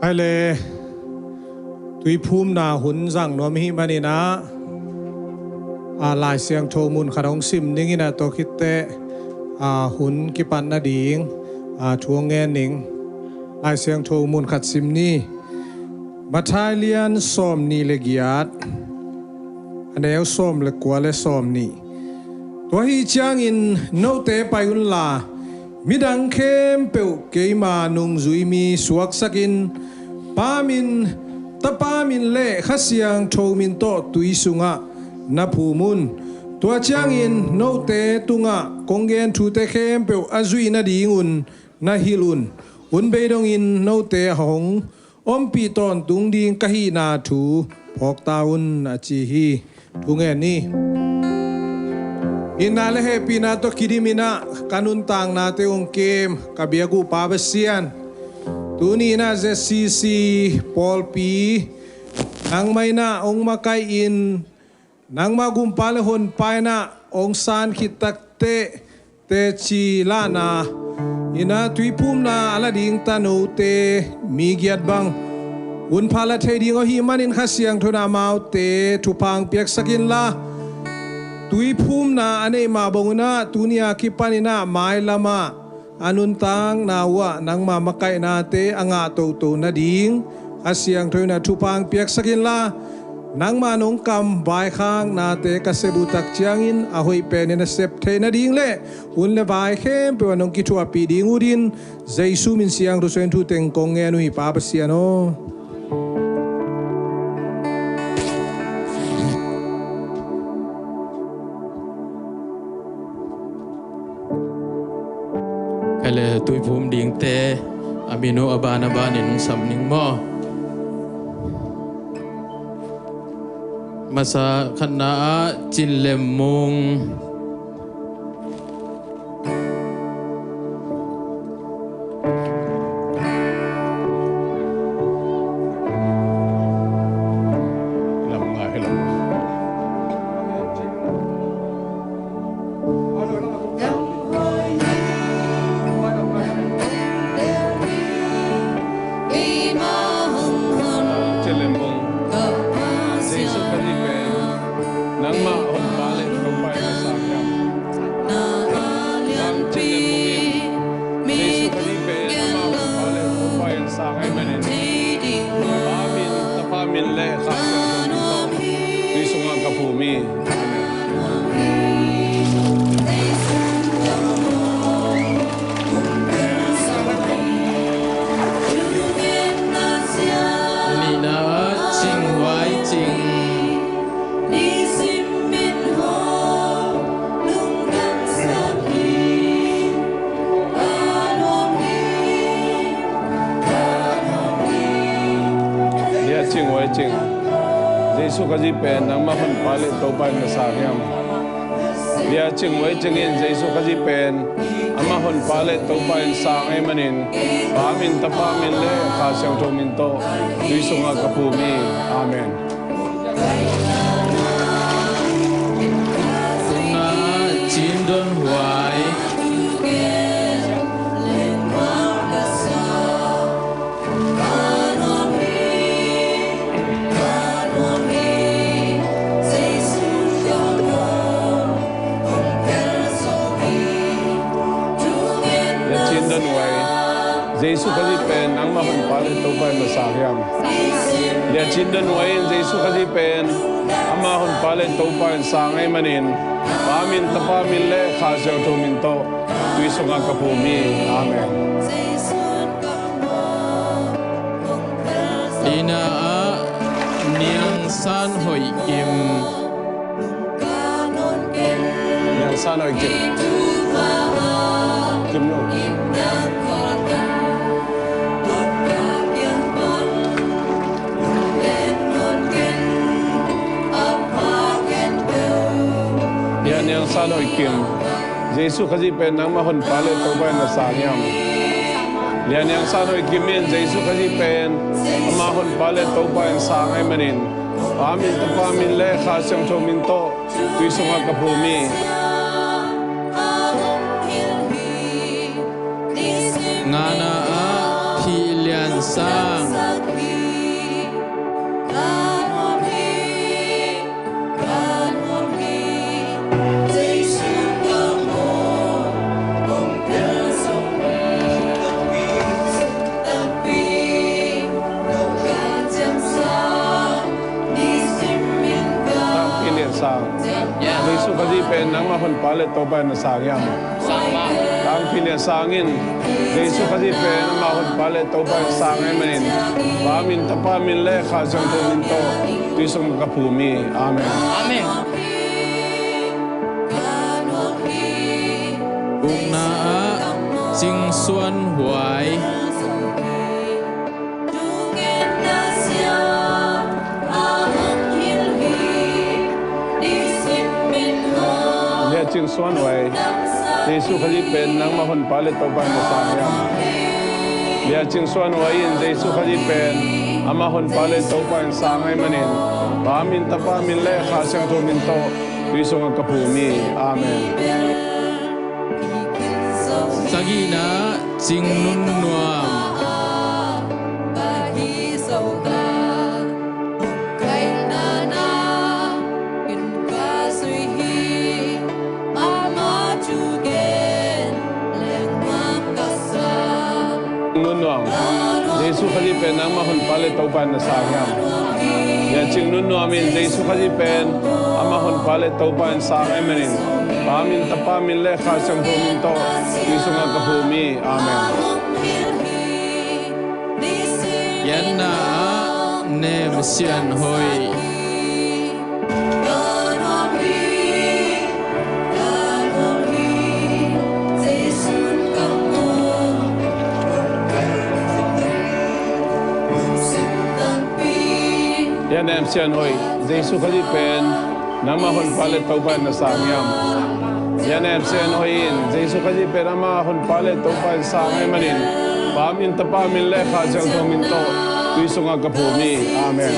ไปเลยตุยภูมินาหุนสั่งนวมหิมานีนะลายเสียงโทมุนขนมซิมนิ่งนะตัวคิดเต หุ่นกิปันนาดิงทวงเงินหนิงลายเสียงโทมุนขัดซิมนี่มาทายเลียนส้มนี่เลกียดอันเดียวส้มเลกัวเลส้มนี่ตัวฮีจางอินโนเตไปอุนลามิดังเข้มเปียวเกยมานุงจุยมีสวกสกินปามินตะปามินเล่ขัดเสียงโทมินโตตุยสุงะนับผูมุนตัวจางอินโนเตตุงะกงเกนทูเตเข้มเปียวอาจุยนาดีงุนนาฮิลุนอุนเบดงอินโนเตหงอมปีตอนตุงดิงกะฮีนาทูพอกตาอุนอาจีฮีทุงเงินนี่อินาเลเฮปีนาโตคิดิมินากันุนตังนาเตองเกมกับเบียกูปาเบเซียนตูนีนาเจซีซีปอลปีนางไม่นาองมาไกอินนางมากุมปาเลหนไปนาองซานขิตักเตเตชีลานาอินาตุยพุ่มนาอลาดิงตานูเตมีเกียรติบังอุนพาลาเทดิงอหิมันินขัดเสียงทุนามาวเตทุพังเปียกสกินลาตุยพุ่มนาอันเอมาบงนาตุนียคิปานินาไมลามาอนุนตังนาวะนางมามาไกนาเตอ่างาโตโตนาดิงขัดเสียงทุนทุพังเปียกสกินลานางมานงกำบายข้างนาเตกเสบุตักเจียงอินอหอยเป็นนเซปเทนาดิงเล่อุนเลบายเข้มเปวันงกิทัวปีดิงอุดินใจซูมินเสียงรุเซนทุเต็งกงเงนุยปาเปเซียโนเลตุยภูมิดิงเตอามิโนอบานาบานินงสัมนิงมอมาสาคณะจินเลมมุงสุขจีเป็นนังมาพันปาเลตัวไปมาสากยามเดียจึงไว้จึงเงินใจสุขจีเป็นอามาพันปาเลตัวไปสากไอ้มันินปามินตะปามินเล่ข้าเสียงโทมินโตดุยสุงากภูมิอาเมนนาจินดอนหวายเจสุขจีเป็นนังมาพันปาเลตัวไปมาสากยามเดียจินดันไว้เจสุขจีเป็นอามาพันปาเลตัวไปสางไอ้มันินปามินตะปามินเล่ข้าเสียงโทมินโตดุยสุงากภูมิอาเมนลีนาเนียงซันหอยกิมเนียงซันหอยกิมกิมโนเนียงซาโนอิกิมเยซูขจีเป็นนังมาหนปาเลตัวไปมาสางยามเนียงซาโนอิกิมเยซูขจีเป็นมาหนปาเลตัวไปสางไอ้มันินอามินตะปามินเล่ข้าเสียงโทมินโตตุยสุงากภูมิงานาพิเลียนซัง palet to pa na sangyam sama ang pinya sangin Jesus kasi pen mahon palet to pa sangay manin pamin tapamin le khasang to minto tisong kapumi amen amen kung naa sing suan huai ching suan wai Jesus kasi pen nang mahon palet to pa na sangyam dia ching suan wai in Jesus kasi pen amahon palet to pa sangay manin pamin tapamin le khasang to minto tisong kapumi amen sagina sing nun nuam Jesus kasi pen nang mahon palet to pa na sangyam ya ching nun nuamin Jesus kasi pen amahon palet to pa sangay manin pamin tapamin le khasang to minto tisong kapumi amen yan na nem sian hoi yan em sian hoi Jesus kasi pen nang mahon palet to pa na sangyam yan em sian hoi in Jesus kasi pen amahon palet to pa sangay manin pamin tapamin le khasang to minto tisong kapumi amen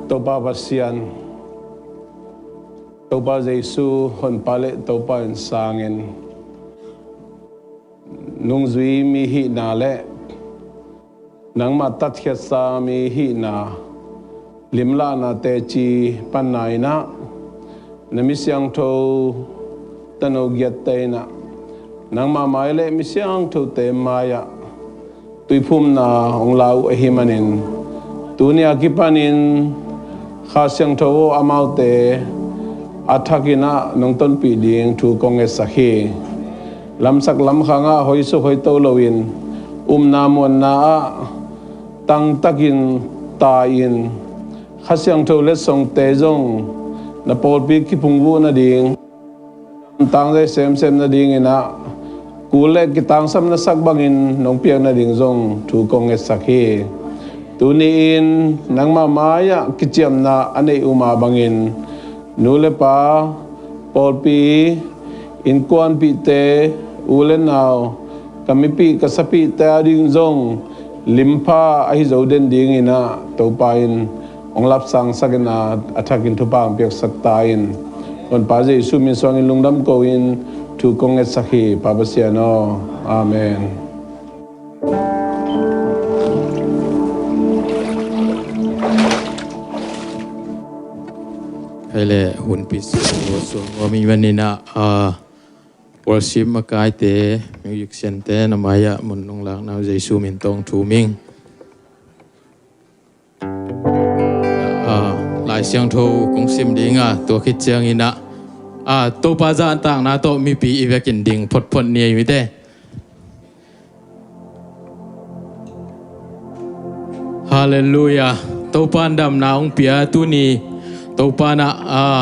Topa pasian Topa Jesu hon pale topa sangin nung zui mi hi na le nang matat khiat sa mi hi na limla na te chi panai na namisyang tho tano gyat te na nang ma mai le misyang tho te maya tuiphum na ong lau ehimanin tunia kipanin khasiang tho amaute athakina nongton pi ding thu konge sakhi lamsak lam khanga hoisu hoito lowin namon na tang takin ta in khasiang tho le song te jong na pol pi ki pungbu na ding tang le sem na ding ina kule ki tang sam na sak bangin nong piang na ding jong thu konge sakhi tuniin nang mamaya kichiam na anei uma bangin nule pa polpi in kwan pi te ulen naw kami pi kasapi te ading zong limpa ahi zoden ding ina topain ong lap sang sagina athakin thupang piak saktain on pa Jesu min songin lungdam ko in thu konget sakhi pabasiano amen hele hun pis so wami manina worship makai te music center namaya munung lang na Jesu min tong thu ming lai siang tho kong sim dinga to khit chiang ina to pa za tang na to mi pi ivekin ding phot phot ni mi te hallelujah to pandam na ong pia tu ni topa na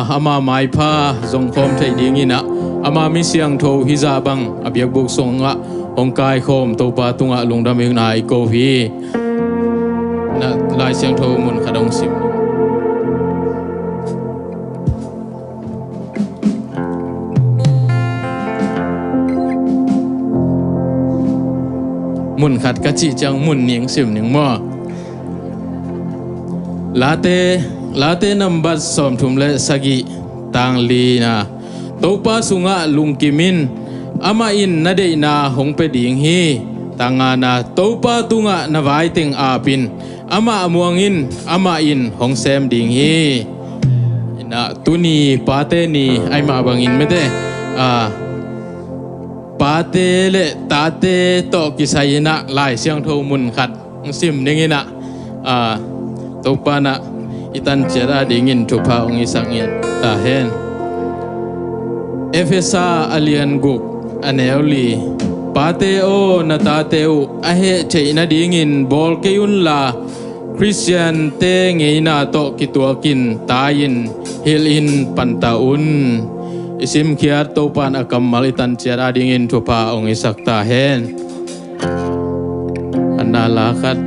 ama mai pha zong khom thei ding ina ama mi siang tho hi za bang abyak buk song nga ong kai khom topa tunga lungdam ing nai ko hi na lai siang tho mun khadong sim มุนขัดกะจิจังมุนเนียงสิมเนียงมอลาเตนัมบัดสอมทุมเลสกิตางลีนะตัวป้าสุงะลุงกิมินอามาอินนาเดนาหงเปดิงฮีตางานาตัวป้าตุงะนาวายติงอาปินอามาอมวงอินอามาอินหงเซมดิงฮีนะตุนีปาเตนีไอมาบังอินไม่ได้ปาเตเลตาเตโตกิไซนะลายเสียงโทมุนขัดซิมดิงินะตัวป้านะอิตันเจราดิงินทุพาองอิสังเงียตาเฮนเอเฟซาอเลียนกุกอเนลลีปาเตโอนาตาเตอุอเฮเชนาดิงินบอลเกยุนลาคริสเตียนเตงอีนาโตกิตัวกินตายินฮิลอินปันตาอุนอิสิมเคียร์โตปานอากรรมมาลิตันเจราดิงินทุพาองอิสักตาเฮนอันนาลาคัด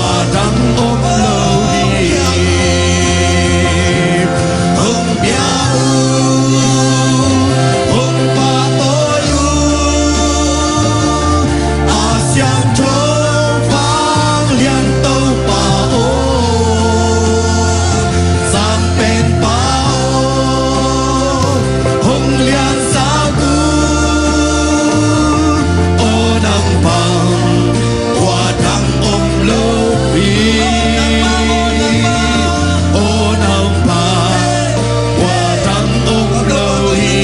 qua đắng ôm lâu đi hùng bia hùng ba tôi à xiang thâu vang liên tâu ba ô giang bên ba hùng liên sa cú ô nắng bằng qua đắng ôm lâu đi ô nắng bằng qua đắng ôm lâu đi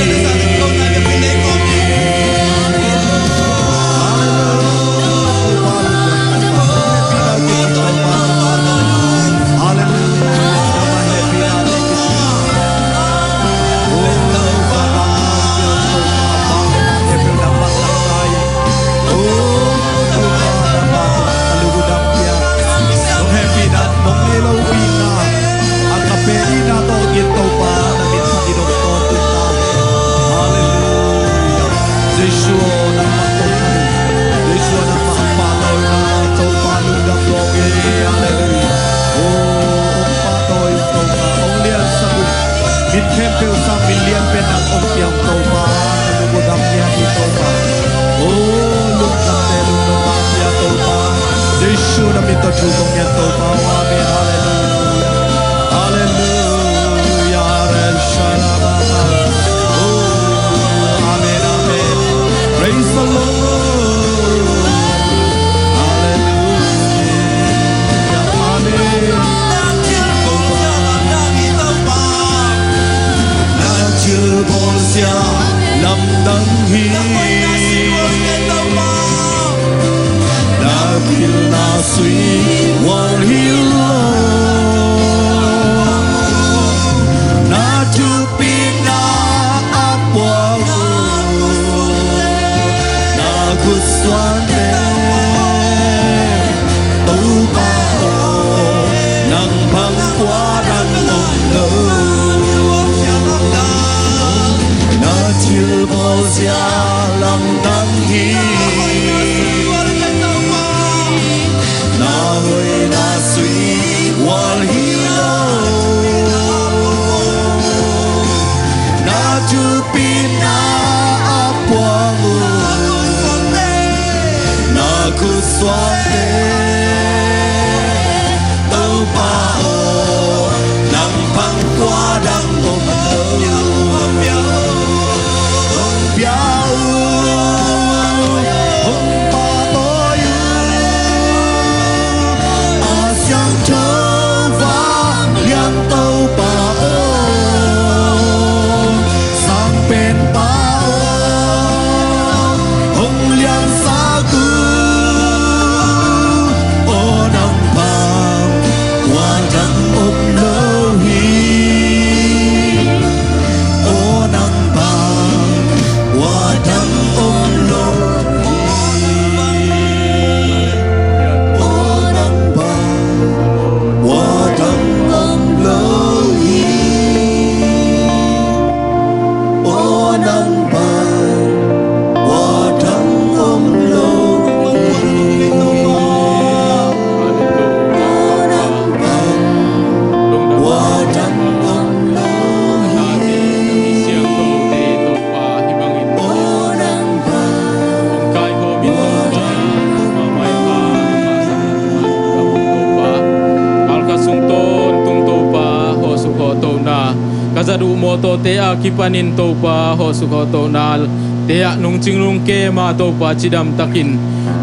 kazadu moto te a kipanin to pa ho su ko to nal te a nung chinglung ke ma to pa chidam takin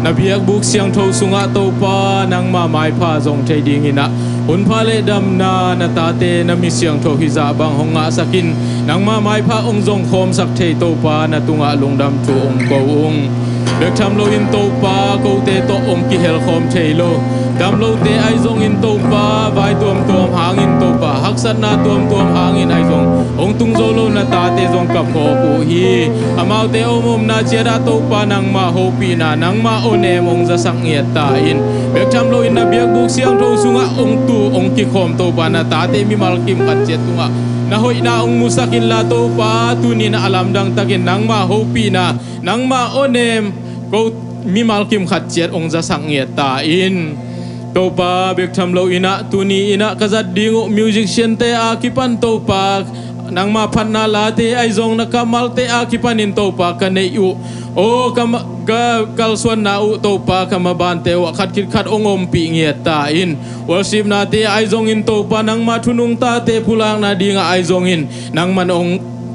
nabiak buk siang tho sunga to pa nang ma mai pha zong thei ding ina hun pha le dam na na ta te na mi siang tho hi za bang honga sakin nang ma mai pha ong zong khom sak thei to pa na tunga lungdam chu ong ko ong bek tham lo in to pa ko te to ong ki hel khom thei lo dam lo te ai zong in to pa vai tuam hang in to pa haksat na tuam hang in ai zong ong tung zo lo na ta te zong kap ho pu hi amau te omum na chera to pa nang ma ho pi na nang ma one mong za sak nge ta in bek tham lo in na biak buk siang tho sunga ong tu ong ki khom to pa na ta te mi mal kim khat chet tunga na hoi na ong musakin la to pa tu ni na alam dang takin nang ma ho pi na nang ma onem ko mi mal kim khat chet ong za sak nge ta in topa bek tham lo ina tuni ina kazat dingo musician te akipan topa nang maphatna la te ai zong na kamal te akipan in topa kanei u o kam kalswan na u topa kamaban te wa khat kit khat ongom pi ngiat ta in worship na te ai zong in topa nang mathunung ta te pulang na dinga ai zong in nang man ong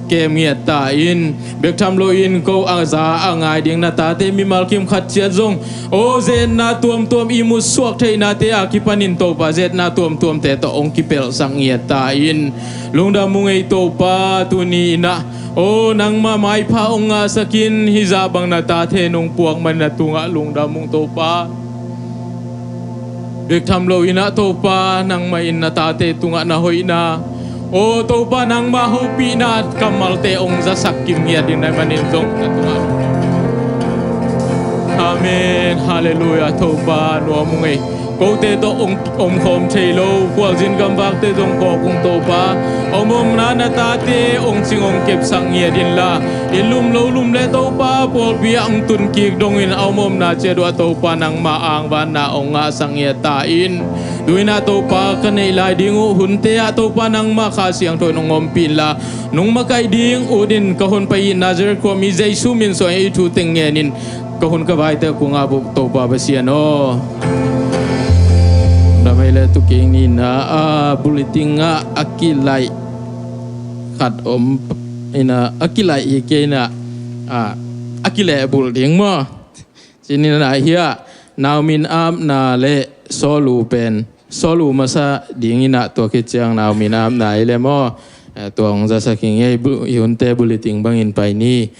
kem ngiat ta in bek tham lo in ko aza angai ding na ta te mi mal kim khat chiat zong o zen na tuam imu suak thei na te akipanin to pa zet na tuam te to ong kipel sang ngiat ta in lungda mungei to pa tuni na o nang ma mai pha ong sakin hizabang na ta the nong puak man na tunga lungda mung to pa bek tham lo ina to pa nang mai in na ta te tunga na hoi na o to pa nang mahupi na kamal te ong zasak kim hiya din na manin zong natunga amen hallelujah to pa no mungay ko te to ong khom chelo kwal jin gam bak te jong ko kung to pa ong na na ta te ong singong kep sang hiya din la ilum lo lum le to pa pol bi ang tun ki dong in ong na che do to pa nang maang ban na ong nga sang hiya ta in duina to pa kanai lai dingu hunte a to pa nang makasiang to nong ompin la nung makai ding udin kahon pa in nazar ko mi jesu min so ai thu teng ngenin kahon ka bai te ku nga bu to pa basiano damai le tu king ni na bulletin nga akilai khat om ina akilai ke na akilai bulletin mo sini na hiya now min am na le solu pen solu masa dingina to ke chang naw minam nai le mo to ong za saking ei bu yun te bulletin bangin pai ni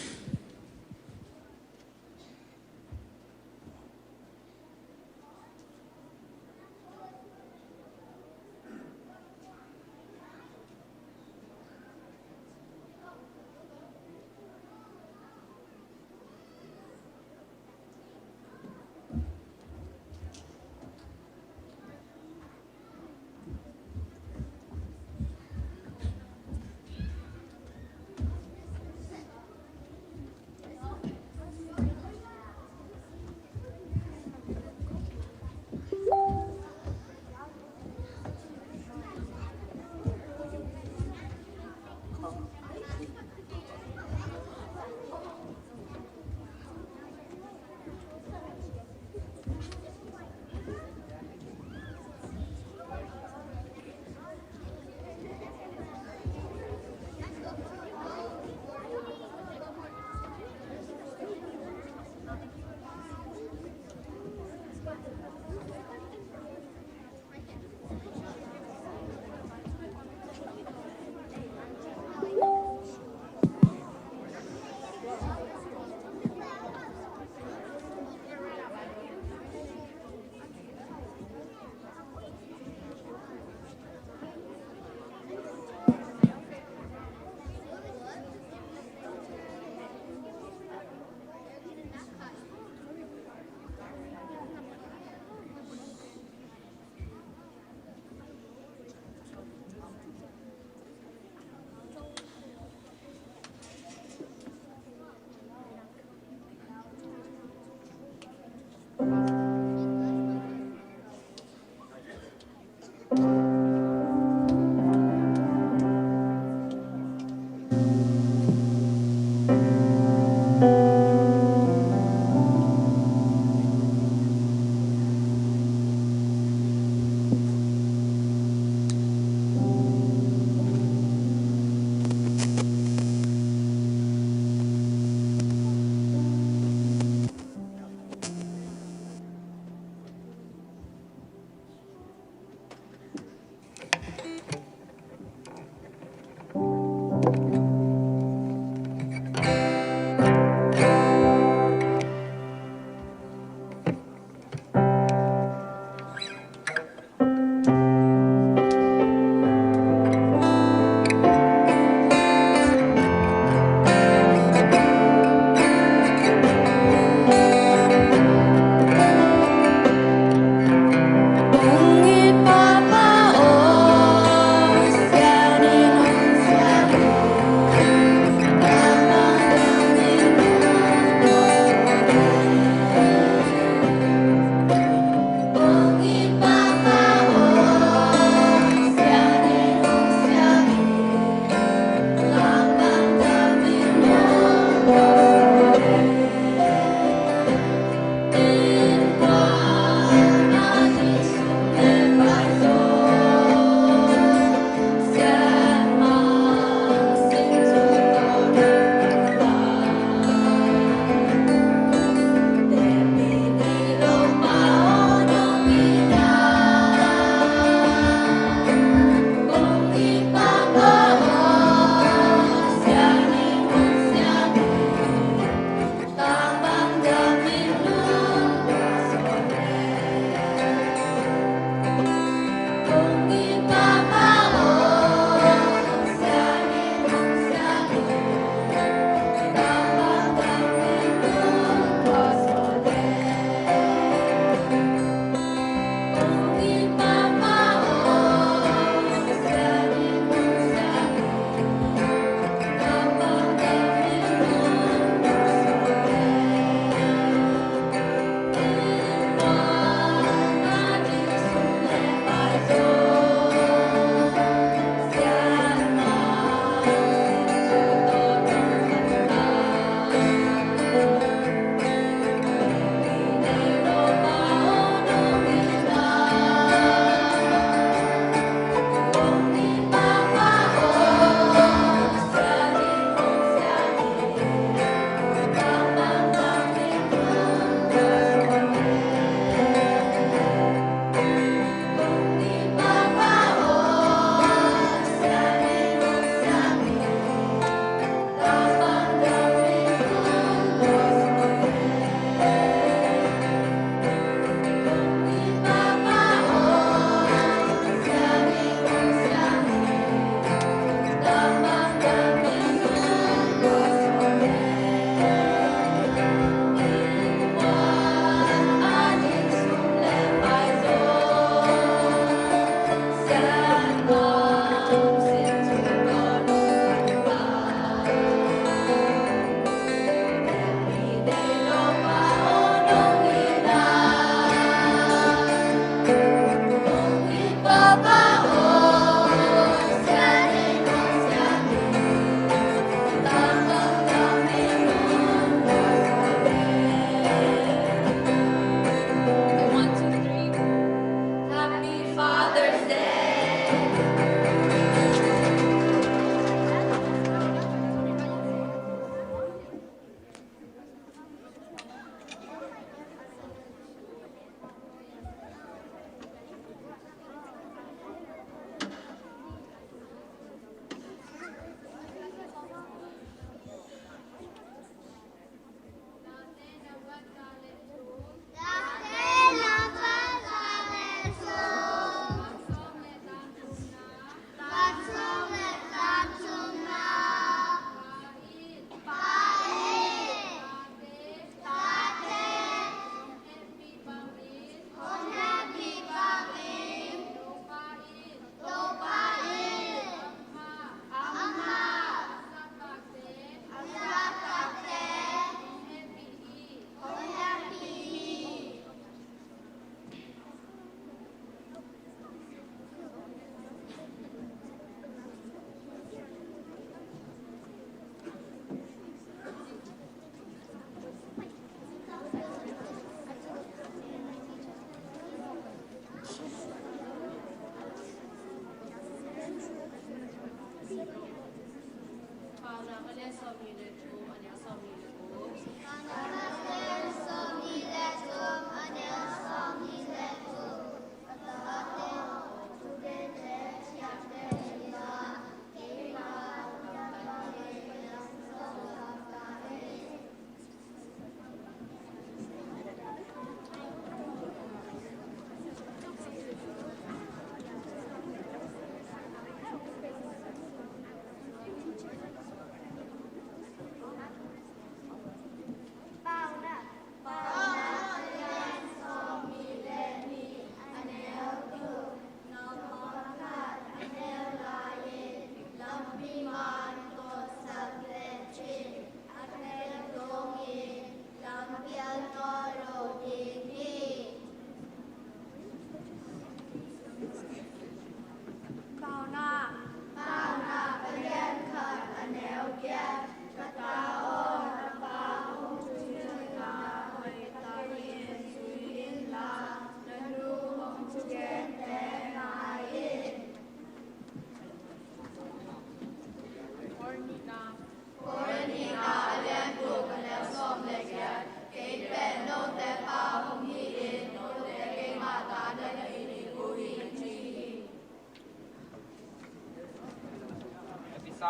Happy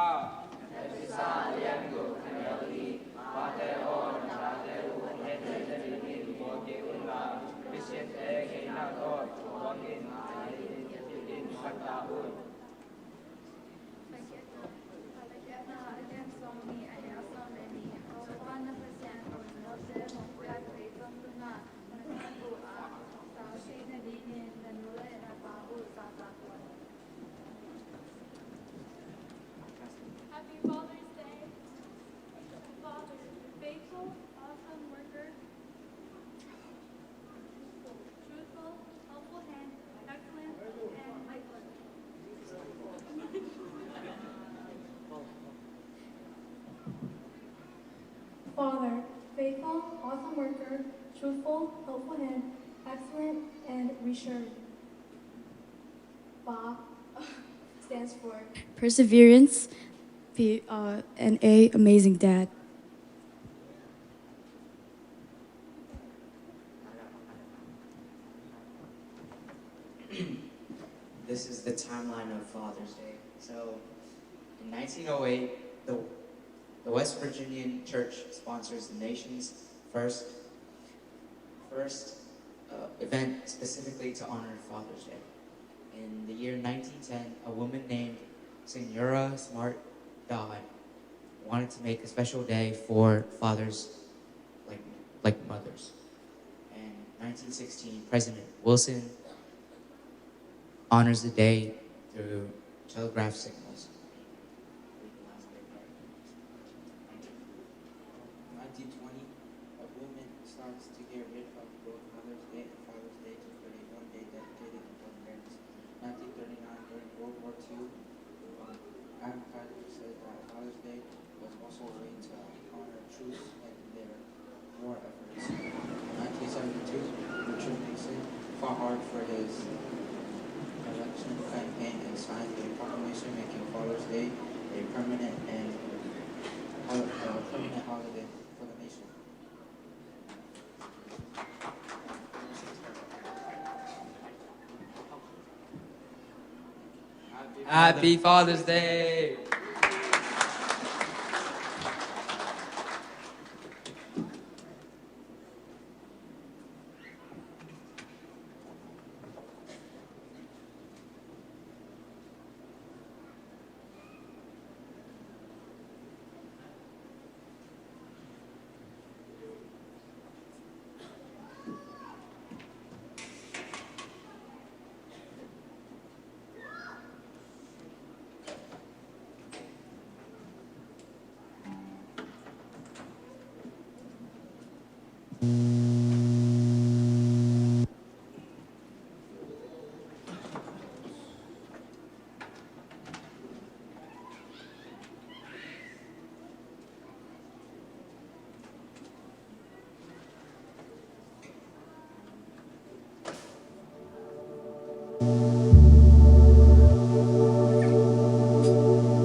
Father's Day. Father, faithful, awesome worker, truthful, helpful hand, excellent, and mighty. Father, faithful, awesome worker, truthful, helpful hand, excellent, and reassured. FA stands for perseverance, and A, amazing dad. This is the timeline of Father's Day. So, in 1908, the West Virginian Church sponsors the nation's first event specifically to honor Father's Day. In the year 1910, a woman named Senora Smart Dodd wanted to make a special day for fathers like mothers. In 1916, President Wilson honors the day through telegraph signals. 1920, a movement starts to get rid of both Mother's Day and Father's Day to create one day dedicated to both parents. 1939, during World War II, Adam Kaiser said that Father's Day was also a way to honor troops and their war efforts. In 1972, Richard Nixon fought hard for his election campaign and signed a proclamation making Father's Day a permanent holiday for the nation. Happy Father's Day!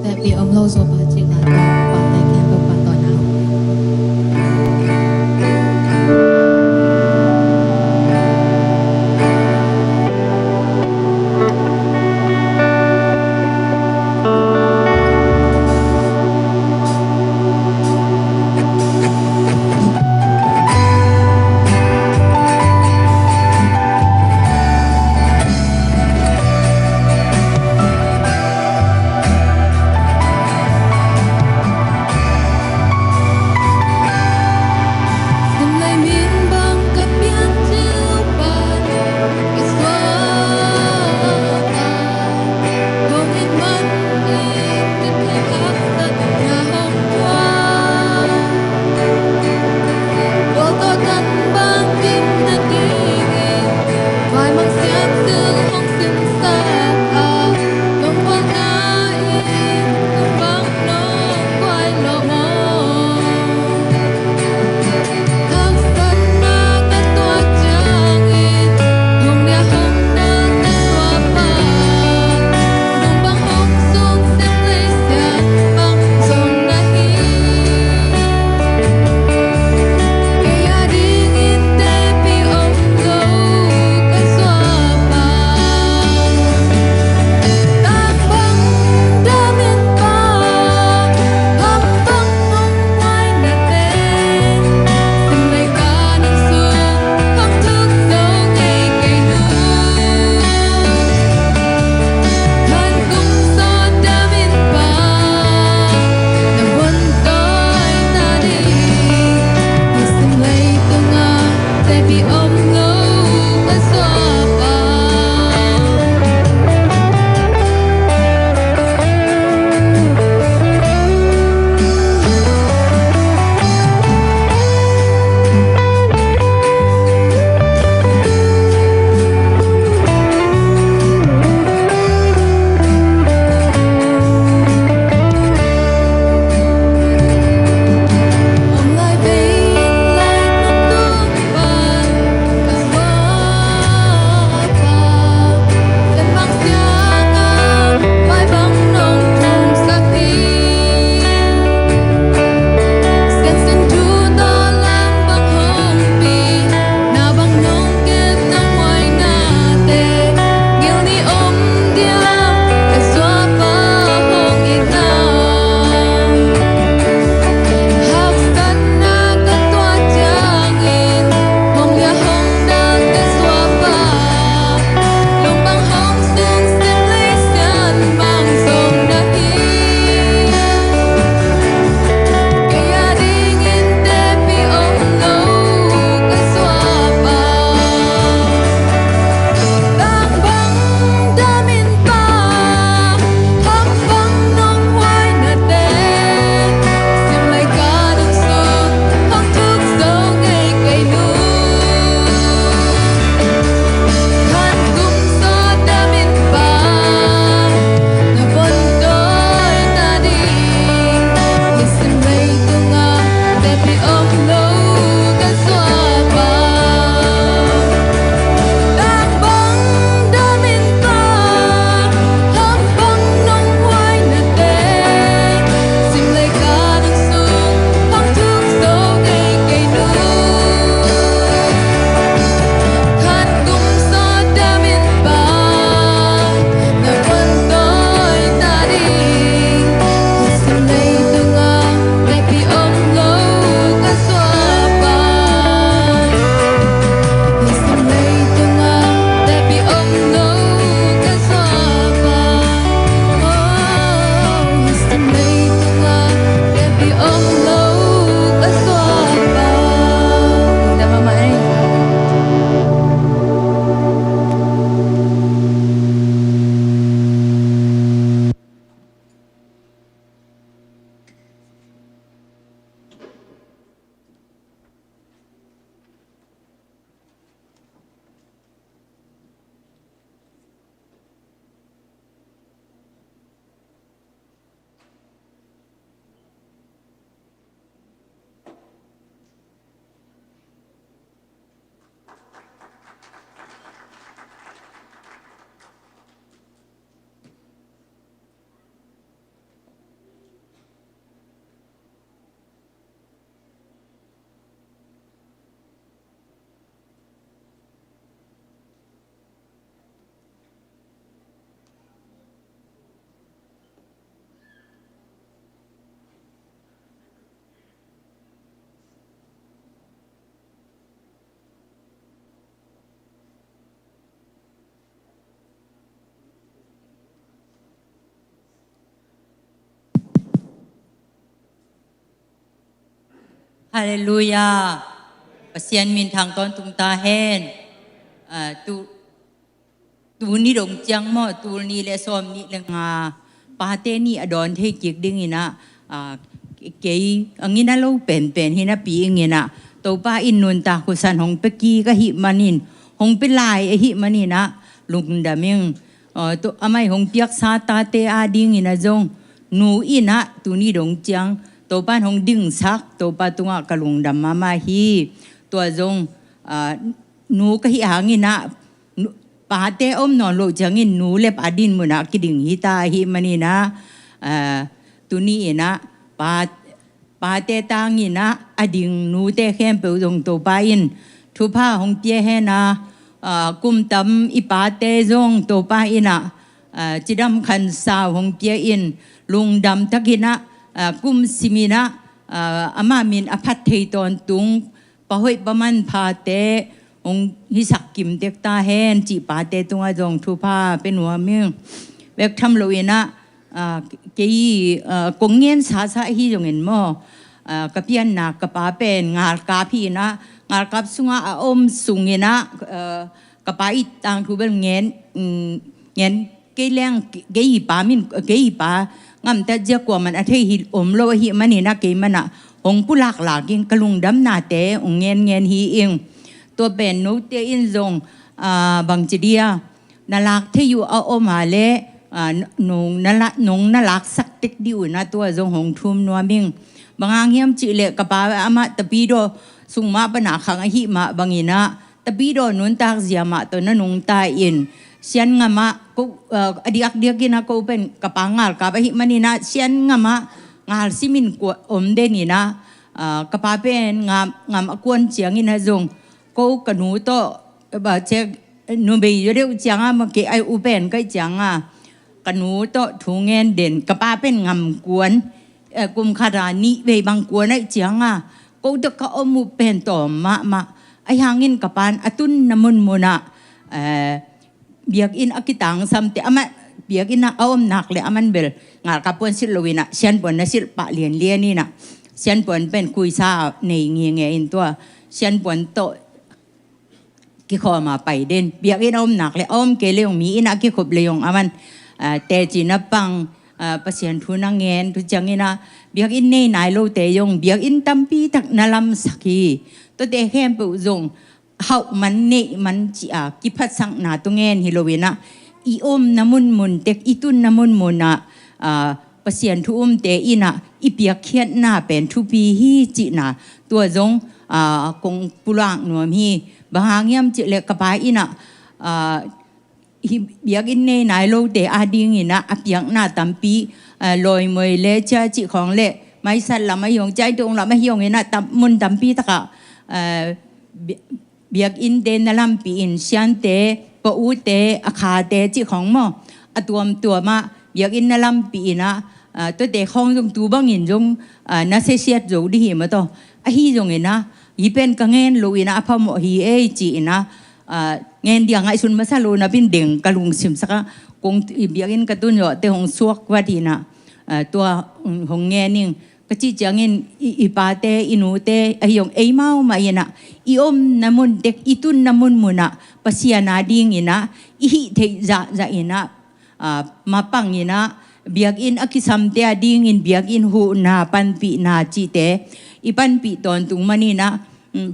Tại vì ông lâu rồi bà chị là quả tay kèm vào quả tỏi nào. ฮาเลลูยาปเสียนมินทางตอนตุงตาเฮนตูนี่ดงจังมอตูนี่เลซอมนี่เลงาปาเตนี่อดอนเทจิกดิ้งนะเกยอังนี้นะเราเป็นหินะปีอย่างนี้นะตัวป้าอินนุนตาคุสันหงเปกีก็หิมันินหงเป็นลายหิมันินะลุงดามิงตัวอไม่หงเปียกซาตาเตอาดิ้งอินะจงนูอินะตูนี่ดงจังตัวป้าหงดึงซักตัวป้าตัวกะลุงดำมาฮีตัวจงนูก็หิหางินะปาเตอมนอนโลจังอินนูเล็บอดินมุนะกิดิ่งหิตาหิมันินะตัวนี้นะปาเตตางินะอดิ่งนูเตเข้มเปจงตัวป้าอินทุพาหงเปียเฮนะกุมตำอีปาเตจงตัวป้าอินะจิดำขันสาวหงเปียอินลุงดำทักินะกุมสิมินะอามามินอภัทเทตอนตุงปะหอยประมันพาเตองฮิสักกิมเด็กตาเฮนจีปาเตตุงอาจงทุพาเป็นหัวเมืองเวกทำโลเวนะเกี่ยกงเงินสาสะฮิจงเงินมอกระเพียนนักกระปาเป็นงานกาพีนะงานกับสุงอาอมสุงเงินะกระปาอีต่างทุเบลเงินเกี่ยแรงเกี่ยปามินเกี่ยปางามแต่เจ้ากว่ามันอาทิหิอมโลหิมันนี่นะเกี่ยมันนะองผู้หลากหลายกินกระลุงดำนาเตองเงินฮีเองตัวเป็นนุเตอินจงบางจีเดียนาลักที่อยู่เอาอมาเลนงนาลักสักติกดิวนะตัวจงหงทุ่มนัวมิงบางอย่างเฮียมจีเลกระปาอามาตะปีโดสุงมาปนาขังอหิมาบางอินะตะปีโดนุนตากเสียมาตัวนั้นนงตายอินเสียนงามะกูอดีกเดียกินะกูเป็นกระปังงาลกับอหิมันนี่นะเสียนงามะงาลซิมินกวอมเดนี่นะกระปาเป็นงามกวนเจียงอินะจงกูกนูโตบาเจนูเบยเรียวจังอ่ะมาเกไออุเปนก็จังอ่ะกนูโตถุงเงินเด่นกระป้าเป็นงำกวนกุมขารานิเบบางกวนไอจังอ่ะกูตะก็อมุเป็นต่อมาไอหางเงินกระปานอตุนน้ำมันมุนะเบียกอินอกิตังสัมเตอเมเบียกอินเอาอมนักเลยอมันเบลงานกับปนสิลวินะเชียนปนนะสิลปะเลียนนี่นะเชียนปนเป็นคุยซาในเงี้ยอินตัวเชียนปนโตกิขอมาไปเด่นเบียกอินอมหนักเลยอมเกลียงมีอินอกิขบเลยงอามันแต่จีนับปังภาษาทุนังเงินทุจังอินะเบียกอินเนยนายโลเตยงเบียกอินตัมปีตักนาลัมสักีตัวเตะแค่ปุจงเขามันเนมันจีกิพัดสังนาตุเงินฮิโลเวนะอีอมน้ำมุนเด็กอีตุนน้ำมุนนะภาษาทุเตอินะอีเบียกเขียนหน้าเป็นทุปีฮีจีนะตัวจงกงปุรังหน่วมฮีบางอย่างจิเลกปายอินะเบียกอินเนนายโลเตอาดิงอินะอเปียกหน้าตัมปีลอยมวยเลเจจิของเลไม่สั่นละไม่ยงใจตรงละไม่ยงอินะตัมมุนตัมปีตะกะเบียกอินเดนลัมปีอินเชียนเตปอูเตอาคาเตจิของมอตัวมาเบียกอินลัมปีนะตัวเตของจงตูบังอินจงนัเสียดจงดีหิมะต่ออหิจงอินะยี่เป็นกังเงินลุยนะพะโมฮีเอจีนะเงินเดียงไอซุนมาซาลูนะเป็นเด่งกะลุงซิมสักกงเบียกินกระตุ้นอยู่แต่หงสวกว่าดีนะตัวหงเงินนิ่งก็จีจังเงินอีปาเตอินูเตไอหยงไอเมามาเยนะอีอมน้ำมันเด็กอีตุนน้ำมันมุนะภาษานาดิ่งอินะอีหิเทจะอินะมาปังอินะเบียกินอคิสัมเตอดิ่งอินเบียกินหูนาปันปีนาจีเตอีปันปีตอนตุงมันนี่นะ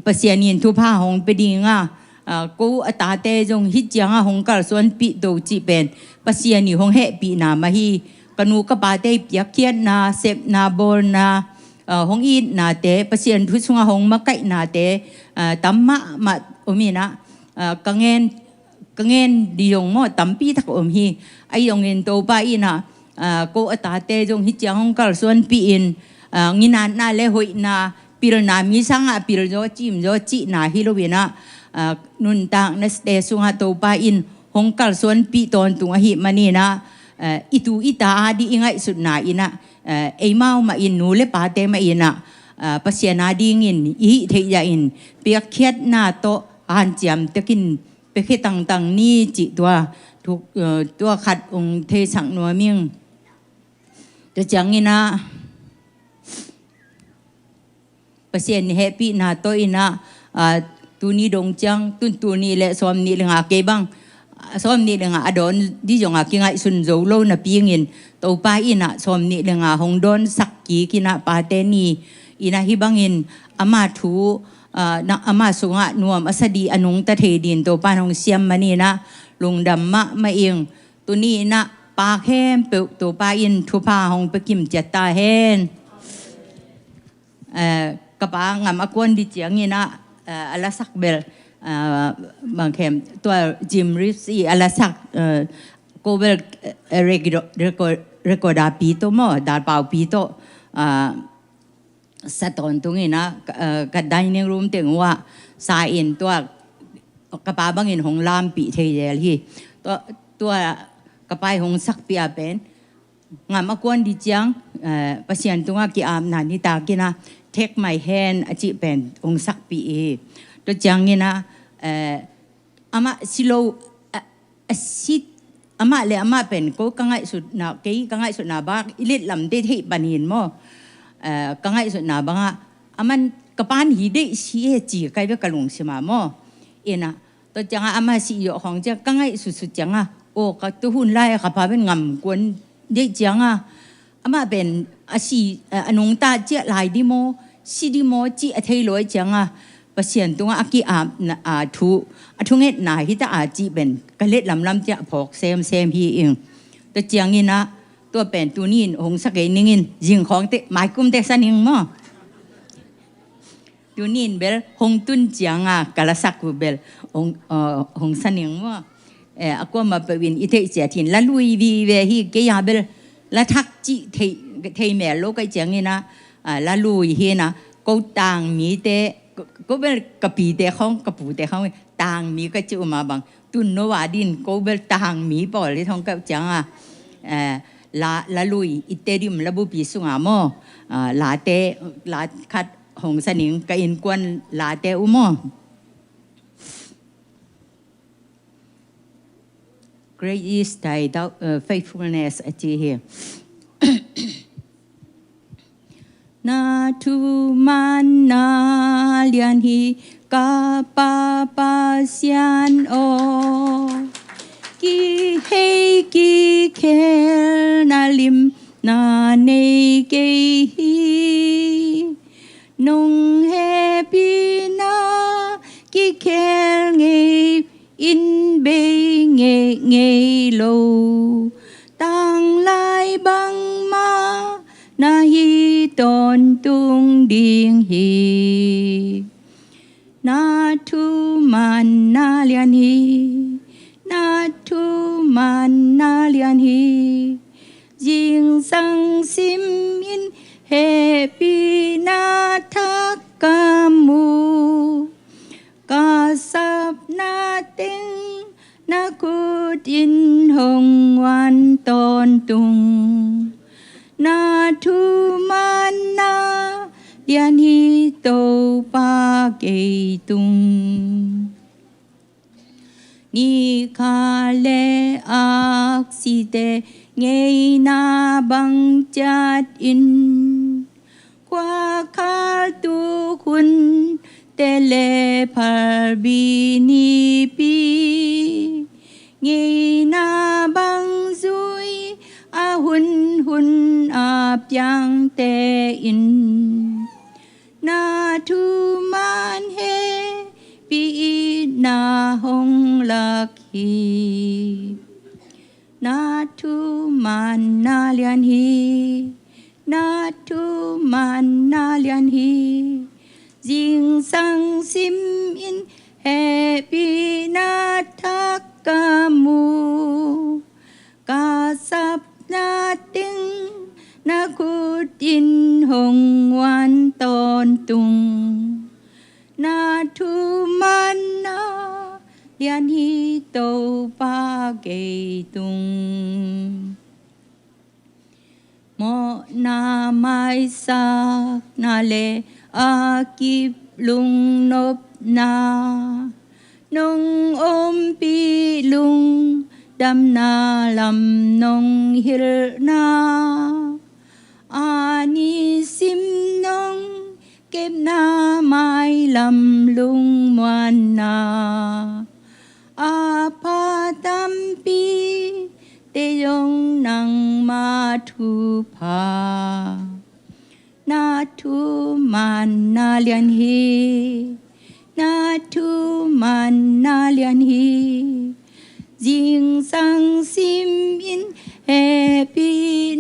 ภาษาเนี่ยทุพาหงไปดิ่งอ่ะกูอัตาเตจงฮิจังหงกัลส่วนปีโดจีเป็นภาษาเนี่ยหงเฮปีนามาฮีกนูกบาเตเปียกเขียนนาเซบนาโบนาหงอีนาเตภาษาทุสุงหงมาไกนาเตตัมมะมาอมีนะกังเงินดียงมอตัมปีทักอมฮีไอยงเงินโตไปนะกูอัตาเตจงฮิจังหงกัลส่วนปีอินงินานาเลหอยนาปีรนามีสังอาปีรโจจิมโจจินาฮิโลเวนะนุนตังนัสเตสุงาโตปาอินหงกัลส่วนปีตอนตุงหิมันนี่นะitu ita adi ingai sudna ina emau ma in nule pate ma ina pasien adi ngin I theya in piakhiat na to han jam takin pekhe tang ni chi tua thuk tua khat ong the sang no ming to chang ina ประเสียนแฮปปี้นาโตอินะตูนี้ดงจังตุนตูนี้และซ้อมนี้เลยงาเก็บังซ้อมนี้เลยงาอดอนดิจงอากิงไอสุนโจโลนะปีงินตัวป้าอินะซ้อมนี้เลยงาหงดอนสักกีกินะปาเตนีอินะฮิบังอินอามาทูนักอามาสุงะนวมอสดีอนุงตะเทดินตัวป้าหงเสียมมานี่นะลุงดำมะมาเองตัวนี้นะปาแค้มเปตัวป้าอินทุพาหงไปกิมจัตตาเฮนกระปางามอกวนดิเจียงนี่นะอลาสักเบลบางแคมตัวจิมริซีอลาสักโกเบลเรโกดาปีโตมอดาเปาปีโตสะตอนตรงนี้นะกับดิเนิ่งรูมถึงว่าสายอินตัวกระปาบางอินของลามปีเทียลฮีตัวกระปายของสักปีอาเป็นงามอกวนดิเจียงประเสียนตรงว่ากี่อามนานิตากินะtake my hand อาจิเป็นองสักปีตัวจังนี่นะอามาสิโลสิอามาเลยอามาเป็นก็กังไงสุดนะเกี่ยกังไงสุดนะบ้าอิเล็ดลำเด็ดให้บันยินมั้งกังไงสุดนะบ้างอามันกระปานหิดเสียจีใครไปกระลงใช่ไหมมั้งนะตัวจังอามาสิโยของจะกังไงสุดจังโอ้ก็ตัวหุ่นไล่กับพาเป็นงำกวนเด็กจังอามาเป็นอาชีอนงตาเจ้าลายดิโมสิดิโมจีอัธยลอยจังประเสียนตรงอากิทุงเอ็ดนายที่ตาอาจีเป็นกะเล็ดลำเจ้าพอกเซมฮีเองตัวเจียงนี่นะตัวเป็นตัวนี้หงสักเองนิงยิงของเตะหมายกุมเตะสันนิงมั้งตัวนี้เบลหงตุนเจียงกะละสักเบลหงสันนิงมั้งอากมาไปวินอิเทเจียทินละลุยวีเวฮีเกียเบลละทักจีเทแม่โลกไอเจียงนี่นะละลุยเฮนะก็ต่างมีเตก็เป็นกระปีเตของกระปูเตของต่างมีก็จะมาบังตุนโนวาดินก็เป็นต่างมีปอเลยท้องกับจังละลุยอิเตดิมละบุปีสุงามอลาเตลาคัดหงสนิงกะอินกวนลาเตอุโมGreat is thy faithfulness อาจีเฮนาทูมันนาเลียนฮีกาปาปาเซียนโอกีเฮกีเคนาลิมนาเนเกฮีนงเฮปีนากีเคเงอินเบเงเงโลตังไลบังมานาฮีตอนตุงดิงฮีนาทูมันนาเลียนฮีนาทูมันนาเลียนฮีจิงสังซิมอินเฮปีนาทักกามูกาสับนาติงนาคูดินหงวันตอนตุงนาทูมันนาเลียนฮีโตปาเกตุงนิคาเลอักสิเตเงยนาบังจัดอินควาคาตุคุณเตเลพาบินีปีเงยนาบังซุยอาหุ่นอาบยังเตอินนาทูมันเฮปีนาหงลักฮีนาทูมันนาเลียนฮีนาทูมันนาเลียนฮีจิงสังซิมอินเฮปีนาทักกามูกาสับนาติงนาคูดินหงวันตอนตุงนาทูมันนาเลียนฮีโตปาเกตุงโมนาไมสักนาเลอากิบลุงนบนานงอมปีลุงดำนาลำนงฮิรนาอานิสิมนงเก็ บนาไม้ลำลุงมวนนาอาภาตัมปีเตยงนังมาทุภานาทุมันนาเลียนฮีนาทุมันนาเลียนฮีจิงสังซิมอินเฮปี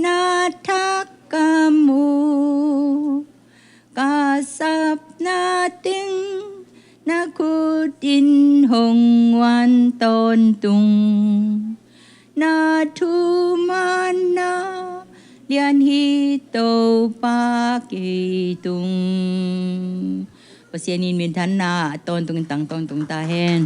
นาทักกามูกาสับนาติงนาคูดินหงวันตนตุงนาทุมันนาเลียนฮีโตปาเกตุงภาษานินมินทันนาตนตุงตังตนตุงตาเฮน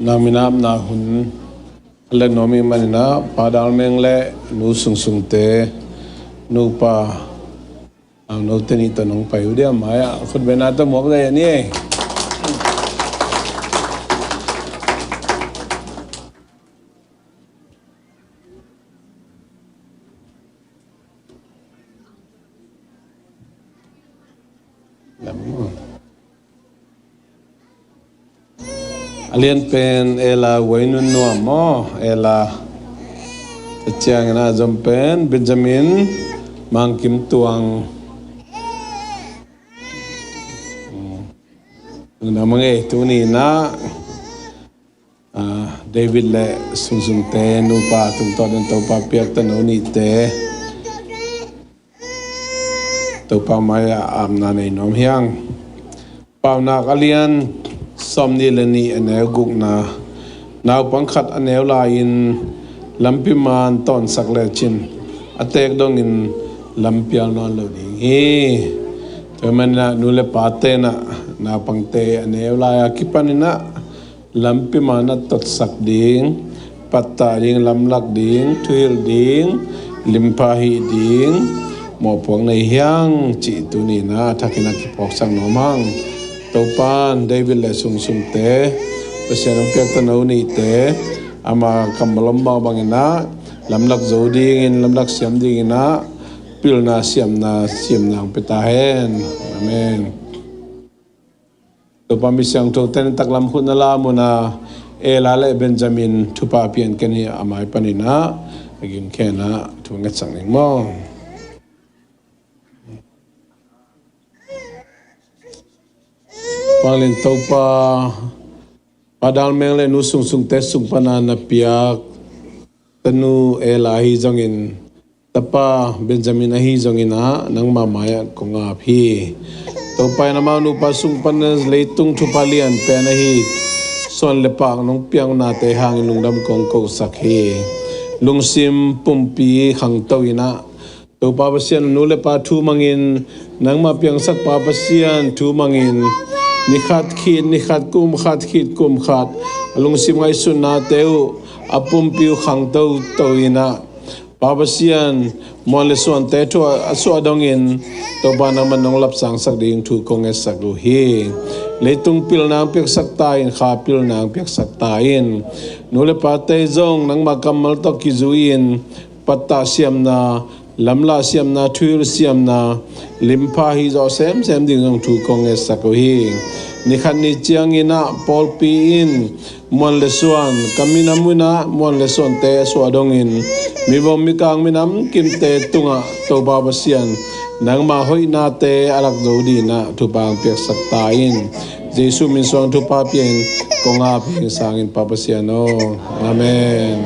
นามินามนาหุนเลนโนมิมันนะปาดาลเมงเลนูสุงสุงเตนูปาเอานูเตนิตนงไปอุเดียมายะคุณเบนาตมอกได้ยังนี่เรียนเป็นเอลาวัยนุ่นนัวมอเอลาเจียงนะจำเป็นเบนจามินมังคิมตวงนะมังเอตัวนี้นะเดวิดและสุงสุงเตนูปาตุงตอดันตัวปาเปียกตันโอนี่เตตัวปามายอามนาในน้อมเฮียงปาวนักเรียนสมนิลนีอันเอวกุกนานาปังขัดอันเอวลายินลำพิมานตอนสักเลชินอเตกดงอินลำพิลนอนเหล่านี้เธอมันนะนูเลปาเตนะนาปังเตอันเอวลายกิปันินะลำพิมานตดสักดิ่งปัตตาดิ่งลำลักดิ่งทุยลดิ่งลิมพาหิดิ่งหมอพวงในเฮียงจิตุนีนะทักกินักพอกสังนอมังตัวปานเดวิดและสุงสุงเตะเปเสียงเปียกตะนาวนี่เตะอามากำลังบ่าวบังนะลำลักโจดีงินลำลักเสียมดีงินะปิลนาเสียมนางเปตาเฮนอาเมนตัวปานมิเสียงโทเตนตักลำคุณนลามุนาเอลาและเบนจามินทุปาเปียนกันนี่อามายปานินะกินแค่นะทุกเงสังนิมองPaling taupa padal meng le nu sung sung te sung panana piak tanu elahi jongin tapa Benjamin ahi jongina nang mamaya konga phi taupa na ma nu pa sung panas leitung thupalian penahi son lepak nong piang na te hang lungdam kong ko sakhe lungsim pumpi khang tawina taupa pasian nu le pa thu mangin nang ma piang sak pa pasian thu mangin nikhat kum khat alung sim ngai sun na teu apum piu khang tau toina babasian mon le son te to aso adongin to bana manong lap sang sak ding thu kong esak lu hi leitung pil nang pek sak ta in kha pil nang pek sak ta in nule pa te zong nang makamal to kizuin patta siam na lamla siam na thuir siam na limpa hi zo sem ding ang thu kong esak lu hi nikhan ni chiang ina pol pi in mon le suan kamina muna mon le son te so adongin mi bom mi kang minam kim te tunga to baba sian nang ma hoi na te alak zodi na thu bang pek sak ta in jesu min song thu pa pien konga ping sang in papa sian no amen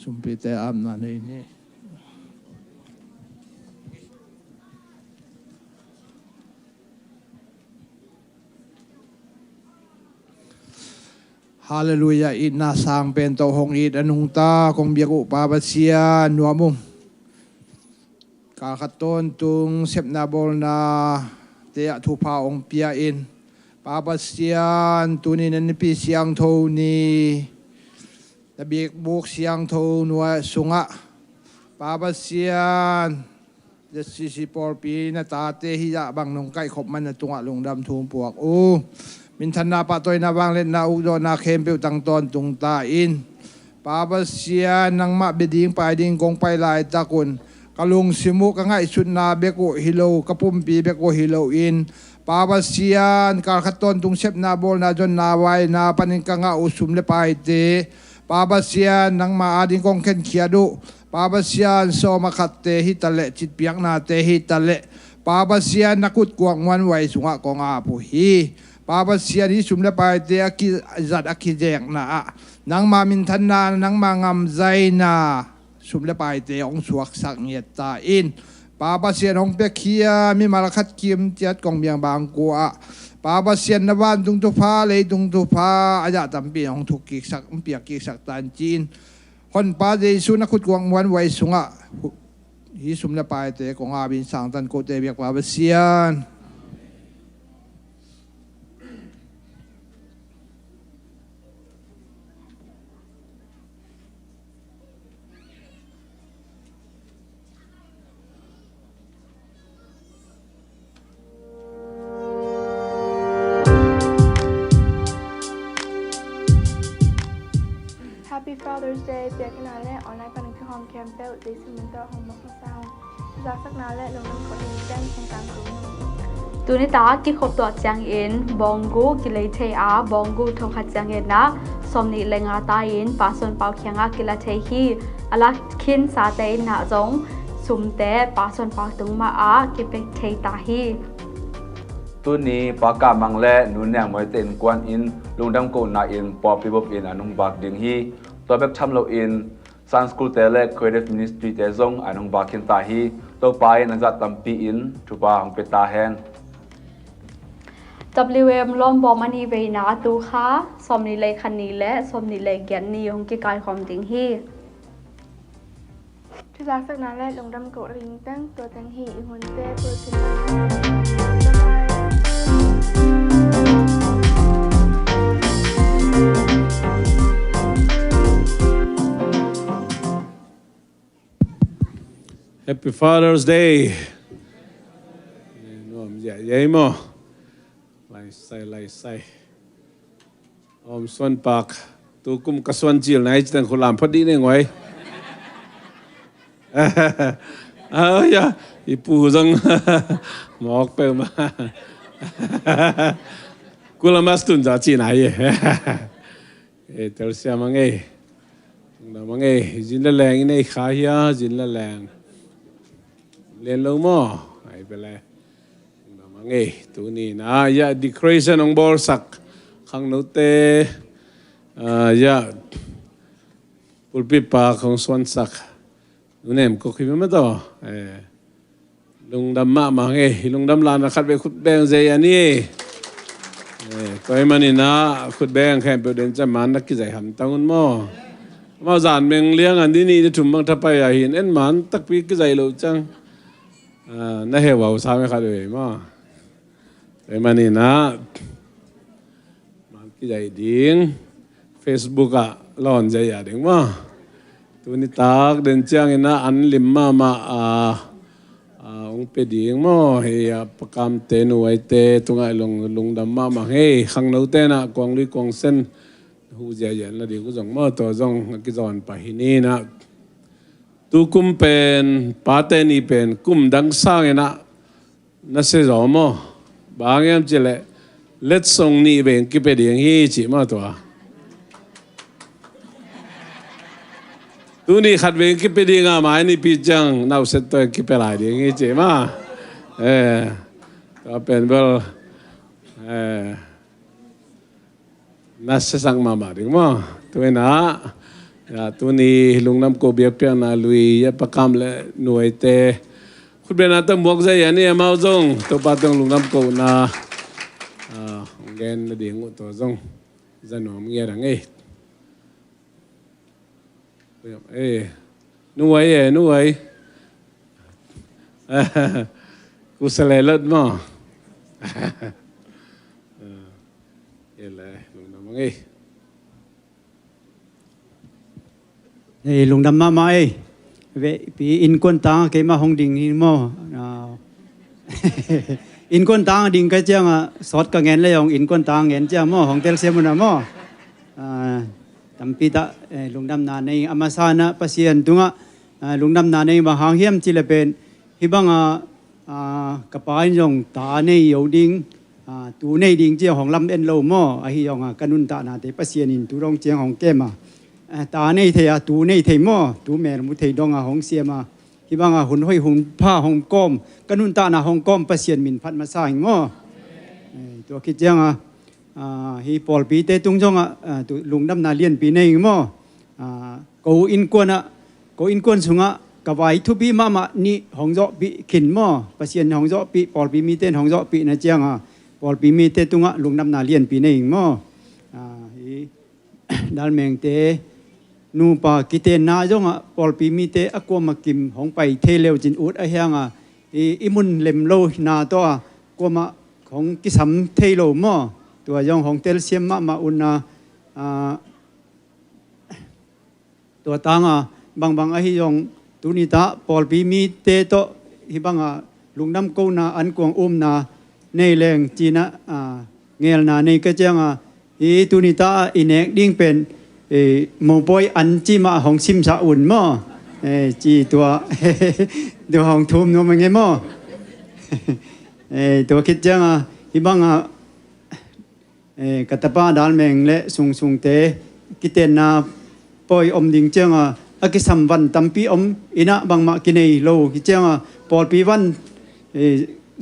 sumpite am na ini Hallelujah ina sang pento hong it anung ta kong biaku pabasia nuamum kakaton tung sepnabol na te tupa ong pia in pabasian tunin nipi siang tho ni nabik buk siang tho nuwa sunga pabasian sisi porpi na tate hiya bang nong kai khop man na tunga lungdam thum puak o min than na patoy na bang len na udo na khempeu tang ton tung ta in pabasian nang ma beding pai ding kong pai lai takun kalung simu ka ngai sun na beko hilo kapumpi beko hilo in pabasian karkaton tung sep na bol na jon na wai na panin ka nga usum le pai te pabasian nang ma ading kong ken khiadu pabasian so makatte hitale chit piak na te hitale pabasian nakut kuang wan wai sunga ko nga pu hi pabasian hi sum le pai te aki zat aki jeng na nang ma min than na nang ma ngam zai na sum le pai te ong suak sak ngiat ta in pabasian ong pe khia mi malakat kim tiat kong biang bang ko a pabasian na ban tung tu pha le tung tu pha aja tampi ong thuk ki sak piak ki sak tan chin hon pa de su na khut kuang wan wai sunga hi sum le pai te kong a bin sang tan ko te biak pabasian Happy Father's Day เปียกนาและออนไลน์ปันคือหอมแคมเปลดิสมินเตอร์หอมมักซาวจากสักนาและลงน้ำกดอินแจ้งโครงการสูงตูนิตากิขบตัวจางเอ็นบองกูกิเลเทอาบองกูทงขัดจางเอ็นนะสมนิเลงาตาอินปาสนเปาเคียงอากิเลเทฮีอลักขินซาเตนนาจงสุมเตปาสนเปาตุงมาอากิเปกเทตาฮีตัวนี้ปากกามังและนุนแนงมวยเต็นกวนอินลุงดังโกนาอินปอปิบอินอนุบักดิงฮีตัวเบกชัมโลอินซันสกูลเตเลครีเอทีฟมินิสทรีเตซงอนุบักขินตาฮีตัวไปนักจัดตัมปีอินทุบาของเปตาแฮน WM ล้อมบอมันนีเวนาตูค่ะสมนิเลคันนีและสมนิเลแกนนีของกิการความดิงฮีที่จากสักนั้นและลงดำโกริงตั้งตัวตังฮีอีหุ่นเต้เปิดขึ้นHappy Father's Day น้อมใหญ่ใหญ่หม้อไล่ใส่อมส่วนปากตูกุมกระส่วนจีลไหนจะตั้งคนลามพอดีเนี่ยไว้อย่าอีปูจังหมอกเปิมากูละมาสตุนจะจีไหนเตลเซียมังเอมังเอจินละแรงนี่ขายาจินละแรงเรียนลงมั้งไอ้เป็นไรมังเอตัวนี้นะยาดีครีชันองบอลสักข้างโน้ตยาปุลปิปาของสวนสักนู่นเองก็คิดไม่ต่อลงดำมามังเอลงดำลานนักขัดไปขุดแบงใจอันนี้ก็ไอ้มันนี่นะขุดแบงแค่ประเด็นจะมันนักกิจหันตั้งอุ่นมั้งมาจานเมืองเลี้ยงอันนี้จะถุ่มบางทัพไปเห็นเอ็นมันตักปีกิจเราจังน่าเหวาสามไม่ขาดเลยมั้งแต่มันนี่นะมันกิจดิ้ง Facebook อะร้อนใจอย่าดิ้งมั้งตัวนี้ตากเดินเจียงนะอันลิมมาองเปดิ้งมั้งเฮียประกำเตนุไอเตตรงไอ้ลงดำมาเฮ้ขังเราเตนะกวางลุยกวางเส้นหูใจเย็นแล้วดีก็ส่งมาตัวส่งกิจวันไปนี่นะตุกุมเป็นปาเตนีเป็นกุมดังสร้างนะนั่นเสียจอมบางอย่างเจเลเล็ดส่งนี่เป็นกิเปดียงฮีจิมาตัวตัวนี้ขัดเป็นกิเปดียงอ่ะหมายนี่ปีจังน่าเสร็จตัวกิเปลายดียงฮีจิมาก็เป็นเบลน่าเสียสังมาดิ้งมั้งตัวนี้นะ ตัวนี้ลุงน้ำโกเบียเปียนาลุยยะประคำและหน่วยเตคุณเป็นอาตมวกใจยันนี่มาจงตัวปาตงลุงน้ำโกนาเงินเดียงตัวจงจะหนอมเงี้ยรังหน่วยหน่วยกูสลายเลิศมั้งเยเลยลุงน้ำลุงดำมาไม่เวปีอินกวนตางเกมาหงดิ่งนี่มั้งอินกวนตางดิ่งก็เจ้าสอดก็เงินเลยของอินกวนตางเงินเจ้ามั้งของเตลเซียมันมั้งตั้มปีตาลุงดำนาในอามาซานะปัสยันตุงลุงดำนาในมหาเฮียมจิเลเป็นฮิบังกระป๋ายงตาในอยู่ดิ่งตูในดิ่งเจ้าของลำเอ็นโลมั้งไอ้ยองกันุนตานาเตปัสยันินตูรองเจ้าของเกมาตาในเทียตูในเทียมอตูแม่มุเทียดองของเสียมาที่บางหุ่นห้อยหุ่นผ้าห้องก้มกันุนตาหน้าห้องก้มประเสียนมินพัดมาสร้างมอตัวคิดจังฮีปอลปีเตตุงจงตัวลุงดำนาเลียนปีในมอกูอินกวนกูอินกวนสุงกับไว้ทุบีมานี่ห้องเจาะปีขินมอประเสียนห้องเจาะปีปอลปีมีเต้นห้องเจาะปีนะจังปอลปีมีเตตุงลุงดำนาเลียนปีในมอดัลเมงเตนูปากิเตนาจงปอลปีมีเตอกัวมากิมของไปเทเลวจินอุดไอเฮียงอิมุนเลมโลนาตัวกัวมาของกิสัมเทโลมอตัวยองของเตลเซียมมาอุนาตัวตางบางไอเฮียงตุนิตาปอลปีมีเตโตฮิบังลุงน้ำกูนาอันกวงนาในแรงจีนะเงลนาในกระเจ้งตุนิตาอินเอกดิ้งเป็นโมบอยอันจีมาของซิมสะอุ่นมั้งจีตัวของทุ่มนู้นมันไงมั้งตัวคิดจังฮิบังกัตปาดาลเมงเละสุงเตกิเตนาปอยอมดิ่งจังกิสัมวันตัมปีอมอินะบางมากินในโลกิจังปอลปีวัน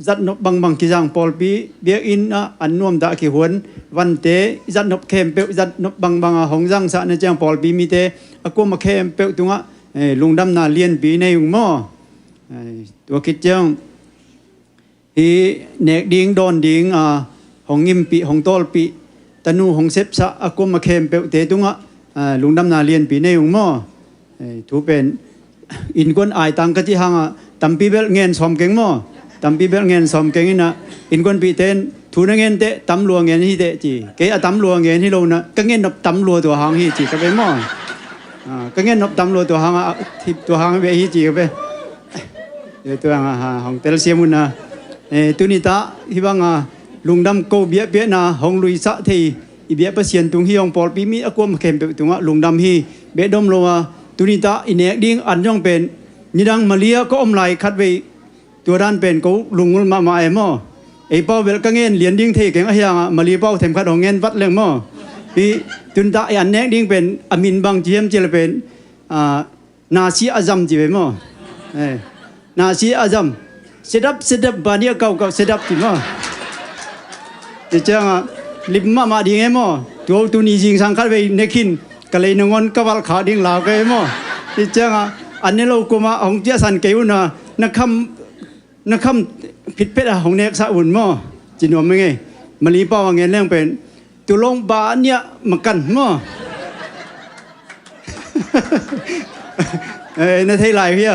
จัดนบบางกิจังปอลปีเบียอินอันนวมตะกิหวนวันเตจัดนบเข้มเปจัดนบบางหงจังสะในจังปอลปีมีเตอกูมาเข้มเปตุงลุงดำนาเลียนปีในยุงมอตัวคิดจังฮีเนกดิ่งโดนดิ่งหงยิมปีหงโตลปีตนูหงเซปสะอกูมาเข้มเปเตตุงลุงดำนาเลียนปีในยุงมอถูเป็นอินกวนไอตังกะจิหังตัมปีเบลเงินสมเก่งมอตัมปีเบลเงินสมเก่งนะอินกวนปีเตนทูนเงินเตตัมลัวเงินที่เตจีเกอตัมลัวเงินที่โลนะก็เงินนบตัมลัวตัวหางที่จีก็ไปมอก็เงินนบตัมลัวตัวหางที่ตัวหางไปที่จีก็ไปตัวหางของเตลเซียมุนนะตุนิตาที่บางลุงดำโกเบียเบียนะหงลุยสะทีอีเบียประเสียนตุงฮีองปอลปีมีอากวมเข้มไปตุงลุงดำฮีเบดมโลตุนิตาอินเอกดิ้งอันย่องเป็นนิดังมาเลียก็อมไหลคัดไว้ตัวด้านเป็นกูลุงมาเอมอไอเป้าเวลก็เงินเหรียญดิ้งเทเก่งไอ้ยังมาเลียเป้าเต็มคัดของเงินวัดเรื่องมอปีตุนิตาอันเอกดิ้งเป็นอามินบางเจียมเจริญเป็นนาซีอาซัมจีเวมอนาซีอาซัมเซดับบานีเก่าเซดับจีมอจะเจ้าลิมมาดิ้งเอมอตัวตุนีจิงสังคัดไว้เนคินก็เลยนงอนกวัลขาดิ้งลาวก็เอมอที่เจ้าอันนี้เรากูมาของเจ้าสันเกี่ยวนักคำผิดเป็ดของเนกสะอุ่นมั้งจีนวมไม่ไงมาลีป้าว่าเงินเรื่องเป็นตุลงบาเนี่ยมากันมั้งนั่นไทยลายเพี้ย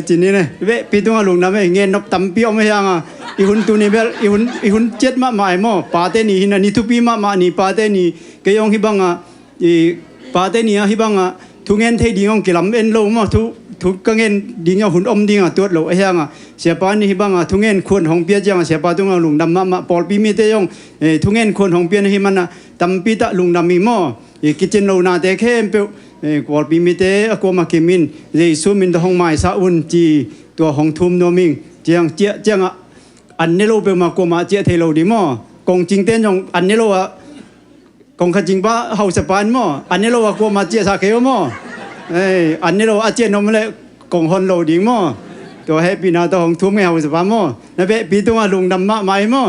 จีนี่เนี่ยเว้ปีตัวลุงน้ำเงินนบตั้มเปี้ยวไม่ยังอีหุ่นตัวนี้เบลอีหุ่นเจ็ดมาหมายมั้งปาเตนี่นี่ทุปีมานี่ปาเตนี่ก็ยองฮิบังอีปาเตนี่ฮิบังทุกเงินที่ดิ้งกิลำเอ็นโลมาทุกเงินดิ้งหุ่นอมดิ้งตัวโลไอ้ยังเสียปานี่ฮิบังทุกเงินควรของเปียจังเสียปาตัวลุงดำมาปอลปีมีเตยองทุกเงินควรของเปียนี่มันตั้มปีตะลุงดำมีมั้งกิจโลนาเตเข้มเปปอลปีมีเตอกูมาเกมินเจสุมินตะหงไม้สะอุ่นจีตัวหงทุ่มโนมิงเจียงเจียจังอันนี้โลเปมากูมาเจียเทโลดีมั้งกงจริงเต้นยองอันนี้โลกงขจิงป้าเฮาสปานมั้งอันนี้โลว่ากูมาเจียสาเขียวมั้งอันนี้โลอาเจียนมเลยกงฮอนโลดีมั้งตัวให้ปีนาตัวหงทุ่มไม่เฮาสปานมั้งนั่นเป็นปีตัวลุงดำมาไม่มั้ง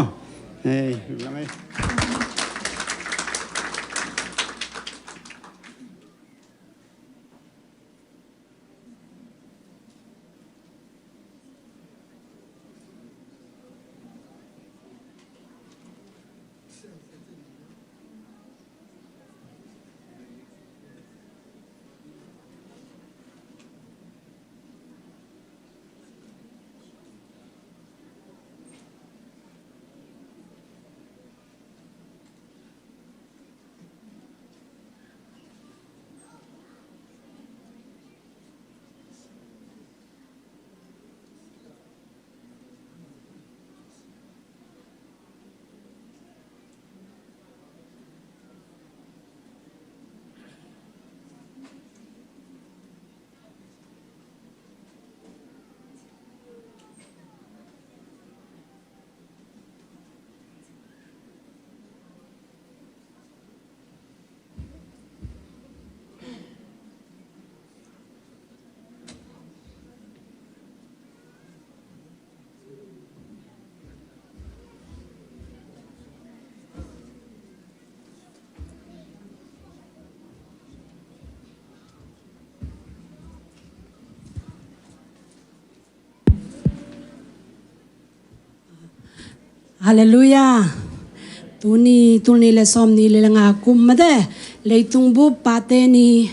Hallelujah. Tuni le som ni le nga kum made le tung bu pate ni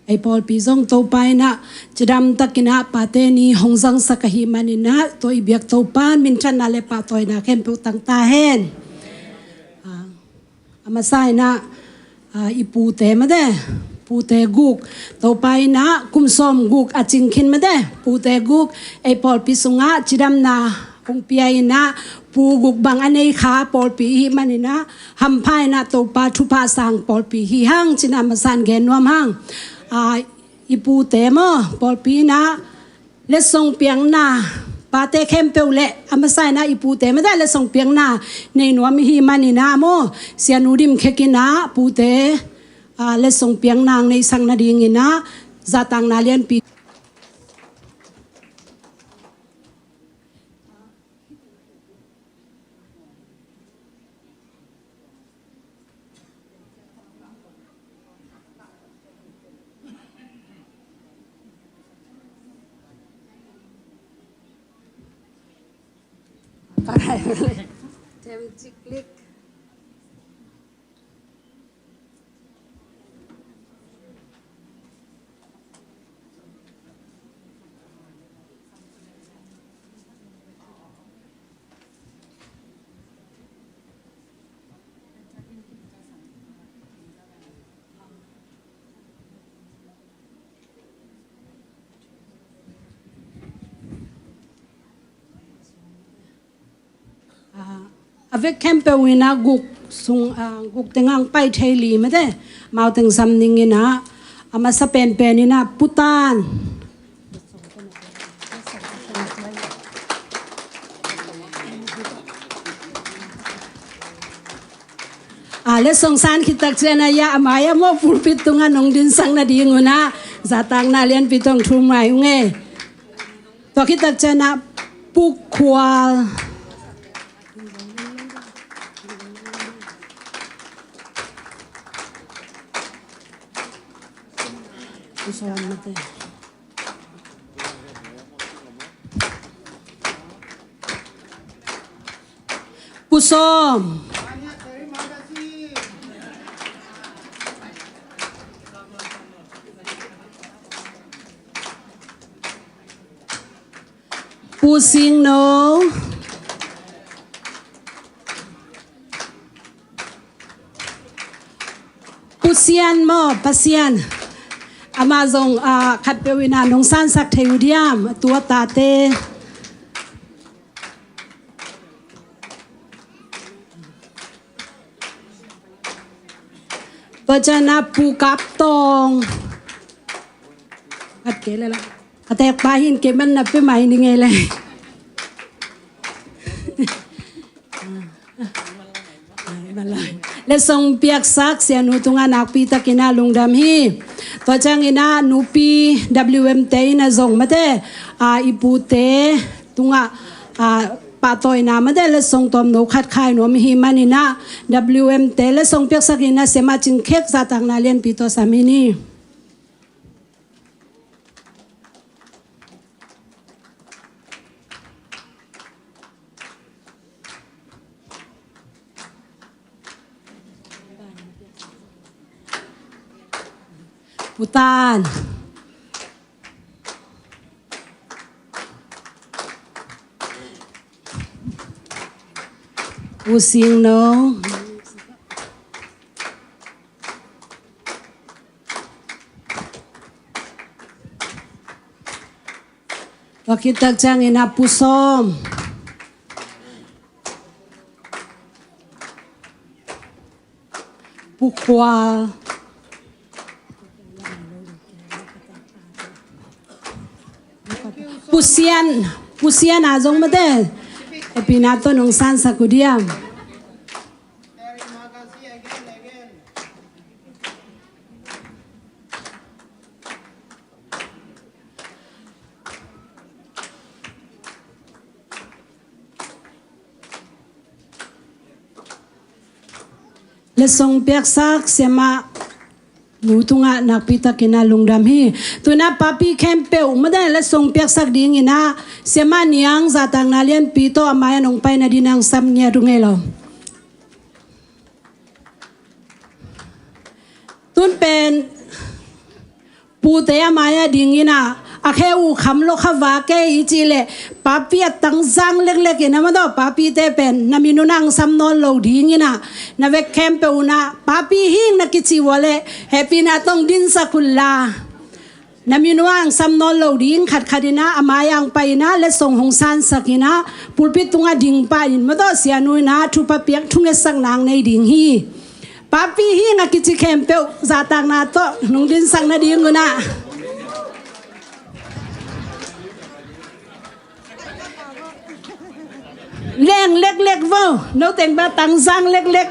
ai Paul pi zong to pai na chidam takina pate ni hongzang sakahi manina to ibyak to pan min chan na le pa toy na kem pu tang ta hen amasai na ipu te made pu te guk to pai na kum som guk aching khin made pu te guk ai Paul pi sunga chidam na ong piai na pu guk bang anei kha Paul pi hi manina ham phai na to pa thu pa sang Paul pi hi hang china masan gen nuam hang ipu te mo Paul pi na le song piang na pa te khem pe le amasai na ipu te ma da le song piang na nei nuam hi manina mo sianudim khekina pu te le song piang nang nei sang na ding ina zatang na lian pi parai tem ciklik avec kempe wina guk sung guk tengang pai theli mate mau teng samning ina ama sa pen pen ina putan le song san khitak chena ya amaya mo pulpit tunga nong din sang na dinguna zatang na lian pitong thumai nge to khitak chena pukwal Pusom Pusing no Pusian mo pasian Amazon khat pe wina nong san sak theudiam tua ta te pajana pu kap tong at ke la atek pa hin ke man na pe mai ni nge le le song piak sak sia nu tunga nak pi takina lungdam hi to chang ina nupi WM te na zong mate ipu te tunga pa toy na mate le song tom no khat khai no mi hi manina WM te le song piak sak ina sema chin khek za tak na len pi to samini Putan Pusing no Wakitak chang ina pusom Pukwal Pusian azong mate epinato nong san sakudiam lesong piak sak sema nu tunga nakpita kina lungdam hi tuna papi kempe umada la song pek sak ding ina sema niang zatang nalian pito amaya nong pai na dinang samnya rungelo tun pen pute amaya dingina akheu khamlo khawa ke ichile papi atang zang lek lek ina mado papi te pen naminunang samnon lo dingina na ve kempe una papi hing nakichi wale happy na tong din sakulla naminuang samnon lo ding khat khadina amayang paina le song hongsan sakina pulpit tunga ding pa in mado sianu na thu papiak thunge sang nang nei ding hi papi hi nakichi kempe zatang na to nung din sang na ding una leng lek lek vô nấu tiền ba tăng giang lek lek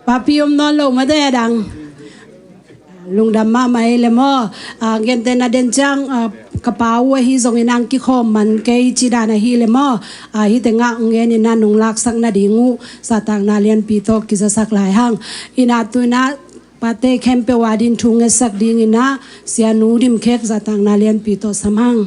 papi non lo ma de dang lung dam ma mai le mo gen ten na den chang kapau hi zong inang ki khom man ke chi da na hi le mo hi te nga ngen na nung lak sak na dingu satang na lian pi to ki za sak lai hang ina tu na pate kempe wadin thung sak ding ina sia nu dim khek zatang na lian pi to samang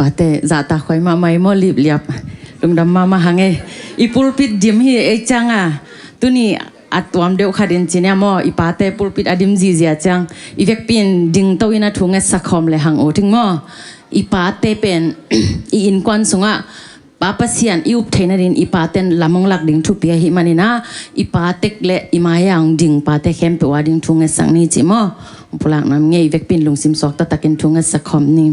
pate zata khoi ma mai mo lip liap lungdam ma hange ipulpit dim hi e changa tuni atwam deu khadin chinya mo ipate pulpit adim ji zia chang ivek pin ding to ina thunga sakhom le hang o ting mo ipate pen i in kwan sunga Papa sian iup thena din ipaten lamong lak ding thu pia hi manina ipatek le imayang ding pate khem pe wading thunga sangni chimo pulak nam ngei vek pin lungsim sok ta takin thunga sakhom ni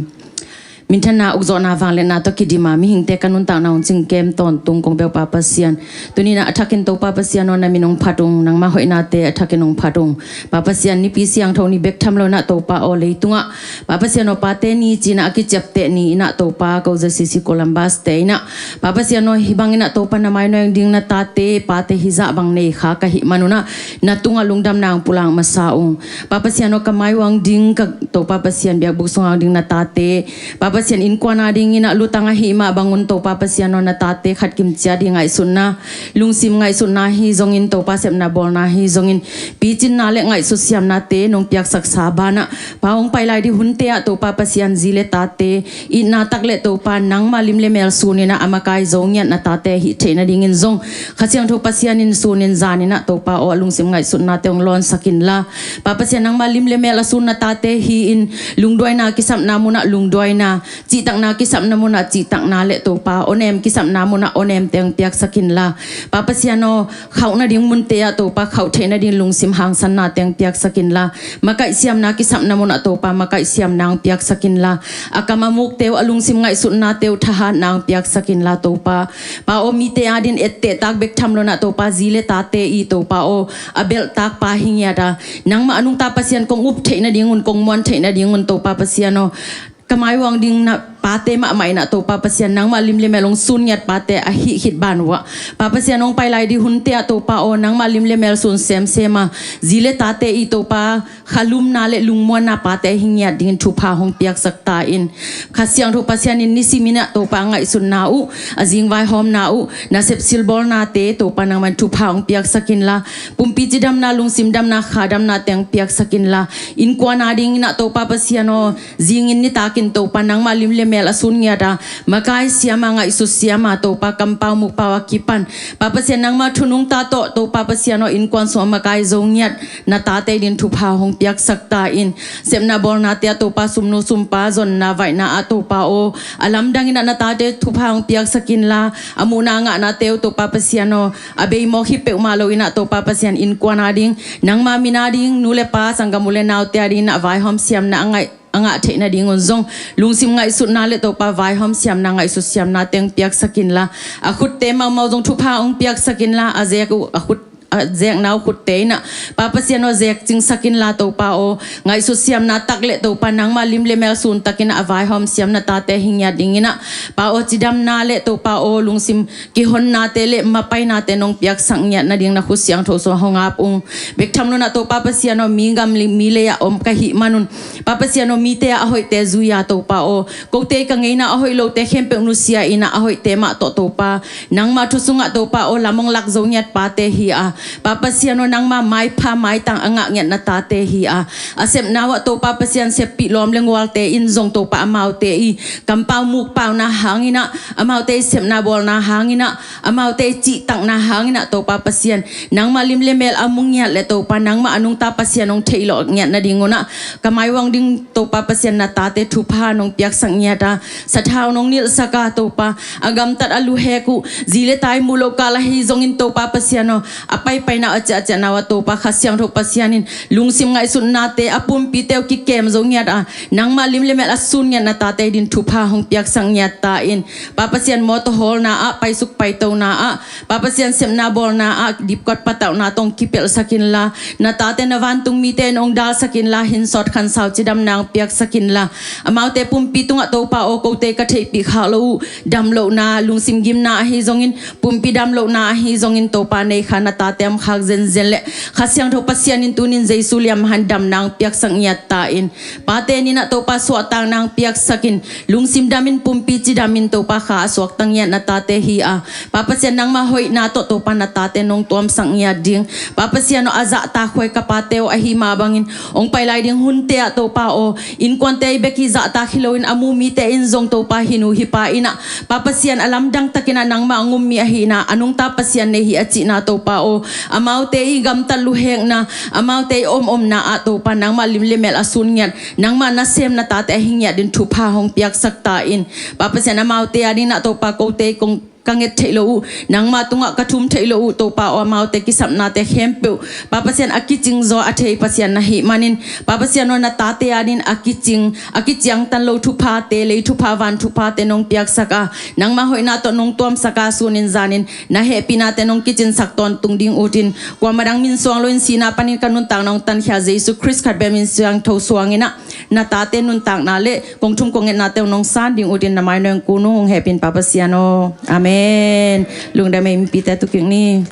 Mintana ukzona vangle na to kidima mi hingte kanun ta naun sing kem ton tung kong bel papa sian tunina athakin to papa sian on na minong phatung nang ma hoina te athakin ong phatung papa sian ni pi siang thoni bek thamlo na to pa o le tunga papa sian o pate ni china ki chapte ni ina to pa ko za sisi Columbus te ina papa sian no hibang ina to pa na mai no ding na tate pate hiza bang nei kha ka hi manuna na tunga lungdam nang pulang masaung papa sian no kamai wang ding ka to papa sian biak buk song ding na tate papa sian in kwana ding ina lutanga hi ma bangun to papa sian no na tate khat kim chia ding ai sunna lungsim ngai sunna hi zongin to pa sem na bol na hi zongin pichin na le ngai su siam na te nong piak sak sabana paung pai lai di hunte a to papa sian zile tate in na tak le to pa nang malim le mel sunina amakai zongyat na tate hi thena ding in zong khasiang to pasian in sunin zanina to pa o lungsim ngai sunna te ong lon sakin la papa sian nang malim le mel sun na tate hi in lungdoi na kisam na muna lungdoi na chi tak na kisam na muna chi tak na le to pa onem kisam na muna onem teng piak sakin la papa siano khau na ding mun te a to pa khau thena ding lungsim hang san na teng piak sakin la makai siam na kisam na muna to pa makai siam nang piak sakin la akama muk teu alungsim ngai sun na teu thaha nang piak sakin la to pa o mi te adin ette tak bek thamlo na to pa zile ta te i to pa o abel tak pa hingya da nang ma anung ta pasian kong up theina ding un kong mon theina ding un to pa pasiano kamai wang ding na pate ma mai na to papa sian nang ma lim le melong sun nyat pate a hi hit banwa papa sian ong pai lai di hunte a to pa o nang ma lim le mel sun sem sema zile tate i to pa khalum na le lungmon na pate hingya ding thu pha hong piak sakta in khasiang thu pasian in nisimina to pa ngai sun na u azing vai hom na u na sep silbol na te to pa nang man thu pha hong piak sakin la pumpi jidam na lungsim dam na khadam na teng piak sakin la in kwa na ding na to papa sian o zing in ni takin to pa nang ma lim le mel asun nya da makai siama ngai su siama to pa kampau mu pawa kipan papa sian nang ma thunung ta to papa sian no in kwan so makai zong nyat na ta te din thu pha hong piak sakta in semna bol na te to pa sumnu sumpa zon na vai na to pa o alam dang ina na ta te thu pha hong piak sakin la amuna nga na te to papa sian no abe mo hi pe ma lo ina to papa sian in kwan ading nang ma minading nule pa sangamule naw te adin na vai hom siam na ngai anga thena ding on zong lungsim ngai su na le to pa vai hom siam na ngai su siam na teng piak sakin la akhut te ma mau jong thu pha ong piak sakin la aze ku akhut zek naw khut te na papa siano zek ching sakin la to pa o ngai su siam na tak le to pa nang ma lim le mel sun takin avai hom siam na ta te hingya dingina pa o chidam na le to pa o lungsim ki hon na te le ma pai na te nong piak sangnya na ding na khu siang tho so honga pung bek tham no na to papa siano mingam mi le ya om ka hi manun papa siano mi te a hoi te zuya to pa o ko te ka ngei na a hoi lo te khem pe nu sia ina a hoi te ma to pa nang ma thu sunga to pa o lamong lak zo nyat pa te hi a papa siano nang ma mai pha mai tang anga nyat na ta te hi a asem nawa to papa sian se pi lom leng wal te in zong to pa amau te i kampau muk pau na hangina amau te sem na bol na hangina amau te chi tang na hangina to papa sian nang ma lim le mel amung nyat le to pa nang ma anung ta pa sian ong thailo nyat na dingona kamai wang ding to papa sian na ta te thu pha nong piak sang nyata sathau nong nil saka to pa agam tat alu he ku zile tai mulo kala hi zong in to papa siano pai pai na acha acha na wa to pa khasyang tho pasianin lungsim ngai sun na te apum pi teu ki kem zo nya da nang ma lim le mel asun nya na ta te din thu pha hong piak sang nya ta in papa sian mo to hol na a pai suk pai to na a papa sian sem na bol na a dip kot pataw na tong kipel sakin la na ta te na van tung mi te nong dal sakin la hin sot khan saw chidam nang piak sakin la amau te pum pi tung a to pa o ko te ka thei pi kha lo dam lo na lungsim gim na hi zongin pum pi dam lo na hi zongin to pa nei khana ta tem khak zen zen le khasyang tho pasian in tunin jaisu liam handam nang piak sang nyat ta in pate ni na to pa so tang nang piak sakin lungsim damin pumpi chi damin to pa kha swak tang nyat na ta te hi a papa sian nang ma hoi na to pa na ta te nong tom sang nyat ding papa sian no aza ta khoi ka pateo a hi ma bangin ong pai lai ding hun te to pa o in kon te beki za ta khiloin amu mi te in zong to pa hinu hi pa ina papa sian alam dang takina nang ma ngum mi a hi na anung ta pasian ne hi a chi na to pa o amau te i gam talu heng na amau te om na ato pa nang malim limel asun ngat nang ma na sem na ta te hingya din thu pha hong piak sakta in papa sen amau te ani na to pa ko te kong kanget thailo nang ma tunga kathum thailo to pa o mau te kisap na te hempu papa sian akiching zo athei pasian na hi manin papa sian na ta te anin akichiang tan lo thu pha te le thu pha van thu pha te nong piak saka nang ma hoina to nong tuam saka sunin zanin na happy na te nong kitchen sakton tungding utin kwa marang min suang loin sina panin kanun tang nong tan khya jesu christ khat be min suang tho suangina na ta te nun tang na le kong thum kong na te nong san ding utin na mai nong kunu hong happy papa siano amen Lung da may pita tu kyung ni.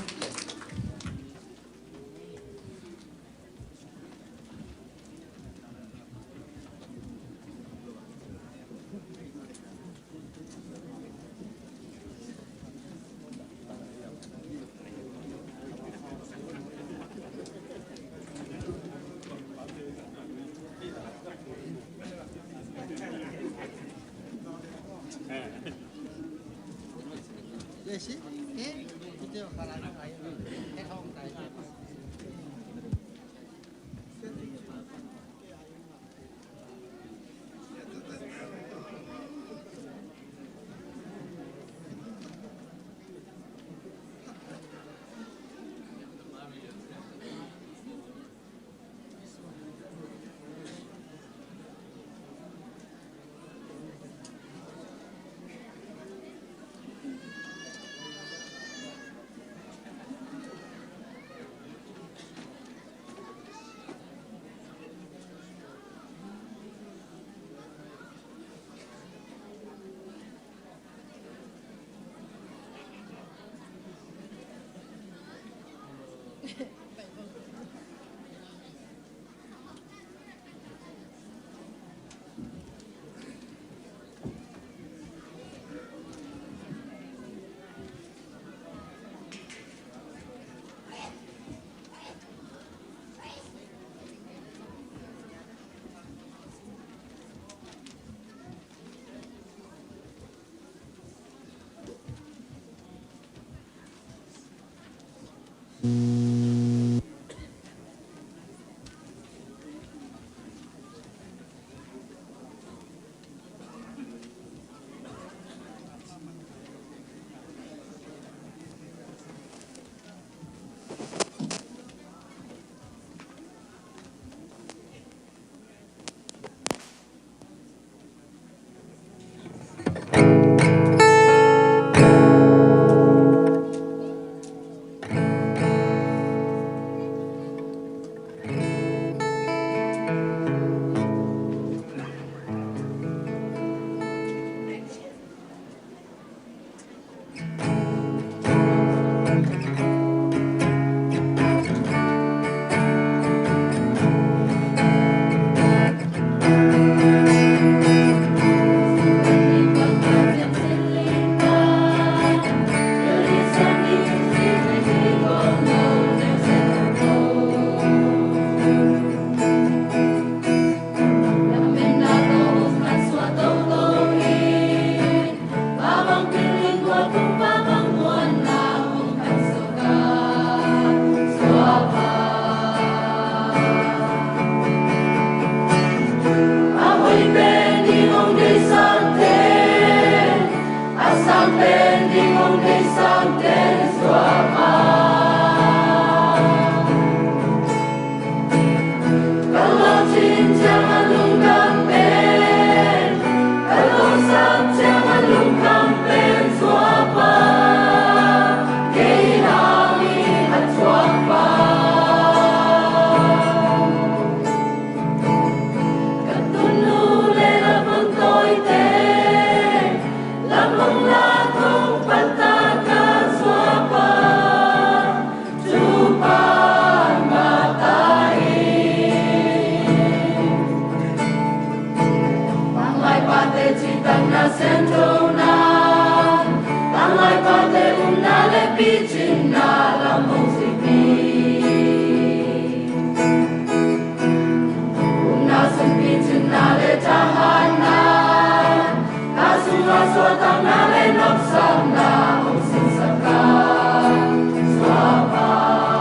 Swapa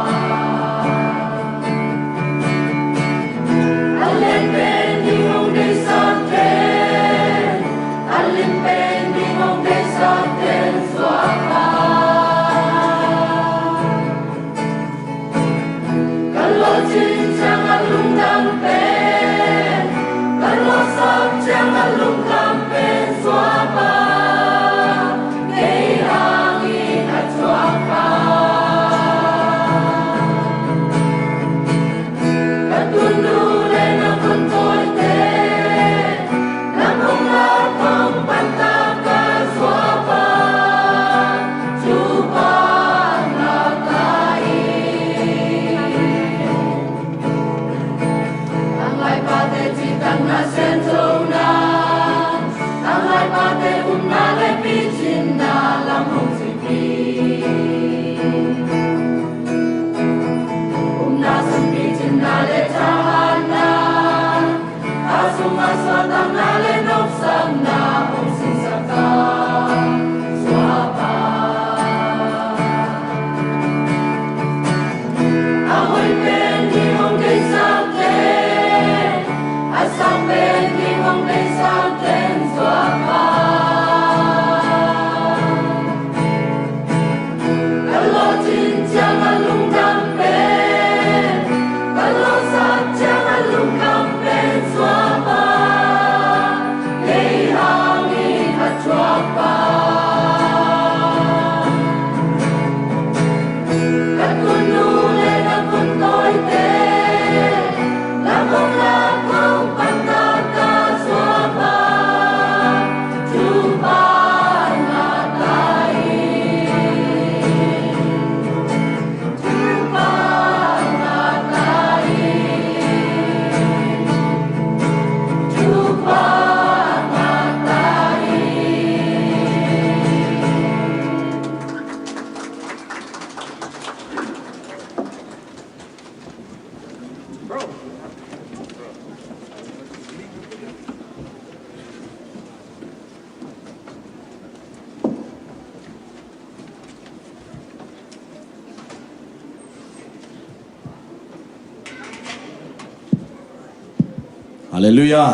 Haleluya.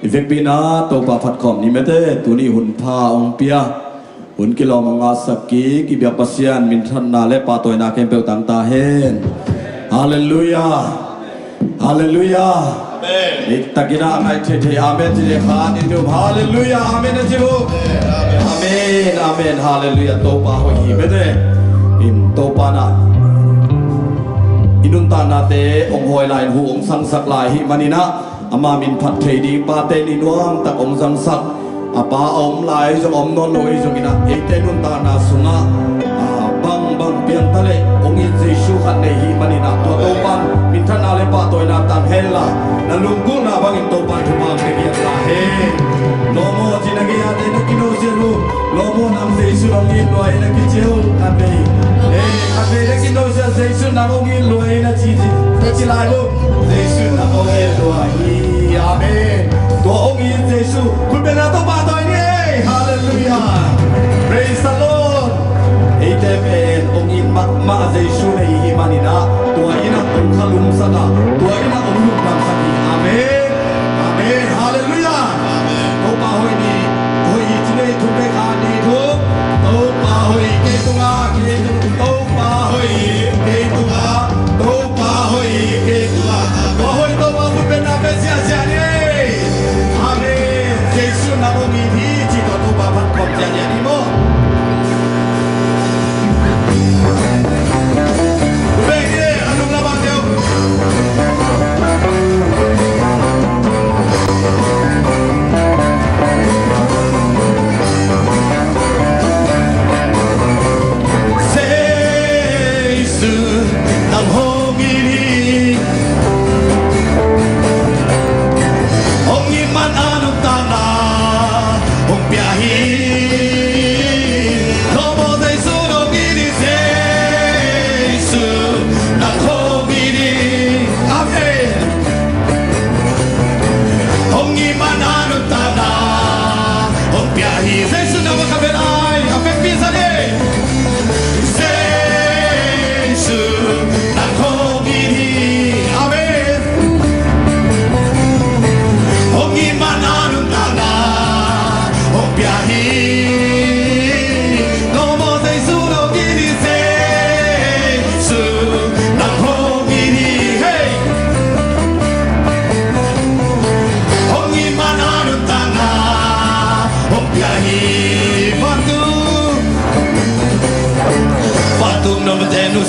Ivekpina to pa phatkhom ni mete tuni hun pha ong pia hun kilom nga sakki ki bia pasian min than na le pa toy na kem pe tang ta hen. Haleluya. Haleluya. Amen. Itakira ngai the amen je khan indu haleluya amen je ho. Amen amen haleluya to pa ho hi mete in to pa na inun ta na te ong hoi lai hu ong sang sak lai hi manina ama min phat thei di pa te ni nuam tak ong sang sak apa om lai jong om non noi jong ina e te nun ta na sunga bang bang pian tale ong in jesu khat nei hi manina to to pan min than ale pa toy na tan hella na lungkul na bang in to pan thuma ke dia la he no mo jinagi ya te no kino jeru no mo nam jesu ong in loi na ki jeu kan be Ave le kino jesu na ong in loi na chi chi lai lu jesu na ong in loi amen to ong in jesu kun be na to pa toy ni hallelujah praise the lord Amen ong in ma jesu nei hi manina to ina ong khalum sana to ina ong luk nam saki amen amen hallelujah amen to pa hoi ni hoi chine thu be kha ni thu to pa hoi ke tunga ke to pa hoi ke tunga to pa hoi ke tunga to hoi to pa kun be na be sia sia ni amen jesu na ong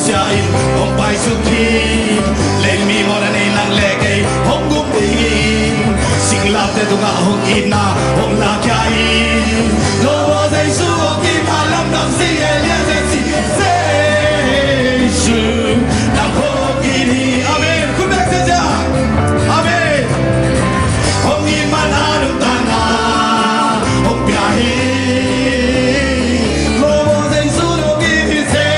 Siain om pai suki leng mi mora nei nang legay hong gum dingin sing la te tunga hong ina hong la kai lo wo dei su ki malam nam si elia se si se shu na ho ki ni amen ku mek se ja amen hong i mananu tanga hong pia hi lo wo dei su ki ni se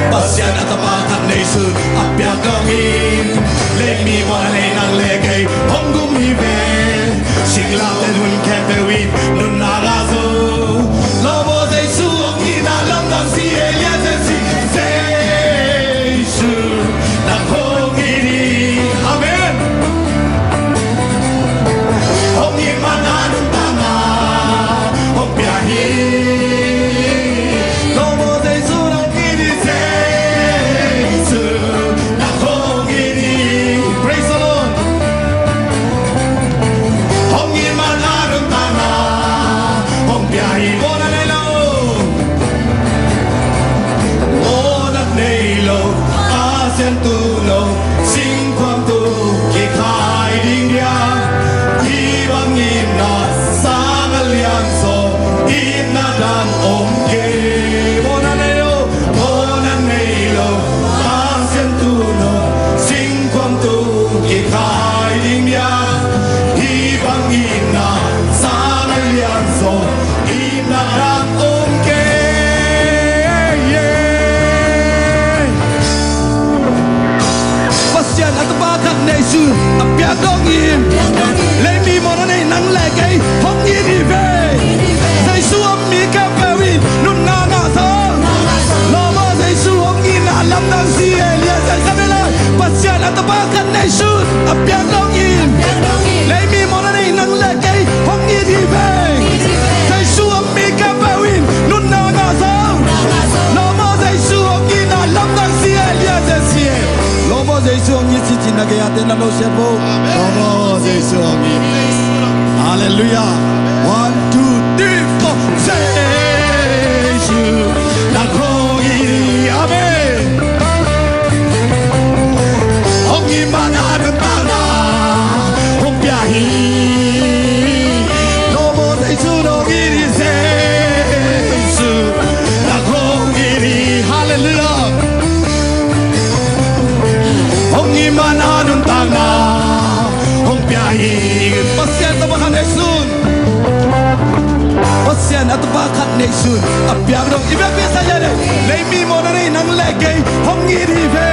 Pasyan at tapakan na isun at piyagangin Leg mi wala na inang legay Hong gumiben Singlaten hun kepewin Nun narazo Lobo sa isu Ang inalam ng si Elias at si Seisu Nang hongini Amen Hong imananong tanga Hong biyahin Dongin, let me more than nang legay, hong yidi ve. Say suam mi kapewin, nun nana song. Lomo say suam ina lam nang si Elias say sabela. Pasyan at tabakan na shoot, apyang dongin. Let me more than nang legay, hong yidi ve. Say suam mi kapewin, nun nana song. Lomo say suam ina lam nang si Elias say siye. Lomo say suam yidi Nagayate na lo siya po. Lobo sa Isu ang ibig. Hallelujah. 1, 2, 3, 4. Sa Isu naghogi. Amen. Hong imanan ang tana. Hong biyahi. Lobo sa Isu naghogi. Sa Isu naghogi. Hallelujah. Hong imanan tanga hong biyahin pasyan at bakan nesun pasyan at bakan nesun apyang dong ibang bisa jadi lemi mo na rin ang legay hong iribe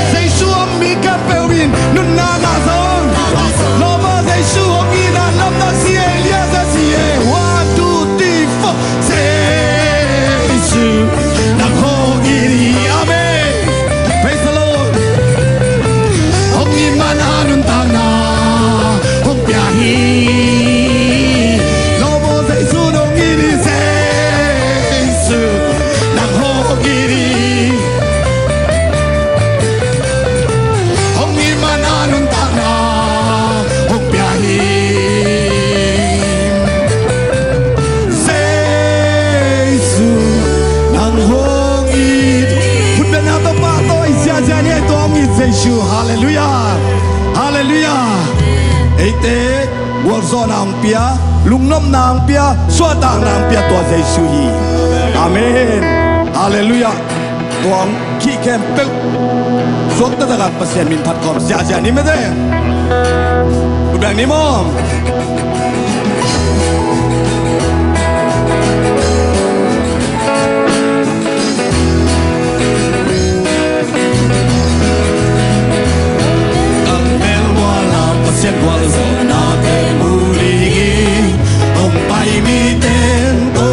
say suam mi kapewin nun nanasong lobo say su hong inalam na si Elias at siye 1, 2, 3, 4 say su naghong iri amen praise the Lord Mananong tanga hong biyahi Lobo sa isunong inisensu Nang hogiri Hong imananong tanga hong biyahi Sesu nang hongit Punta na ito pa ito Isya niya ito ang Sesu Hallelujah Hallelujah. Ite warzo nang pia, lungnom nang pia, suatang nang pia tua Yesu hi. Amen. Hallelujah. Tuang ki kempel. Suat dagat pasien min pat kom sia ni mede. Udah ni mom. Pasien walzo na te muligi, om pai mi ten to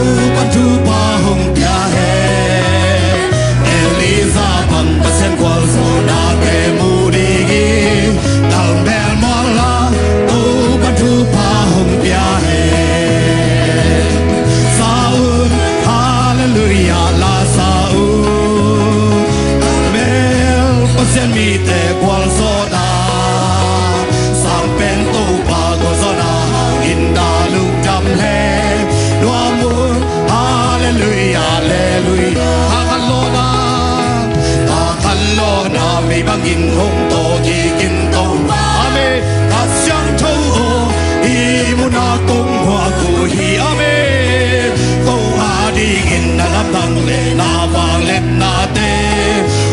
le na vang let na te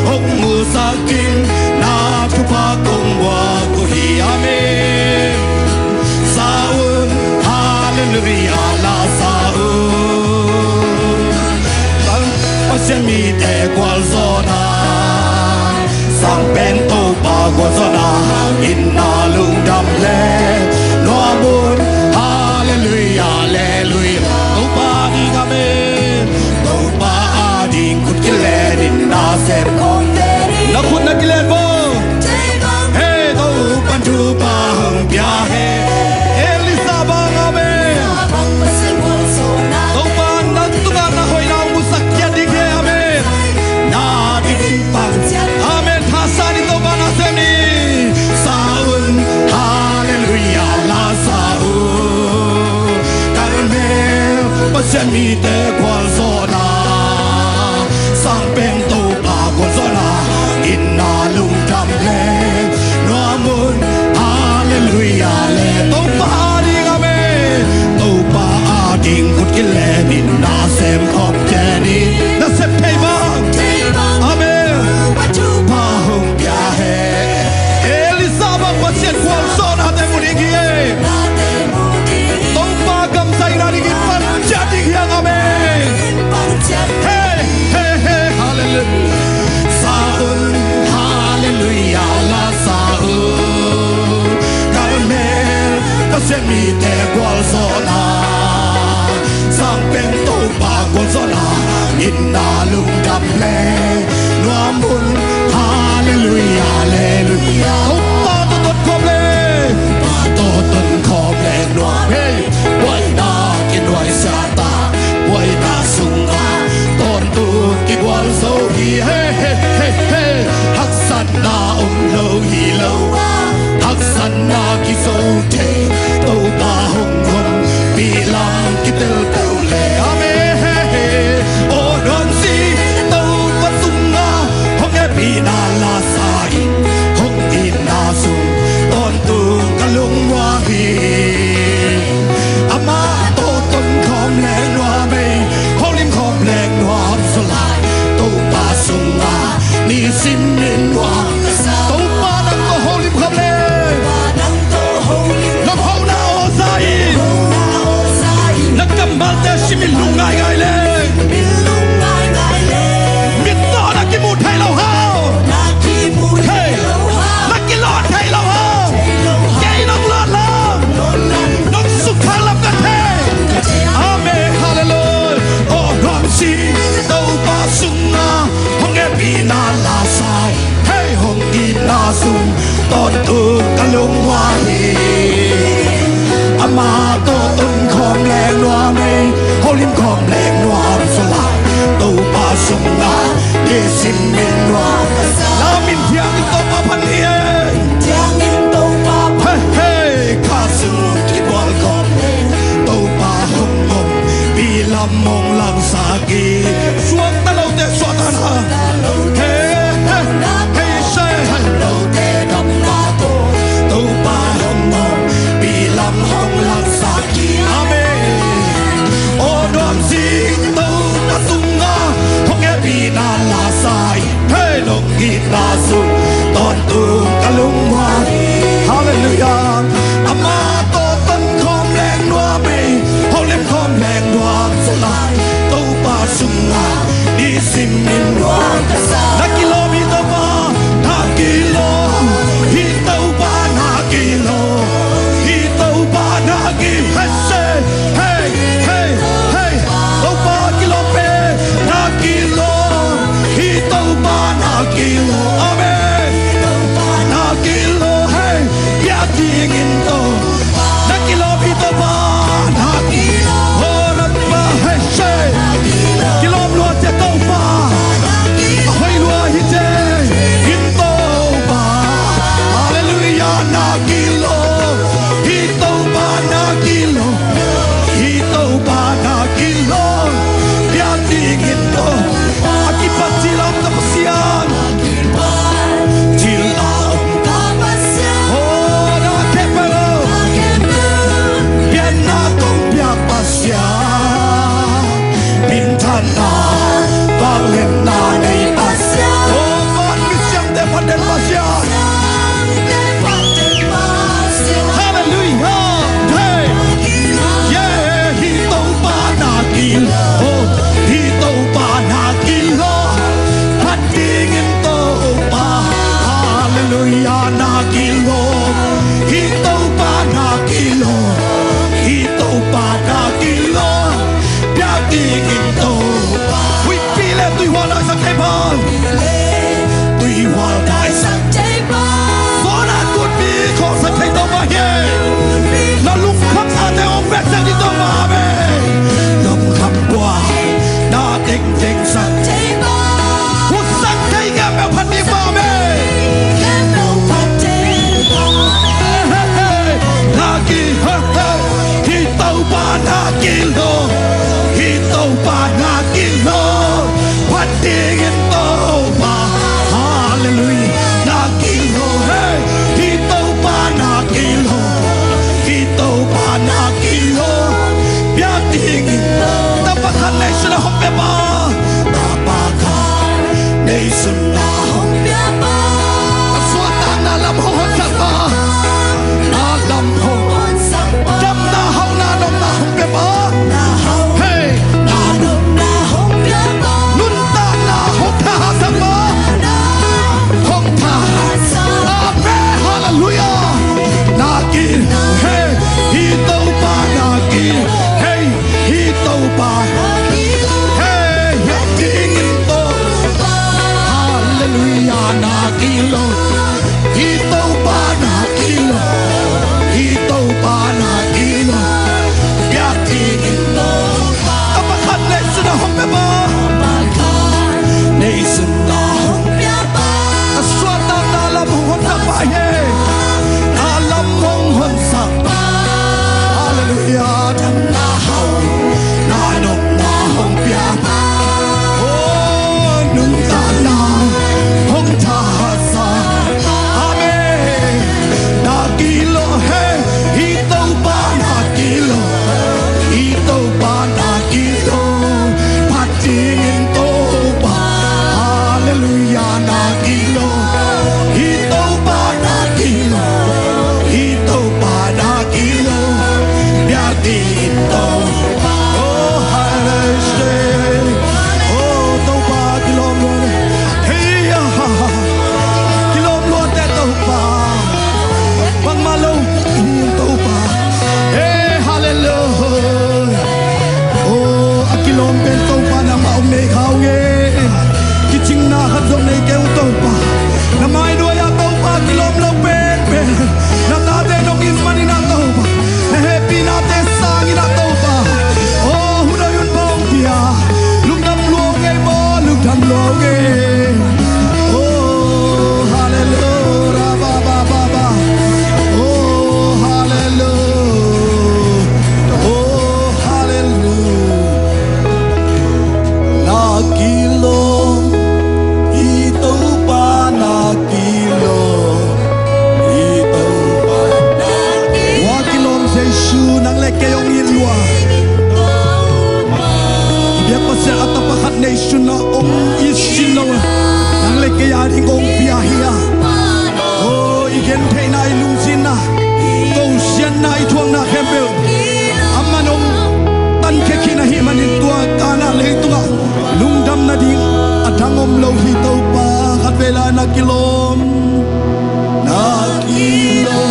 hong mu sa kin na thu pa kong wa ku hi amen saun hallelujah la saun kan pasien mi te kwal zona sang pen to pa ko zona in na lung dam le no amun hallelujah hallelujah to pa di amen to pa ading kut kilen in na sem kong na kut na kilen bo hey to pan tu pa hung pya he elisa ba amen to pa na tu ba na hoi na mu sak ya di ke amen na di pa amen tha sa di to ba na sem ni saun hallelujah la saun karmel pasien mi te kwal zona sang pen to pa kwal zona in na lung dam le no amun hallelujah le to pa ding amen to pa ding kut kile in na sem khop jeni na sem thei bang amen pa hong pya he elisa bang pasien kwal zona te mu ding ye to pa gam sai na ding pan cha ding yang amen hey hey hey hallelujah saun hallelujah la saun karmel pasien mi te kwal zona sang pen to pa kwal zona in na lung dam le no amun hallelujah hallelujah to pa to tot khom le pa to ton khom le no hey wai na kin wai sa ta wai na sung a ton tu ki kwal zo hi hey hey hey hey hak san na lo hi lo hak san na ki zo te to pa hong hong pi lam ki tel tel le amen hey hey o non si to pa sung a hong e pi na la sai hong in na sung ton tu ka lung wa hi ama to ton khom le noa me holim khom le noa so lai to pa sung a ni sim nin noa to pa nang to holim khom le nam ho na o sai na kamal te shimi lungai gai le mit to na ki mu thai lo hao hey na ki lo thai lo hao kei nong lo lo nong su khang lam ka the amen hallelujah oh ram si to pa sung na hong e pi na la sai hey hong ki na sung ton tu ka lung wa hi ama to ton khom leng noa me holim khom leng noa so lai to pa sung na ye sim min noa la min thiang to pa pan ye thiang in to pa hey hey ka sung ki bol khom to pa hong hong pi lam mong lam sa ki suang ta lo te so ta na hey hey hey say hello te dam na to pa hong hong pi lam hong lam sa ki amen o dom sing to pa sung a hong e pi na la sai hey long ki na sung ton tu ka lung wa hallelujah ama to ton khom leng noa me holim khom leng noa so lai to pa sung a di sim min noa na kilometer pa na kilo hi to pa na kilo hi to pa na ki hey hey hey to pa kilo pe na kilo hi to pa na kilo amen na kilo hey ya ting in to na kilometer pa na kilo oh na pa hey say kilo lo te to pa hoi lo hi te in to pa hallelujah na kilo hi to pa na kilo hi to pa na kilo ya ting in to aki pa silam ta pasian tùy hòa đại sắc võ đã cột bi khó sắc thành tàu mà hề nó lúc khắp xa theo ông vẹt ra đi tàu mà bê ngầm khắp qua đã tình tình sắc hút sắc thấy nghe mèo phát đi mà bê na kỳ hi tàu ba na kỳ lô hi tàu ba na kỳ lô phát đi in tàu ba hallelujah na kỳ lô hi tàu ba na kỳ lô hi tàu ba na kỳ lô bia ting ta ba khan nei suna hom pe ba ta ba khan nei suna hom pe ba ta suat ta na lam ho sa ba na lam ho jam na hau na nom na hom pe ba hey na nom na hom pe ba nun ta na ho tha sa ba hom tha amen hallelujah na ki hey hi tàu ba na ki hey hi tàu ba hey ting in to hallelujah na ki lo hi tàu ba na ki lo hi tàu ba na ki lo ya ting in to ta ba khan nei suna hom pe ba nei suna hom pe ba ta suat ta na la hom ta ba ye na lam hong hon sa ba hallelujah tam na hau na nom na hom pe ba oh nung ta na hom ta sa amen na ki lo he hi tàu ba na ki lo hi tàu ba na ki lo phát ting in tàu ba hallelujah na ki lo hi tàu ba na ki lo hi tàu ba na ki lo bia tin tàu oh hallelujah oh tàu ba ki lo luôn hey ha ki lo luôn te tàu ba bang ma lo in tàu ba hey hallelujah oh akilom ben tàu ba na ma om nei khao nge ki ching na khat dong nei keu tàu ba na mai do ya tàu ba kilom lo ben ben na na de dong in mani na tàu ba na happy na te sang in na tàu ba oh hu da yun bong pia lung dam lo nge bo lung dam lo nge oh hallelujah ba ba ba ba oh hallelujah oh hallelujah na kilo hi tàu ba na kilo hi tàu ba na kilo wa kilom jesu nang le kayong ilwa ya pa se atapakat nation na ong isilo nang le kaya ring ong piahia oh igen thei na ilung sin na to sian na ithuang na kembel amanong tan ke khina hi manin tua kana le tunga lungdam na ding adangom lo hi tàu ba khat vela na kilom na kilo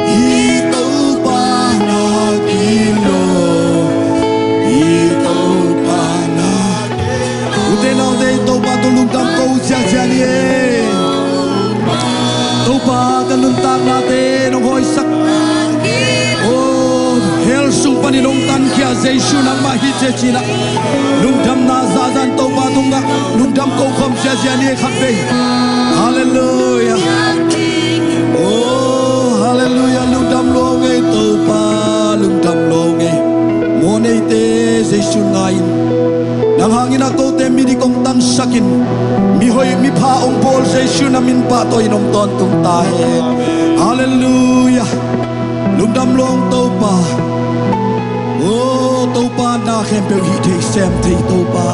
hi tàu ba na kilo hi tàu ba na ute na de tàu ba tu lungdam ko sia sia ni tàu ba kan lung tak na te nong hoi sak oh hel sung pani long tan kia jesu nang ma hi che china lungdam na za zan tàu ba tunga lungdam ko khom sia sia ni khat be hallelujah oh hallelujah lungdam lo nge tàu ba lungdam lo nge mo nei te jesu ngain nang hangin ako te mi di kong tan sakin mi hoi mi pha ong bol jesu na min pa toy nom ton tung ta he hallelujah lungdam long tàu ba oh tàu ba na khem pe hi the sem the tàu ba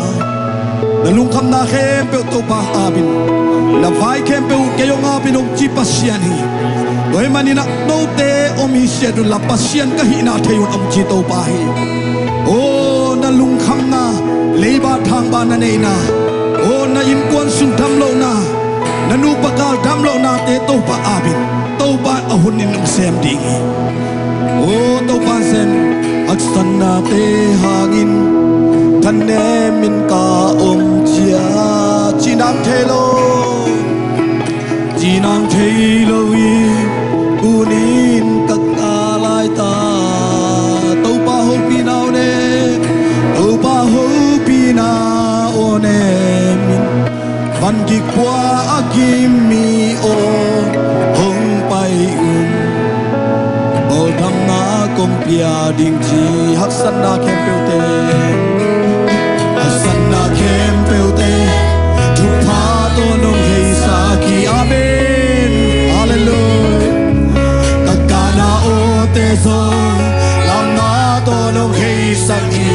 na lung kham na khem pe tàu ba abin na vai khem pe ke yong abin ong chi pasian hi doi manina no te om hi se du la pasian ka hi na thayun om chi tàu ba hi oh na lung kham na leiba thang ba na nei na oh na in kwan sun tham lo na na nu pakal tham lo na te tàu ba abin tàu ba ahun in om sem ding oh tàu ba sem aksan na te hangin than em min ka om chia lowi kunin kakalay ta tau pa ho pinao ne tau pa ho pinao ne min van gi kwa agimi o hong pai o dham na kong pia ding chi hak san na kem peu te san na kem peu te tu pa to nong hei sa ki amen hallelujah kakana o te so lam na to nong hei sa ki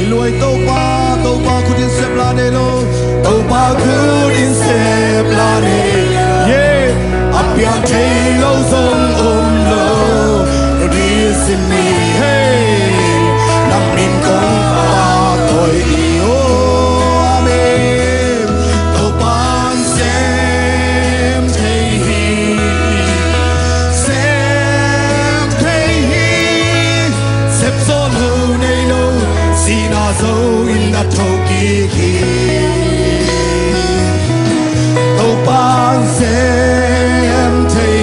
iloi to pa kudin se pla ne lo to pa kudin se pla ne yeah apya thei lo song lo in me hey nam min kong pa toi o amen to pan sem thei sep so lo nei lo si na zo in na to ki to pan sem thei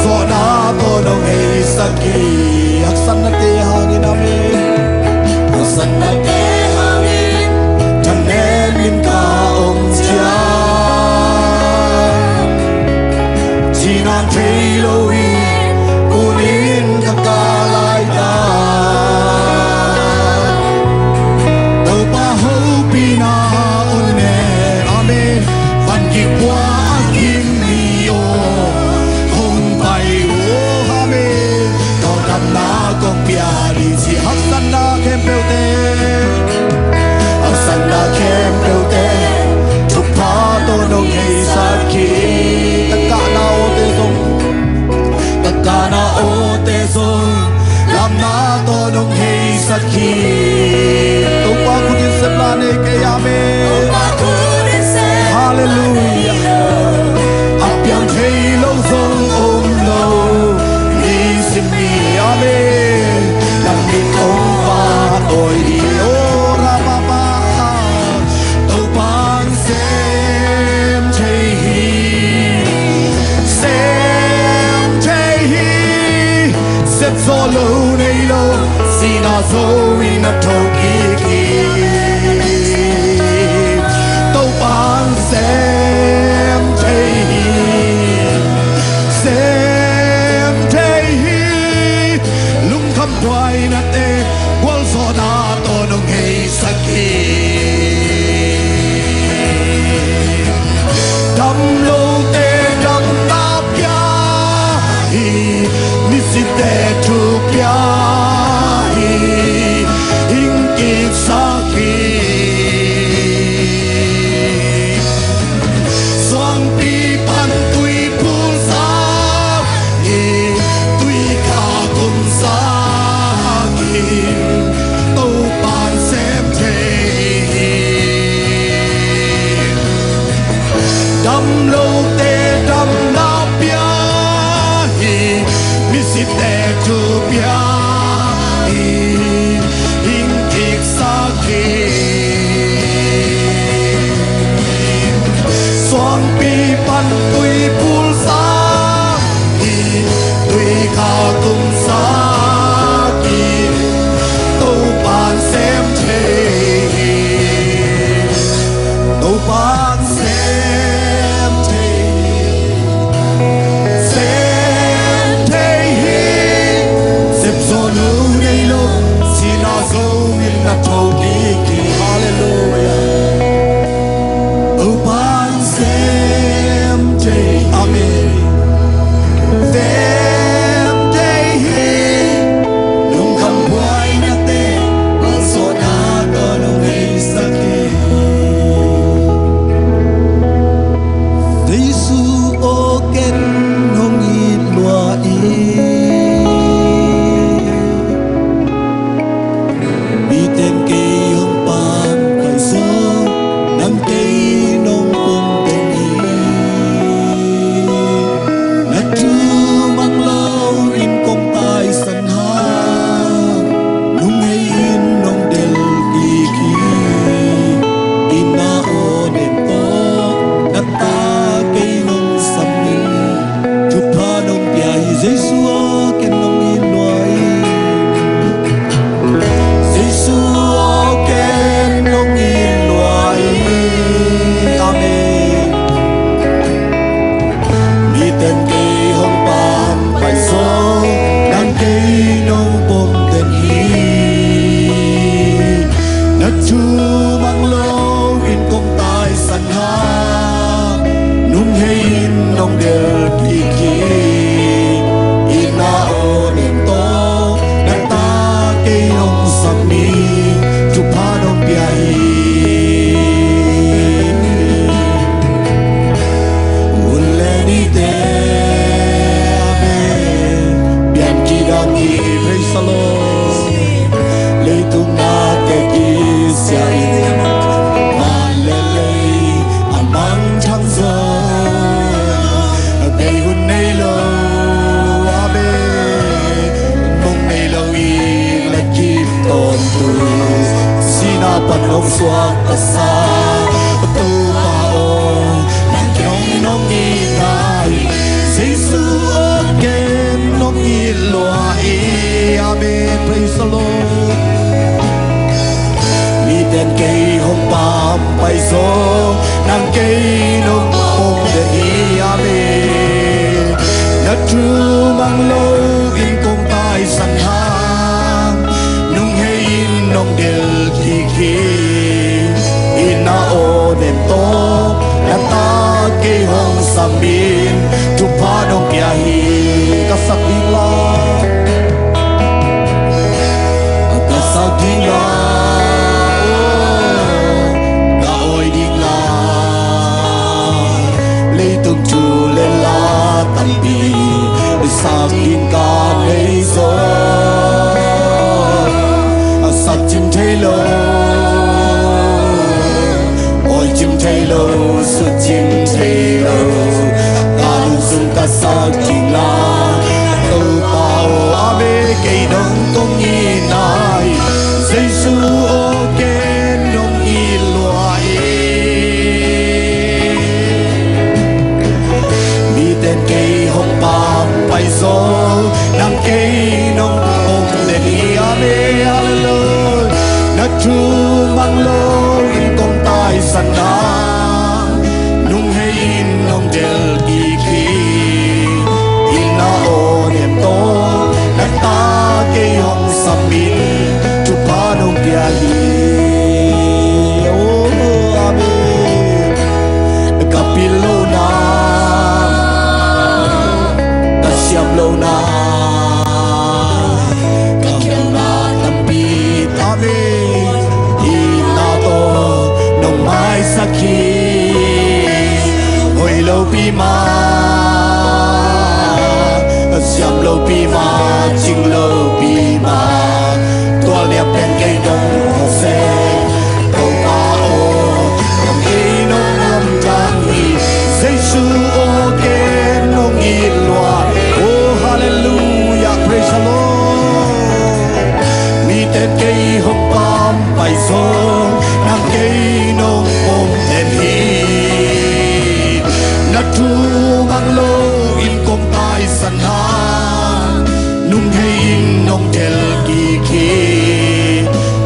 so na to no hei saki aksan na te hangin amen aksan na te hangin thane min ka om cha chinan thei loi kunin ka kalai da to pa ho pina on ne amen van ki kwa kim mi o kong pia di si haksan na kem peu te haksan na kem peu te tu pa to nong hei sa ki takka na o te song lam na to nong hei sa ki tu pa kudin se pla ne ke amen hallelujah apyam hei lo song lo ni si mi amen nam ni kong pa oi di ora papa tau pan sem thei sep so lo nei lo si na zo in a toki ki tau pan sem thei quay na te wal so na to nong hei saki dam lo te dam na pya hi ni si te tu pya hi ing ki saki swang pi pan tui pul sa hi tui ka kum sa tâu pan xem thei đam lâu te đam na pia hi mi si te tu pia hi hing kik sa ki swang pi pan tui pul sa hi tui ka kum sa xem thei tâu pan xem thei sep pan ông xóa ta xa tu pa ông nàng kêu nông nghi ngài Giêsu again nông nghi loài Amen praise the Lord mi tên cây hồng bám bay gió nàng cây nông ông để đi Amen đã true mang lâu in công tai sanh hàng nung hay in nông del khi khi in na o đêm to đã ta cây hồng samin chụp phá đông kia hi các sắc đi la các sắc đi la đã ôi đi la lấy từng chữ lên la tâm bi để sao tin ca lấy gió sắc chim thấy lâu ôi chim thấy lâu sự chim thấy lâu ta luôn dùng ta sao chim la tu bao abe cây đông công nghi nai Giêsu again đông nghi loài mi tên cây hồng bám bay gió nàng cây nông ông để đi abe hallelujah đã true mang lâu in công tai sanh hàng nung hay in nông del kỳ khi in na o niệm to đã ta cây hồng samin chụp phá nông kia hi oh amen kapilo na kasyam lo na kakyam na tampit amen ina to nong mai sakhi oi lo pi ma siam lo pi ma ching lo pi ma tua liap pen cây đông hồ se câu pa o nong hi nong nam jang hi Giêsu again nong hi loa oh hallelujah praise the Lord mi tên cây hồng bám bay gió nàng cây nong ôm tên hi đã true mang lâu in công tai sanh hàng nung hay in nong del kỳ khi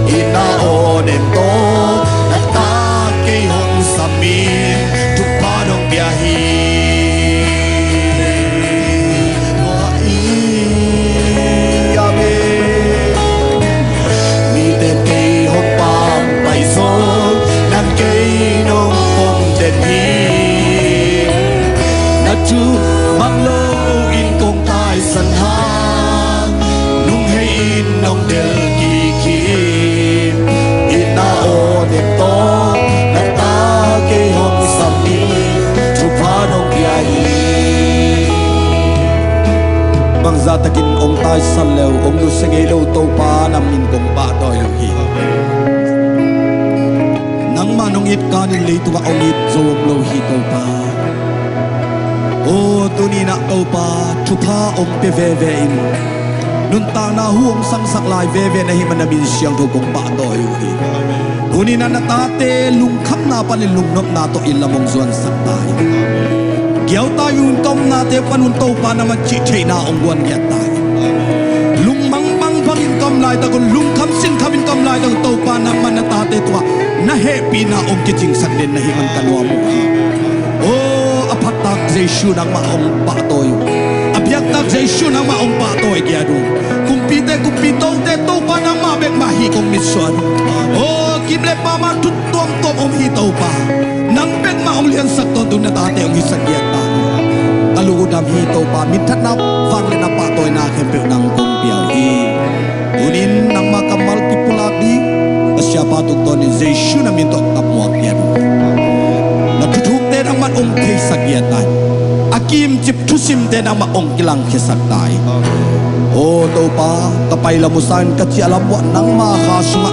in na o đêm to đã ta cây hồng samin chụp phá đông bia hi amen mi tên cây hồng bám bay gió nàng cây nong ôm tên hi đã true mang lâu in công tai sanh hàng nung hay in nong del kỳ khi in na o đêm to đã ta cây hồng samin chụp phá đông kia hi bằng gia takin ông tai san leo ông nu se ngei lo to pa nam in công ba doi lo hi nang ma nong it kan in le tu ông it zom lo hi to pa o tu ni na to pa chu pha ông pe ve ve in nun ta na huam sang sak lai ve ve na hi man min siang to kong ba doi lo hi tu ni na na ta te lung kham na pa le lung nop na to ilamong zuan sak tai Giau ta yun tom na te panun to pa na chi thei na ong wan ya ta lung mang mang phang in kom lai ta kon lung kham sin kham in kom lai ta to pa na man na ta te tua na happy na ong ki jing sak den na hi man kanwa mo o aphat tak Jesu nang ma ong pa toy abyak tak Jesu nang ma ong pa toy kya du kumpi to te to pa na ma bek ma hi kong mission o kimle pa ma tut tom tom om hi to pa nang bek ma ong lian sak to tu na ta te ong hi sak ya ta alu dam hi to pa mit that na wang le na pa toy na khem pe nang kong piao hi unin nang ma kamal ki pulak di asya pa tu to ni Jesu na min to tap mo kya du na tuthuk te nang man ong thei sak ya ta akim chip thusim te nang ma ong kilang khi sak tai o to pa kapai la musan ka chi alam wa nang ma kha sunga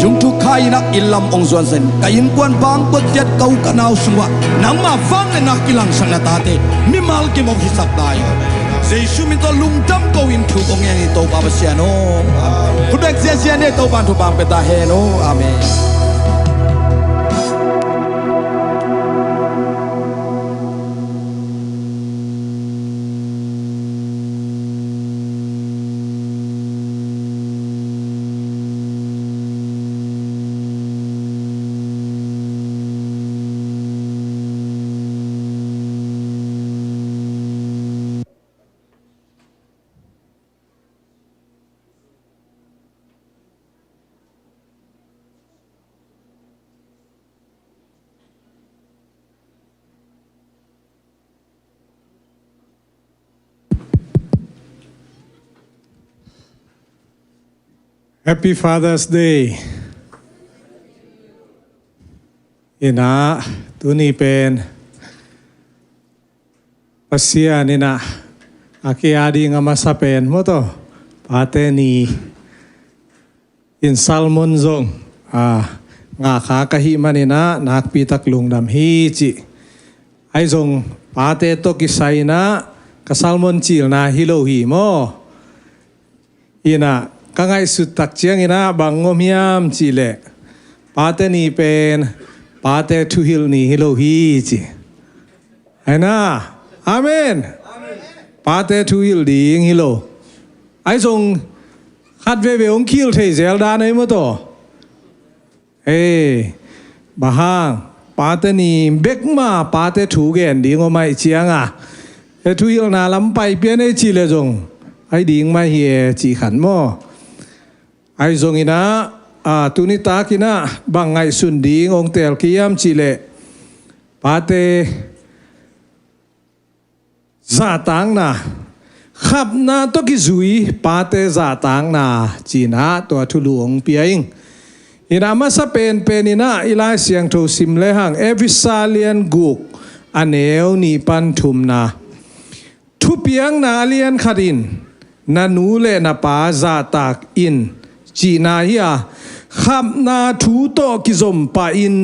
yung thu khai na ilam ong zuan sen kayin kwan bang ko jet kau kanau sunga nang ma wang na kilang sang na tate mi mal ki mong hisap tai Jesu min to lung tam ko in thu ko nge ni to pa ba sia no put back sia ne to ban thu bang pe ta he no amen Happy Father's Day อินะตัวนี้เป็นปัสยานี่นะอาเกียดีงามาสเปนมั้งตัวปาเตนีอินซัลมอนซงงาขากะหิมันนี่นะนักปีตักลุงดำฮีจิไอซงปาเตโตกิไซนะกะซัลมอนจิลนาฮิโลฮีโมอินะกังไงสุดตักเจียงอินะบังงมยามจีเล่ปาเตนีเป็นปาเตทูฮิลนีฮิโลฮีจีไอ้นะอาเมนปาเตทูฮิลดีงฮิโลไอ้ทรงขัดเวเวองคิลเทเซลดาในมั้งตัวบ้าฮังปาเตนีเบกมาปาเตทูเกนดีงอไม่เจียงอ่ะทูฮิลนาลำไปเปียนไอ้จีเลยจงไอ้ดีงไม่เฮียจีขันมั้งไอ้ทรงอินะตุนิตากินะบางไงสุนดีงองเตลกิยามจิเลปาเตซาตังนะขับนาตกิจุยปาเตซาตังนะจีนะตัวทุลุงเปียงอินามาสเปนเป็นอินะอิลาเสียงโทซิมเลหังเอวิซาเลียนกุกอันเอวนีปันทุมนาทุเปียงนาเลียนขัดินนานูเลนาปาซาตากอินจีนาเฮียขับนาทูโตกิจมปาอิน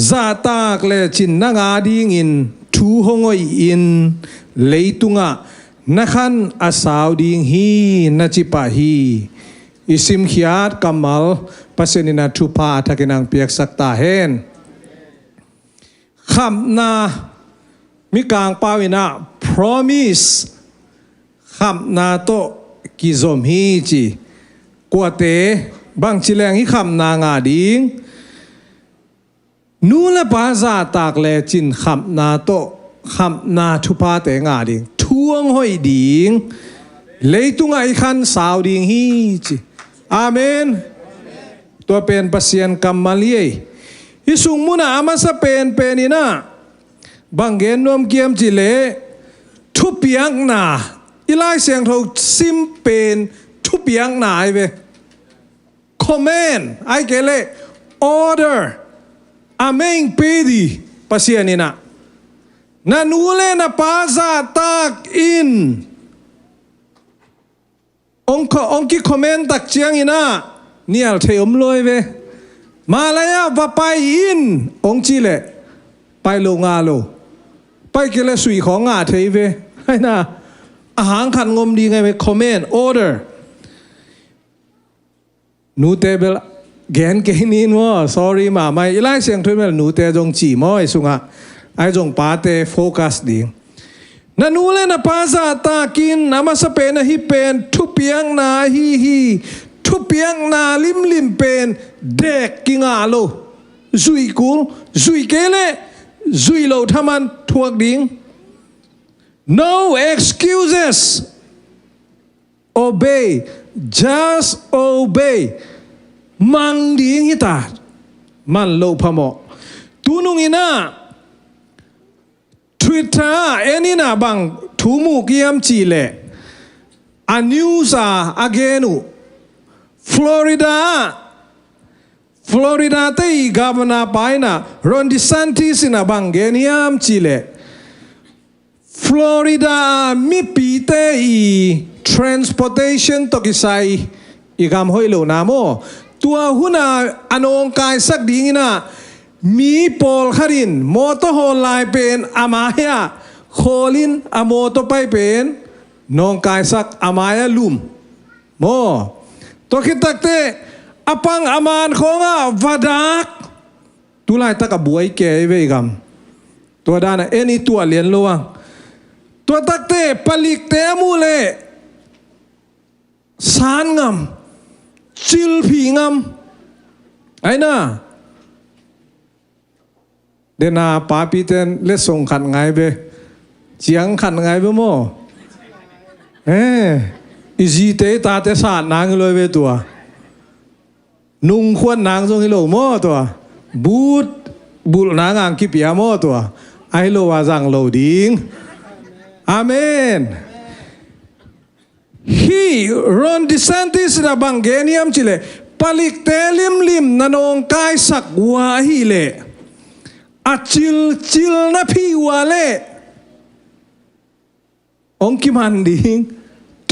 ซาตากเลจินนางาดิงอินทูหงอยอินเลยตุงะนักขันอาสาวดิงฮีนัจิปะฮีอิสิมขียาดกัมมัลปัสนินาทูพาทักินังเปียกสักตาเฮนขับนามิกางปาวินา promise ขับนาโตกิจมฮีจีกว่าเตบางชิเลงฮิคำนางาดิงนูเลปาซาตากเลจินคำนาโตคำนาทุพาเตงาดิงทวงห้อยดิงเลยตุงไอคันสาวดิงฮีจิอาเมนตัวเป็นปัสยันกัมมาลีฮิสุงมุนาอามาสเป็นนี่นะบางเกนนวมเกียมจิเลทุบยังนาอิไลเสียงเขาซิมเป็นทุบยังนาไอเวcommand ay kele order ameng pedi pasian ina nanule na paza tak in onki command tak chiang ina nial theom loi ve malaya va pai in ong chile pai lo nga lo pai kele sui khong nga thei ve hai na ahang khan ngom di ngai ve command orderนูเตเบลแกนเกนินว่า sorry มาไม่ไล่เสียงทุยเมลนูเตจงจีมอยสุงะไอจงปาเตโฟกัสดินันูเลนะปาซาตากินนามาสเปนฮิเป็นทุเปียงนาฮีทุเปียงนาลิมเป็นเด็กกิงาโลซุยกูซุยเกเลซุยโลทามันทวกดิง no excuses obey just obey มังดีงิตามันโลภโมตูนุงินะทวิตเตอร์เอ็นี่นะบังทูมูกิยามจีเลอานิวซาอาเกนูฟลอริดาเตย์กาบนาไปนะรอนดิซันติสนะบังเกนิยามจีเลฟลอริดามีปีเตย์ transportation ตกิไซอีกามห้อยโลนาโมตัวหุนาอนองกายสักดีงี้นะมีปอลคารินมอเตอร์โฮลไลเป็นอามาเฮียโคลินอโมโตไปเป็น น้องกายสักอามายลุมโมตัวคิดตักเตอปังอามานของวาดักตุลายตะกับบวยเกยเวกัมตัวด้านเอ็นี่ตัวเลียนลวงตัวตักเตปลิกเตมูเลสานงามจิลผีงามไอ้น่ะเดน่าป้าปีเตนเลส่งขันไงเบเจียงขันไงเบโมอิจิเตตาเตสานนางเลยเวตัวนุ่งควรนางทรงฮิโลโมตัวบูดนางอังคิปยาโมตัวไอโลวาจังโลดิงอาเมนฮีรอนดิเซนติสนะบังเกเนียมจิเลปลิกเตลิมนันองกายสักวาฮิเลอาจิลนะพี่วาเลองคิมันดิง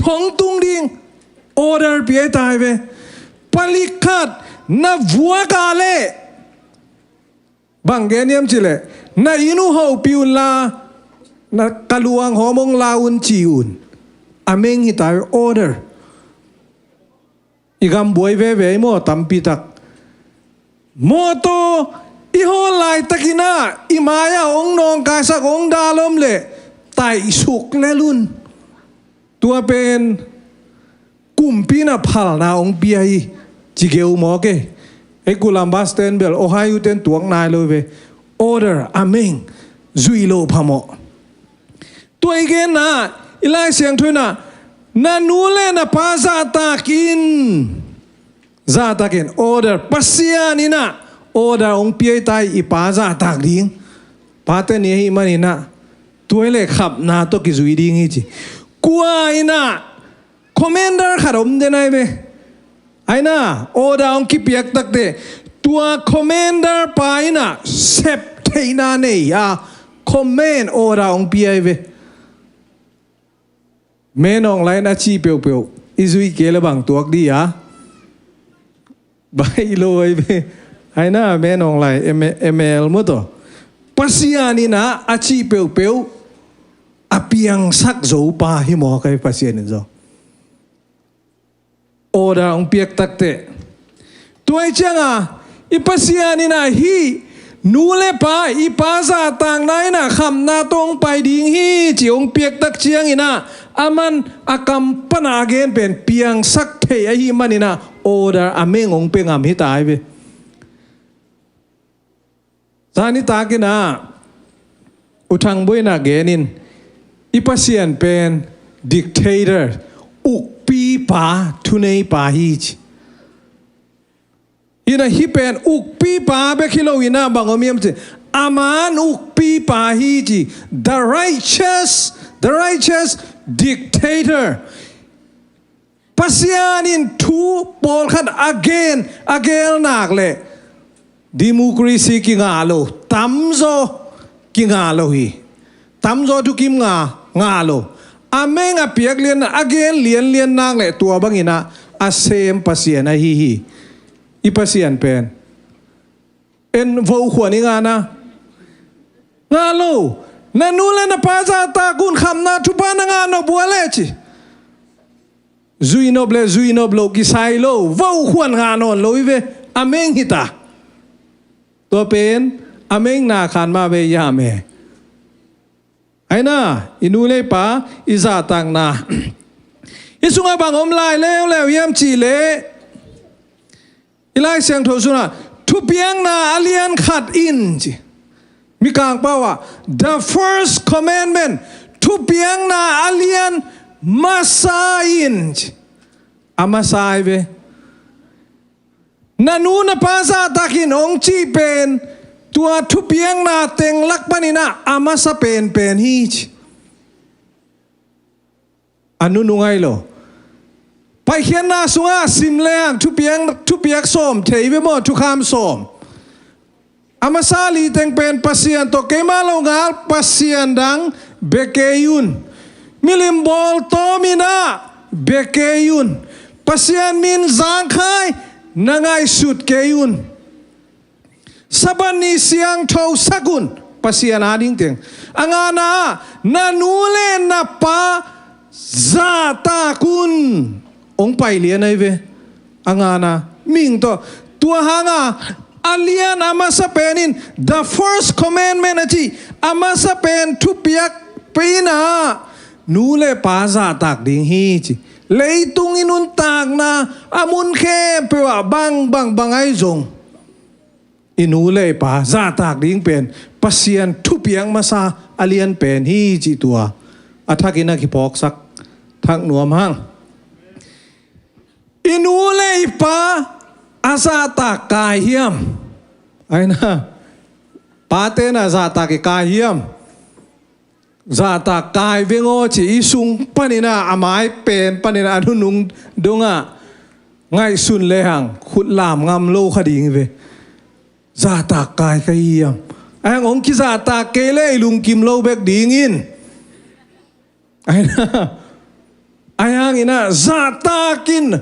ท้องตุงดิงออเดอร์เปียตายเวปลิกขัดนะวัวกาเลบังเกเนียมจิเลนะอินุฮาวปิวลานะกะลวงหอมงลาอุนจิอุนอเมงฮิตายออเดอร์อีกำบวยเวโมตัมปิตักโมโตอีโฮไลตะกินาอีมายาองนองกายสักองดาลมเลไตสุกเลลุนตัวเป็นกุมปีนาพัลนาองเปียจิเกวหมอเกไอ้กุลัมบาสเตนเบลโอไฮยูเตนตัวงนายเลยเวออเดอร์อเมงจุยโลพามอตัวอีกนะอีไลเสียงทุยนะนันูเลนะพาซาตากินซาตากินออเดอร์ปัสยานินะออเดอร์องเปียตายอีพาซาตากดิ้งพาเตนี่ฮิมันนะตัวเล็กขับนาตัวกิจุยดิ้งฮิจิกัวอินะคอมเมนเดอร์ขารมเดนไอเบไอนะออเดอร์องคิเปียกตักเดตัวคอมเมนเดอร์ไปนะเซปเทนาเนียคอมเมนออเดอร์องเปียเบแม่น้องไลน์อาชีพเปียวอิซุยเกลบังตัวดีอ่ะใบลอยไปไอ้น่าแม่น้องไลน์เอเมลมั้งตัวปัสยานี่นะอาชีพเปียวอเปียงสักโจปาหิมอใครปัสยานี่จ้ะโอดาองเปียกตักเตตัวไอ้เจ้าอ่ะอีปัสยานี่นะฮีนูเลปาอีปาซาต่างไหนนะคำนาตรงไปดิ้งฮีจีองเปียกตักเชียงอีนะอามันอากำปนาเกนเป็นเปียงสักเทยฮีมันนี่นะโอดาอเมงองเปียงอามฮิตายไปซานิตากินะอุทังบุยนาเกนินอีปัสยันเป็นดิกเตอร์อุกปีปาทุเนปาฮิจอีน่ะฮิเป็นอุกปีปาเบคิโลวินาบังอมีมจิอามันอุกปีปาฮิจิ the righteous dictator ปัสยานินทูปอลขัด again นักเลยดิโมคราซีกิงาโลตัมโซกิงาโลฮีตัมโซทุกิมงาโลอาเมงอเปียกเลียน again เลียนนักเลยตัวบังอินะอาเซมปัสยานะฮีอีปัสยานเป็นเอ็นโวขวานี่งานะงาโลนันนูเลนะปาซาตากุนคำนาทุปานงานบัวเลจิซุยโนบลกิไซโลโวขวานงานอนโลอีเวอเมงฮิตาตัวเป็นอเมงนาคานมาเวยาเมไอ้น่ะอินูเลปาอิซาตังนาอิสุงาบังอมลายแล้วเยี่ยมจีเลอีไลเสียงโทสุนะทุเปียงนาอเลียนขัดอินจีมีกลางเป้าว่า the first commandment ทุเปียงนาอเลียนมาซาอินจีอามาซายเวนันูนภาษาตะกินองจีเป็นตัวทุเปียงนาเต็งลักปนินะอามาซาเป็นฮีจอนุนุงไงโลไปเขียนนาสุงาสิมเลงทุเปียกส้มเทยไปหมดทุกคำส้มอามาซาลีเต็งเป็นปัสยันโตเกมาลงาปัสยันดังเบเกยุนมิลิมบอลโตมินาเบเกยุนปัสยันมินจางไข่นังไอสุดเกยุนสบันนิเสียงเท่าสักุนปัสยันอาดิ้งเต็งอังอานานานูเลนนาปา zata kun ong pai lian ai ve angana ming to tua hanga alian amasa penin the first commandment achi amasa pen thu piak pina nule pa zata ding hi chi leitung inun tak na amun khe pewa bang ai zong inule pa zata ding pen pasian thu piang masa alian pen hi chi tua athakina ki pok sak thak nuam hang inule pa azata kai hiam aina pate na zata ki kai hiam zata kai vengo chi isung panina amai pen panina anunung donga ngai sun le hang khut lam ngam lo khading ve zata kai kai hiam ang ong ki zata kele lung kim lo bek ding in aina ayang ina zata kin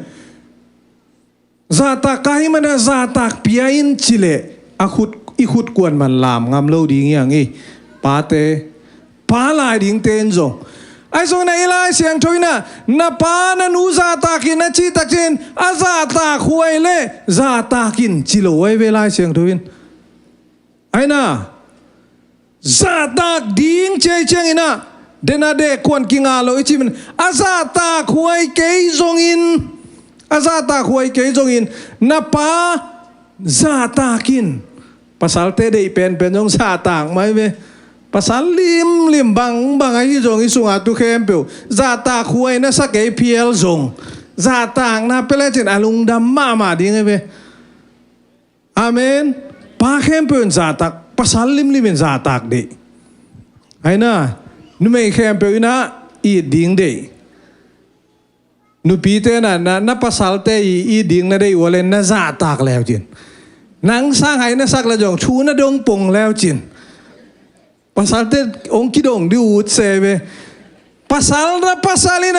zata kai mana zata piain chile akhut ikhut kwan man lam ngam lo ding yang i pate pa lai ding ten zong ai zong na ilai siang thoina na pa na nu zata kin na chi tak chen a zata khuai le zata kin chilo wai ve lai siang thoin ai na zata ding che cheng ina dena de kwan kinga lo ichi men a zata khuai ke zong in azata khuai ke jong in na pa zata kin pasal te de pen jong zata mai ve pasal lim bang ai jong isung atu khem pe zata khuai na sa ke piel jong zata na pele chen alung dam ma ding ve amen pa khem pe zata pasal lim zata de ai na nu me khem pe na i ding de nu pi te na pasal te i ding na dei walen na za tak leo chin nang sang hai na sak la jong chu na dong pong leo chin pasal te ong ki dong di ut se ve pasal na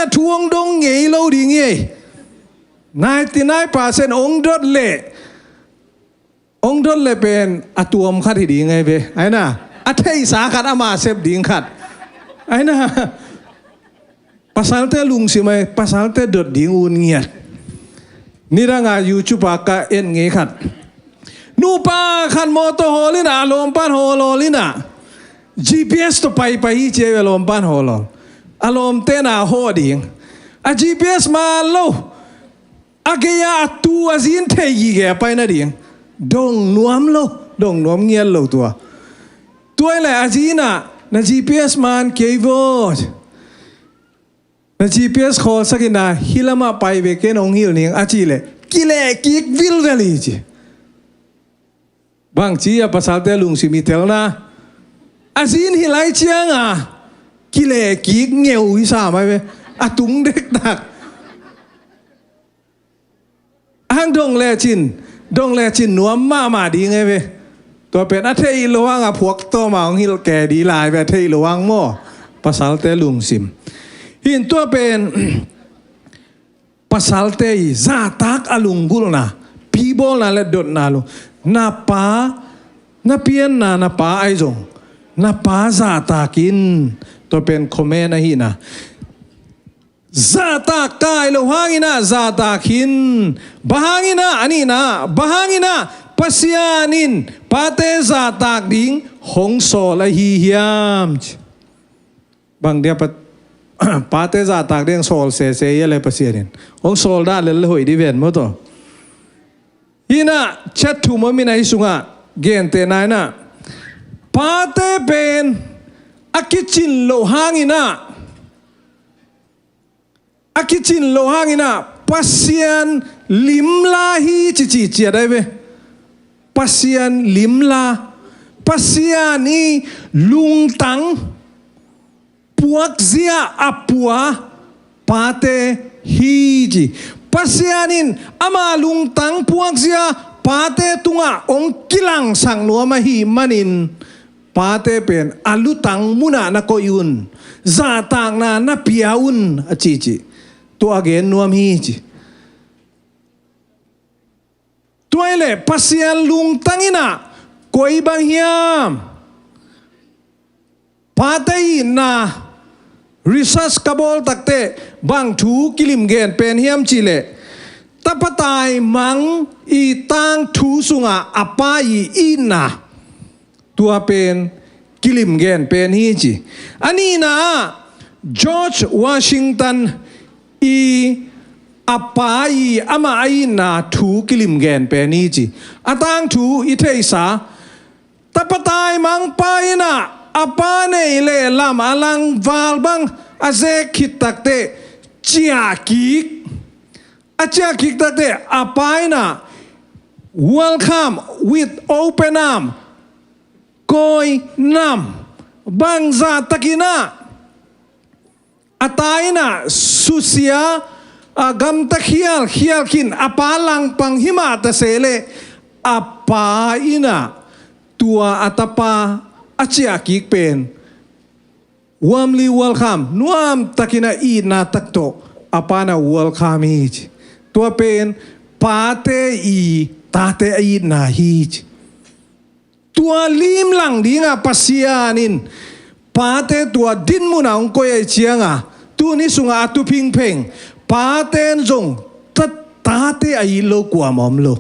thuong dong ngei lo ding ye 99% ong dot le pen atuam khat hi ding ngai ve ai na a thei sa khat ama sep ding khat ai na pasal te lung si mai pasal te dot ding un ngiat nira nga YouTube ka en nge khat nu pa khan moto holina alom pan hololina GPS to pai che alom pan holol alom te na ho ding a GPS ma lo agaya tu azin te yi ge pai na ding dong nuam ngial lo tua la azina na GPS man kevo na GPS call sakina hilama pai ve ken ong hil ning achile kile kik vil veli chi bang chi ya pasal te lung simi tel na azin hilai chianga kile kik ngeu hi sa mai ve atung dek tak ang dong le chin nuam ma di ngai ve to pen a thei lowang a phuak to ma ong hil ke di lai ve thei lowang mo pasal te lung sim hin tua pen pasal te zatak alunggul na pibol na le dot na lu na pa na pian na pa ai jong na pa zatakin to pen komen na hina zatak kai lo hangina zatakin bahangina anina bahangina pasianin pate zatak ding hongso la hi hiam bang dia pat pate za tak deng sol se yele pasierin ong sol da le hoi di ven mo to hina chat thu mo mina isunga gen te nai na pate ben akichin lo hangina pasian limla hi chi dai ve pasian limla pasiani lungtang puak zia apua pate hiji pasianin ama lungtang puak zia pate tunga ong kilang sang nuama hi manin pate pen alutang muna na koyun zatang na piaun achichi to again nuam hiji tuaile pasian lungtangina koi bang hiam patay na research kabol takte bang thu kilim gen pen hiam chile tapatai mang I tang thu sunga apai ina tua pen kilim gen pen hi chi ani na George Washington I apai ama ina thu kilim gen pen hi chi atang thu I theisa tapatai mang paina apa nei le lam alang val bang aze khit takte chia kik acha kik takte apaina welcome with open arm koi nam bang za takina ataina susia agam takhial khial kin apalang panghima ta sele apaina tua atapa achia kik pen warmly welcome nuam takina I na takto apana welcome hi tua pen pate I tate I na hi tua lim lang dinga pasianin pate tua din muna ong koy chianga tu ni sunga atu ping peng paten zong tate ai lo kwa mom lo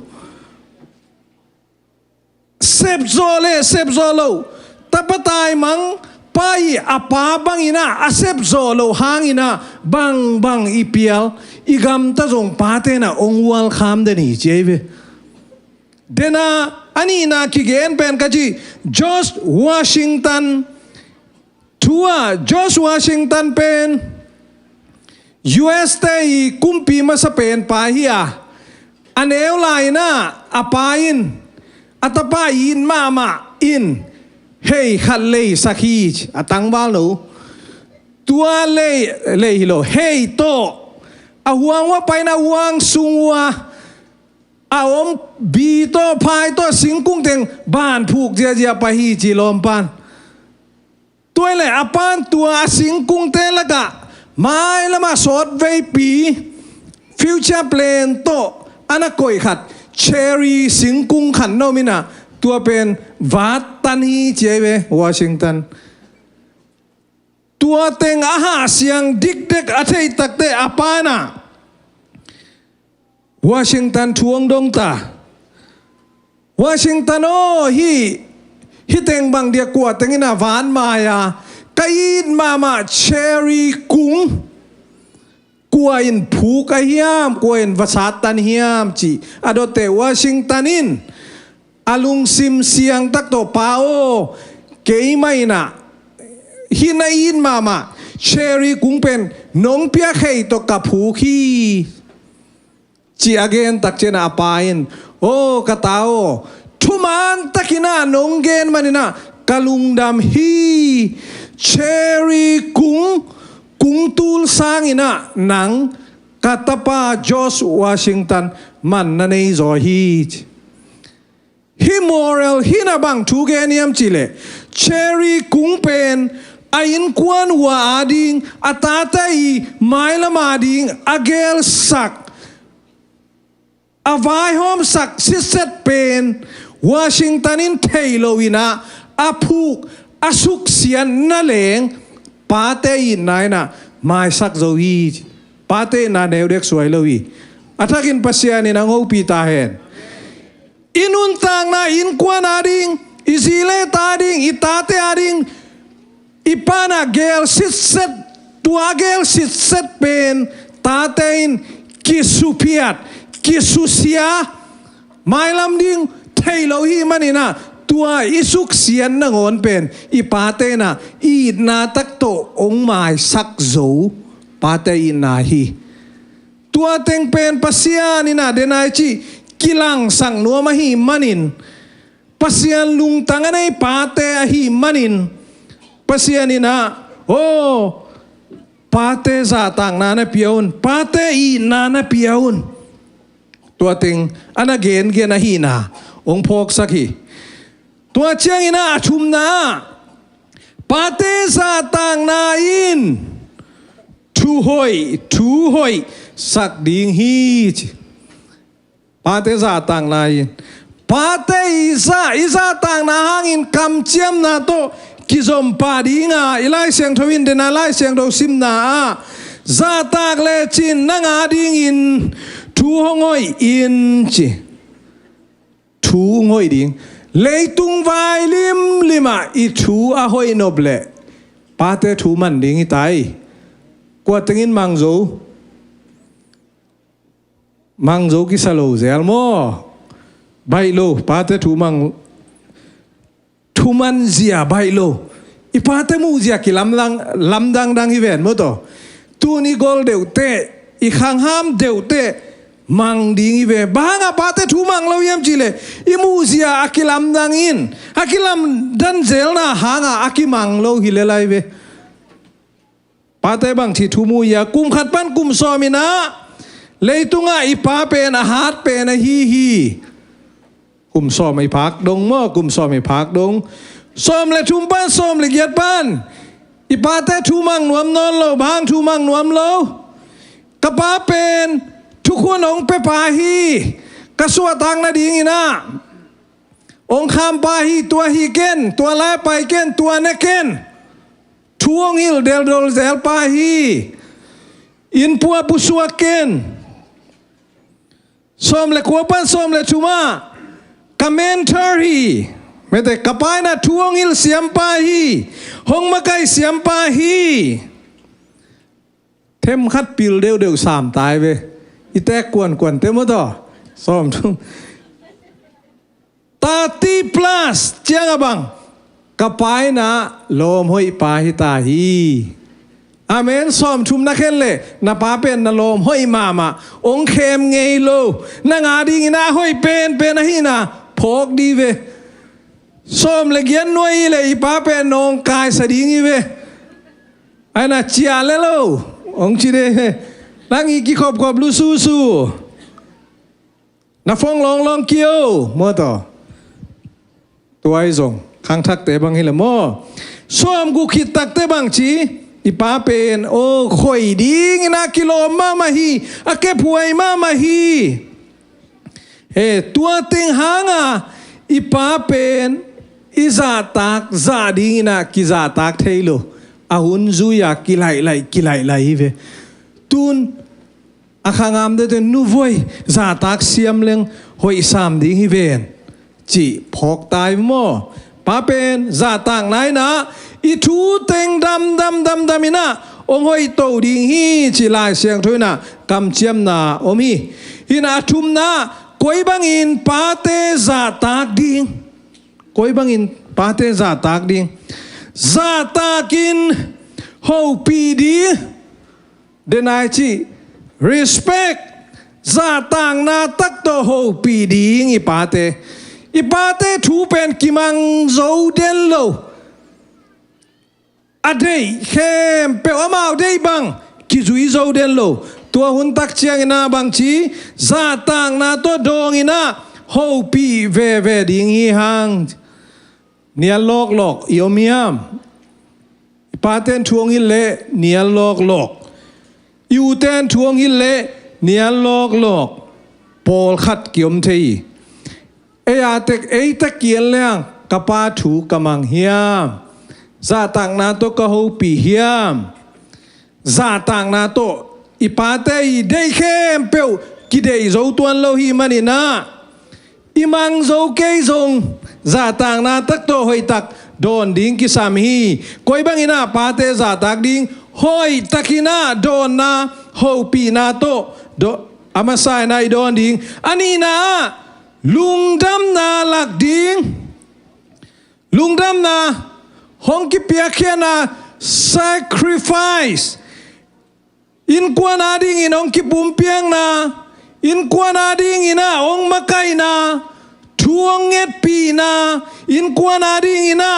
sep zolo tapatai mang pai apa bang ina asep zolo hangina bang ipial igam ta zong pate na ong wal kham de ni jeve dena ani na kigen pen kaji George Washington George Washington pen US te kumpi masa pen pahia aneu laina apain atapain mama in hey khalle sakhi atang balu tua le hilo hey to ahuang wa paina huang sungwa aom bi to pai to singkung teng ban phuk dia pahi chi lom pan toy le apan tua singkung te laga mai lama sot vei pi future plan to anakoi khat cherry singkung khan no mina tua pen vat tani cheve Washington tua teng aha siang dik athei takte apana Washington thuang dong ta Washington hi teng bang dia kwa tengina van maya kain mama cherry kung kuain phu ka hiam kuain vasatan hiam chi adote Washingtonin alung sim siang takto pao kei maina hinain mama cherry kung pen nong pia khei to ka phu khi chi again takchena apain o katao thuman takina nonggen manina kalungdam hi cherry kung tul sangina nang katapa George Washington man na nei zo hi moral hinabang tugeniam chile cherry kung pen ain kwan wa ading atatai maila mading agel sak avai hom sak siset pen Washingtonin Taylorina apuk asuk sian na leng pate in naina mai sak zo hi pate na neudek suai lowi atakin pasiani na ngopi tahen inun tang na in kwan ading isile tading itate ading ipana gel sitset tua gel sitset pen tatein kisupiat kisusia mailam ding thailo hi manina tua isuk sian na ngon pen ipate na I na takto ong mai sak zo pate ina hi tua teng pen pasian ina denai chi kilang sang no mahi manin pasian lung tanganai pate ahi manin pasian ina pate za tang na na piaun pate I na na piaun tua ting anagen gen ahi na ong phok sakhi tua chiang ina thum na pate za tang na in thu hoi sak ding hi pate za tang na in pate isa tang na hangin kam chiam na to กิจมปาดีงาอีไลเสียงทวินเดนาไลเสียงโดซิมนาซาตากเลจินนางาดิงอินทูหงอยอินจิทูหงอยดิงเลยตุงไวลิมลิมาอีทูอาหอยนบเลปาเตทูมันดิงอีไตกว่าตึงอินมังโจกิสโลเซลโมไบโลปาเตทูมังทูมันเสียไบโลอีปาเตมูเสียกิลำดังอีเวนมั้งต่อตัวนี้กอลเดวเตอีข้างห้ามเดวเตมังดิงอีเวนบางอะปาเตทูมังเรายามจิเลอีมูเสียอากิลำดังอินอากิลำดันเซลนะหางอะอากิมังเราฮิเลไลเวปาเตบางที่ทูมูยากุมขัดปันกุมซอมินะเลยตุงะอีปาเป็นอาหารเป็นฮีกุมซอมไอพักดงหม้อกุมซอมไอพักดงซอมเลยทุ่มป้านซอมเลยเกียดป้านอีปาแต่ทูมังนวมนอนโลบางทูมังนวมโลกะปาเป็นทุกคนองเปปาฮีกระสวดทางนาดีงี้นะองคำปาฮีตัวฮีเกนตัวไล่ไปเกนตัวเนเกนทวงฮิลเดลโดลเซลปาฮีอินปัวปุสวเกนซอมเลยกัวปันซอมเลยทูมาคอมเมนทารีไม่แต่กระปายนะทวงฮิลเสียมปาฮีหงมาไกเสียมปาฮีเทมคัดปิลเดียวสามตายเวอีแตกกวนเต็มหมดต่อซ้อมทุ่ง30 plus เจียงบังกระปายนะลมหอยปาฮิตาฮีอาเมนซ้อมชุมนักเข็นเลยนาปาเป็นนาลมหอยมาองเคมเงยโลนางาดีงินาหอยเป็นนะฮีนะพกดีเวซ้อมเลยเกียนหน่วยเลยอีปาเป็นนองกายสดีงี้เวไอ้น่ะเจียเลยโลองชีเดลังอีกิขอบลูซูนาฟองลองเกี่ยวมัวต่อตัวไอ้ส่งข้างทักเตะบางฮิละโมซ้อมกูคิดตักเตะบางชีอีปาเป็นโอ้ข่อยดีงี้นะกิโลมาฮีอะเก็บหวยมาฮีเฮ้ตัวติงหางอ่ะอีปาเป็นอีซาตักซาดีงี้นะกิซาตักเทโลอาหุนซุยากิไลเวตุนอาคางามเดนนูวยซาตักเสียมเลงหอยสามดีงี้เวนจีพอกตายโมปาเป็นซาตักไหนนะอีทูเต็งดำมินะองหอยโตดิงฮีจีลายเสียงทุยนะกำเจียมนาอมีฮินาทุมนะกวยบังอินปาเตซาตักดิงกวยบังอินปาเตซาตักดิงซาตักินโฮปีดีเดนายจี respect ซาตังนาตักโตโฮปีดีอีปาเตทูเป็นกิมังโซเดนโลอะเดย์เข้มเปอมาเอาเดย์บังกิจุยโซเดนโลตัวหุ่นตักเชียงนาบังชีซาตังนาตัวดงอินาโฮปีเวดิงฮีฮังเนียลอกอีโอมิยามปาเตนทวงฮิเลเนียลอกยูเตนทวงฮิเลเนียลอกปอลขัดเกี่ยมเทีเออาเตกตะเกียนเลี้ยงกปาถูกำมังเฮียมซาตังนาโตกะโฮปีเฮียมซาตังนาโตอีปาเตยเดยเข้มเปียวกิเดยโซตัวนโลหิมันินาอีมังโซเกยซงซาตังนาตักโตหอยตักโดนดิ้งกิสามีกอยบังอินาปาเตซาตักดิ้งหอยตักินาโดนนาโฮปีนาโตโดอามาไซนาโดนดิ้งอันนี้นะลุงดำนาลักดิ้งลุงดำนาฮองกิเปียเคียนา sacrifice อินกวนาดิ้งอินองกิปุ่มเปียงนาอินกวนาดิ้งอินาองมาไกนาทวงเงตปีนาอินกวนาดิ้งอินา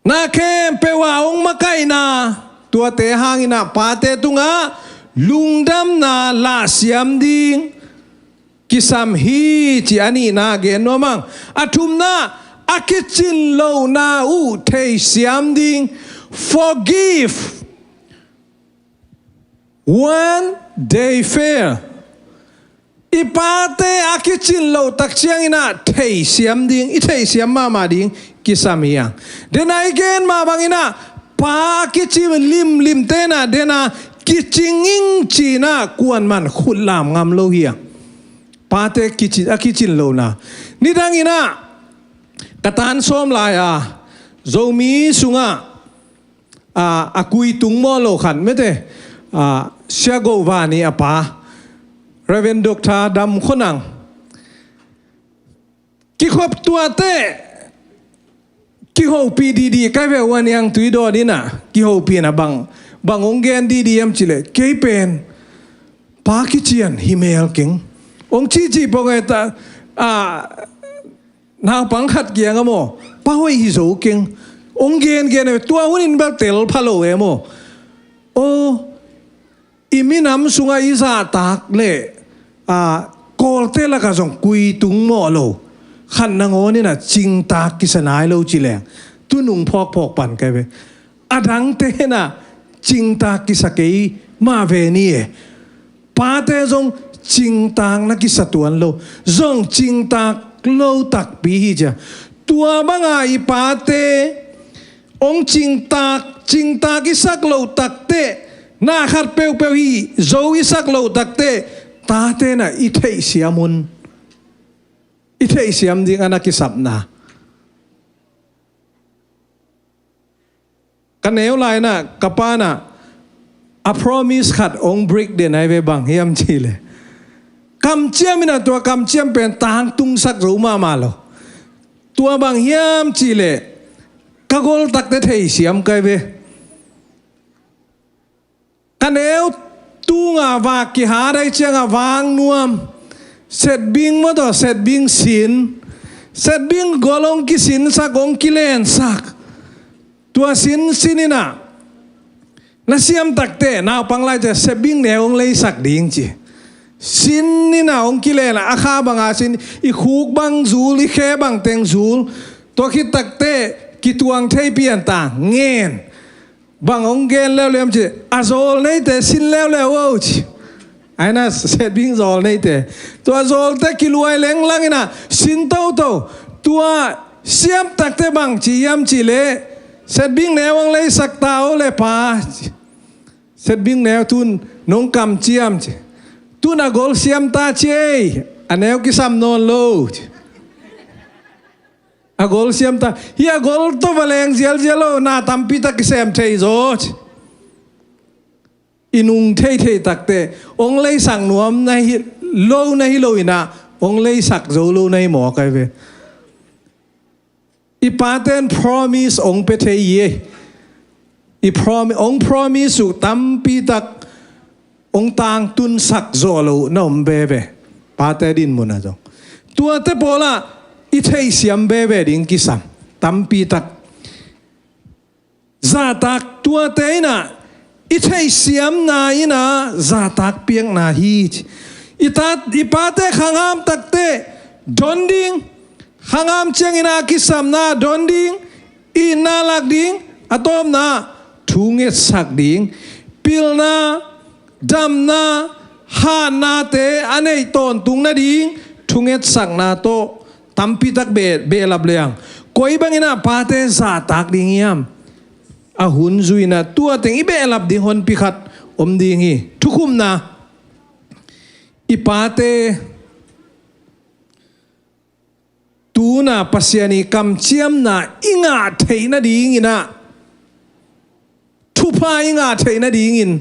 นาเข้มเปว่าองมาไกนาตัวเตหางอินาปาเตตุงะลุงดำนาลาเสียมดิ้งกิสามฮีจีอันนี้นาเกนโนมังอาทุมนาอากิจินโลนาอูเทเสียมดิ้ง forgive when they fail อีปาเตอากิจินโลตักเชียงอินาเทเสียมดิ้งอีเทเสียมมาดิ้ง kisamiang dena again ma bangina pa kichi lim tena dena kichinging china kuan man khulam ngam lo hiang pa te kichin lo na nidangina katan som laya zomi sunga akui tungmo lo khan mete siago vani apa Reverend Dr. Dam Khonang ki khop tua te ki ho PDD kai ve wan yang tui do dina ki ho pi na bang onggen DDM chile ke pen pa ki chian himel king ong chi pongeta na pang khat giang amo pa hoi hi zo king onggen gen tua hunin bel tel phalo emo o iminam sunga isa tak le kolte la ka jong kui tung mo lo khan na ngo ni na ching tak kisanai lo chileng tunung phok pan kai ve adang te na ching tak kisakei ma ve ni e pa te jong ching tang na kisatuan lo jong ching tak lo tak pi hi ja tua banga I pa te ong ching tak isak lo tak te na khat peu hi zo isak lo tak te ta te na ithei siamun ithei siam ding anak kisap na kaneu lai na kapana a promise khat ong break de nai ve bang hiam chile kam chiam ina tua kam chiam pen tang tung sak ro ma lo tua bang hiam chile kagol tak te thei siam kai ve kaneu tunga va ki harai chenga wang nuam set bing mo to set bing sin set bing golong ki sin sa gong kilen sak tua sinina na siam takte na panglai je set bing ne ong lei sak ding chi sin ni na ong kilen akha banga sin I khuk bang zul I khe bang teng zul to ki takte ki tuang thei pian ta ngen bang ong gen leo lem chi azol nei te sin leo o chi aina set bing zol nei te to azol te ki luai leng lang ina sin to tua siam tak te bang chi yam chi le set bing ne wang lei sak tao le pa set bing ne tun nong kam chiam chi tu na gol siam ta che aneu ki sam non lo agol siam ta hi agol to valeng jelo na tampi ta kisem thei zo inung thei takte ong lei sang nuam na hi lo ina ong lei sak zo lo nei mo kai ve I paten promise ong pe thei ye I promise su tampi tak ong tang tun sak zo lo na om be ve pate din mo na zo tua te pola ithei siam bebe ding kisam tampi tak zatak tua te na ithei siam na ina zatak piang na hi ipate khangam takte donding khangam cheng ina kisam na donding ina lak ding atom na thunget sak ding pil na dam na ha na te anei ton tung na ding thunget sak na to tampi tak be lap leang koi bangina pate za tak ding yam a hun zuina tua teng I be lap ding hon pikhat om ding hi thukum na I pate tu na pasiani kam chiam na inga theina ding ina thupa inga theina ding in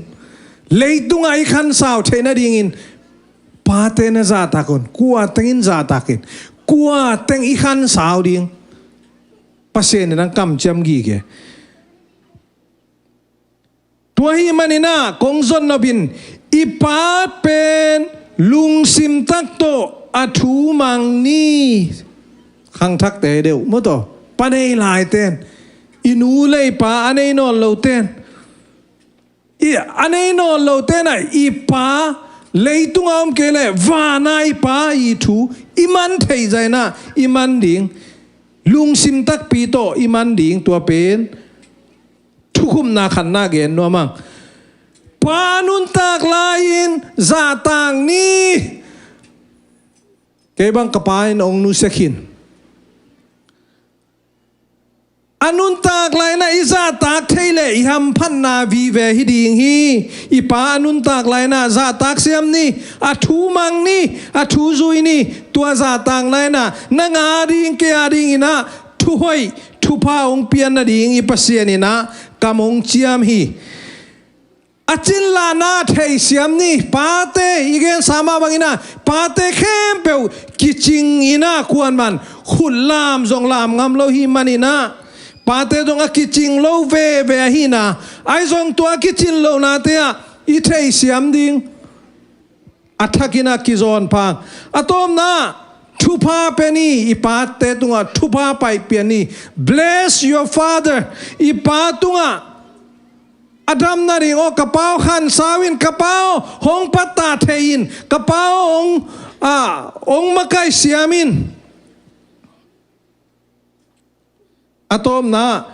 leitunga I khan saw theina ding in pate na za takon kuwa tengin za takin qua teng I khan sao ding pasien nang kam cham gi ke tua hi manina kong zon no bin I pa pen lung sim tak to athu mang ni khang thak te deu mo to pa nei lai ten inu lei pa anei non lo ten I anei non lo ten I pa leitung om kele vanai pa I thu iman thei zai na iman ding lung sim tak pi to iman ding tua pen thukum na khan na gen no mang panun tak lain za tang ni ke bang kapain ong nu sekhin anun tak lai na iza tak theile I ham phan na vi ve hi ding hi I pa anun tak lai na za tak siam ni a thu mang ni a thu zui ni tua za tang lai na nga ding ke a ding ina thu hoi thu pa ong pian na ding I pasien ina kamong chiam hi achin la na thei siam ni pate igen sama bangina pate khem pe kiching ina kuan man khul lam zong lam ngam lo hi manina pate dong a kiching lo ve ve hi na ai zong tua kichin lo na te a I thei siam ding athakina kizon pang atom na thupa peni I pate tunga thupa pai piani bless your father I pa tunga Adam na ring o kapao khan sawin kapao hong pata thein kapao ong makai siamin atom na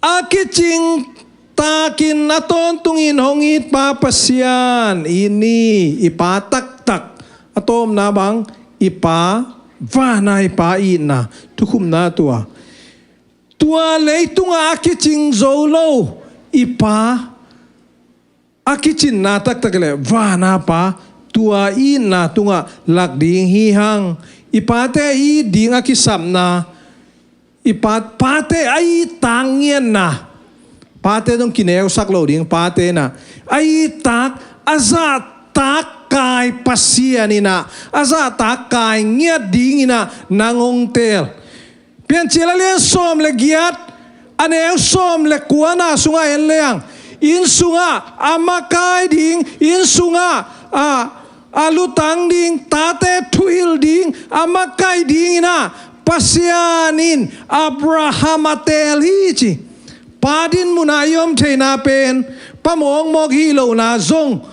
akiching takin aton tungin hongit papasian ini ipatak tak atom na bang ipa vana ipa ina tukum na tua leitunga akiching zolo ipa akichin na tak le vana pa tua I na tunga lakding hi hang ipate I ding akisam na ipat pate ai tangien na pate dong kineu sak lo ding pate na ai tak azat tak kai pasianina azat tak kai ngia ding ina nangong tel pian chela len som le giat aneu som le kuana sunga en leang in sunga amakai ding in sunga alutang ding tate thuil ding amakai ding ina pasianin Abraham atel hi padin munayom theina pen pamong mok hi lo na zong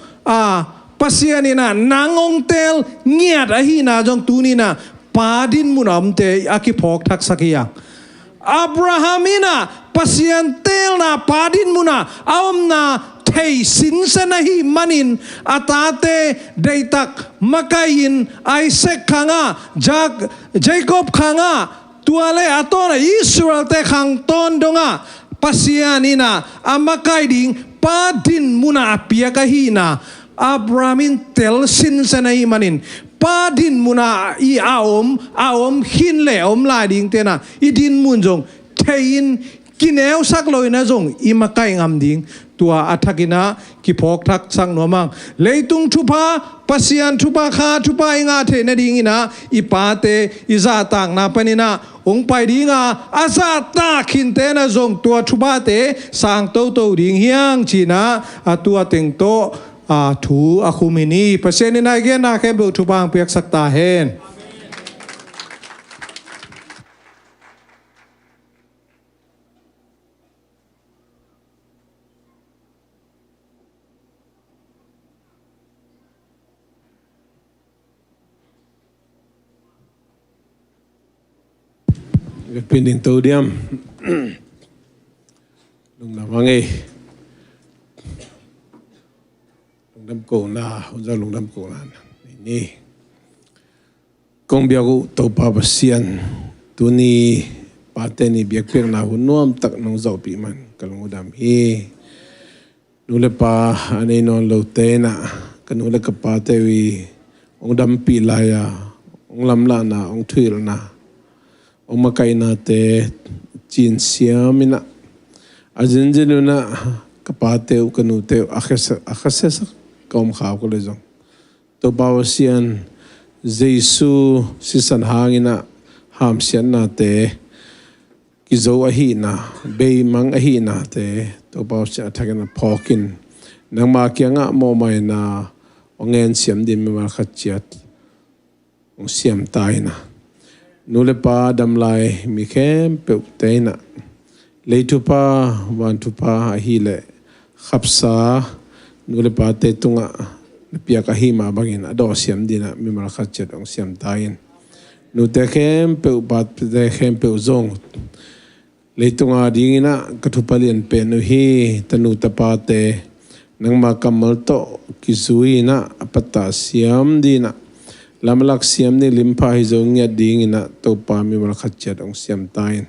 pasianina nangong tel ngiat a hi na jong tunina padin munam te akiphok thak sakia Abrahamina pasian tel na padin muna awam na thei sin sana hi manin atate deitak makain Isaac khanga Jacob khanga tuale atona Israel te khang ton donga pasianina amakai ding padin muna apia kahina Abrahamin tel sin sana hi manin padin muna I aom hin le om la ding tena idin mun jong thein kineu sak loi na jong imakai ngam ding tua athakina ki phok thak sang nomang leitung thupa pasian thupa kha thupa inga the na ding ina ipate iza tang na panina ong pai dinga asa ta khin te na jong tua thupa te sang to ding hiang china atua teng to thu akhumini paseni na gen na khem bu thupang piak sakta hen Pinding tau diam lung nam angai lung nam ko na hunza lung nam ko na ni kong biagu tau pa pasian tu ni pate ni biak pek na hunom tak nong zau pi man kalung udam hi nule pa ane non lo te na kanule ka pate wi ong dam pi la ya ong lam la na ong thuil na ong makai na te chin siamina ajenjeluna kapate u kanute akhasa kom khaw ko lejong to bawsian jesu sisan hangina ham sian na te kizo ahi na be mang ahi na te to bawsia thagana phokin nangma kyanga mo mai na ongen siam din me mar khachiat ong siam tai na nule pa damlai mi khem pe teina leitu pa wan tu pa hi le khapsa nule pa te tunga pia ka hi ma bangin ado siam dina mi mar khachet ong siam tain nu te khem pe pat te khem pe zong leitunga dingina kathupalian pe nu hi tanu tapate nangma kamal to kizuina apata siam dina lamlak siam ni limpa hi zong ya ding ina to pa mi mal khachet ong siam tain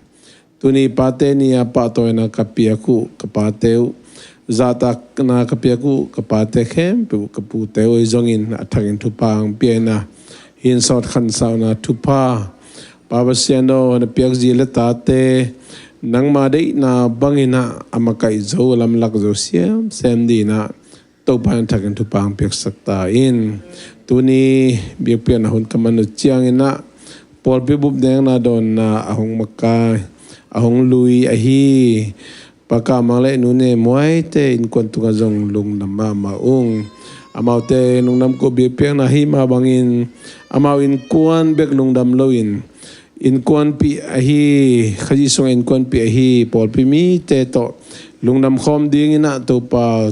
tuni pate ni apa to na kapiaku kapateu zata na kapiaku kapate khem pu kapu teu izongin athangin thupang piena in sort khan sauna thupa baba siano na piak ji la tate nang ma dei na bangina amakai zo lam lak zo siam sem di na to ban thakin thupang piak sakta in tuni biak pian hun kamanu chiang ina por pi bup deng na don na ahong makai ahong lui ahi paka male nune moi te in kwantunga zong lung nama maung amau te nung nam ko biak piang na hi ma bangin amau in kuan bek lung dam loin in kuan pi ahi khaji song in kuan pi ahi por pi mi te to lung nam khom ding ina to pa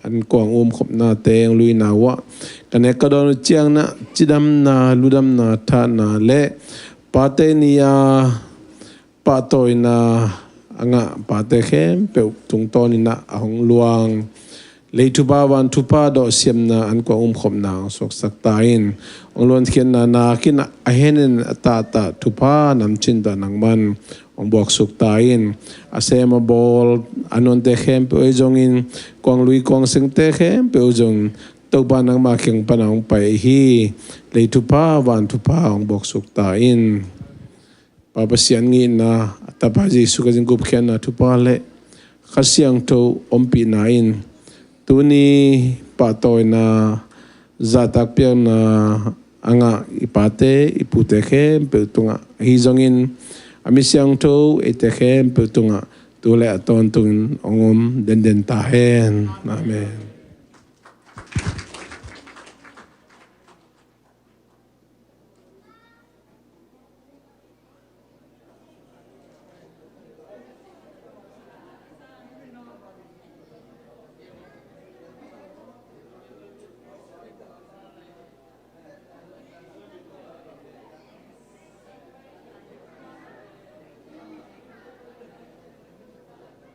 an kuang khop na teng lui na wa kane ka don chiang na chidam na ludam na tha na le pate nia pa toy na anga pate khem pe tung ton ina ahong luang le tu ba wan tu pa do siam na an kuang khop na sok sak ta in ong lon khian na na kin a henen ta tu pa nam chin da nang man ong bok suk ta in a sema bol anon te khem pe jong in kuang lui kuang sing te khem pe jong to ba nang ma kheng pa nang pai hi le tu pa wan tu pa ong bok suk ta in papa sian ngi na ta ba ji su ka jing gup khian na tu pa le khasiang to ompi na in tuni pa toy na zatak pian na anga ipate ipute khem pe tunga hi zongin ami siang to ete khem pe tunga tule aton tun ongom den ta hen amen.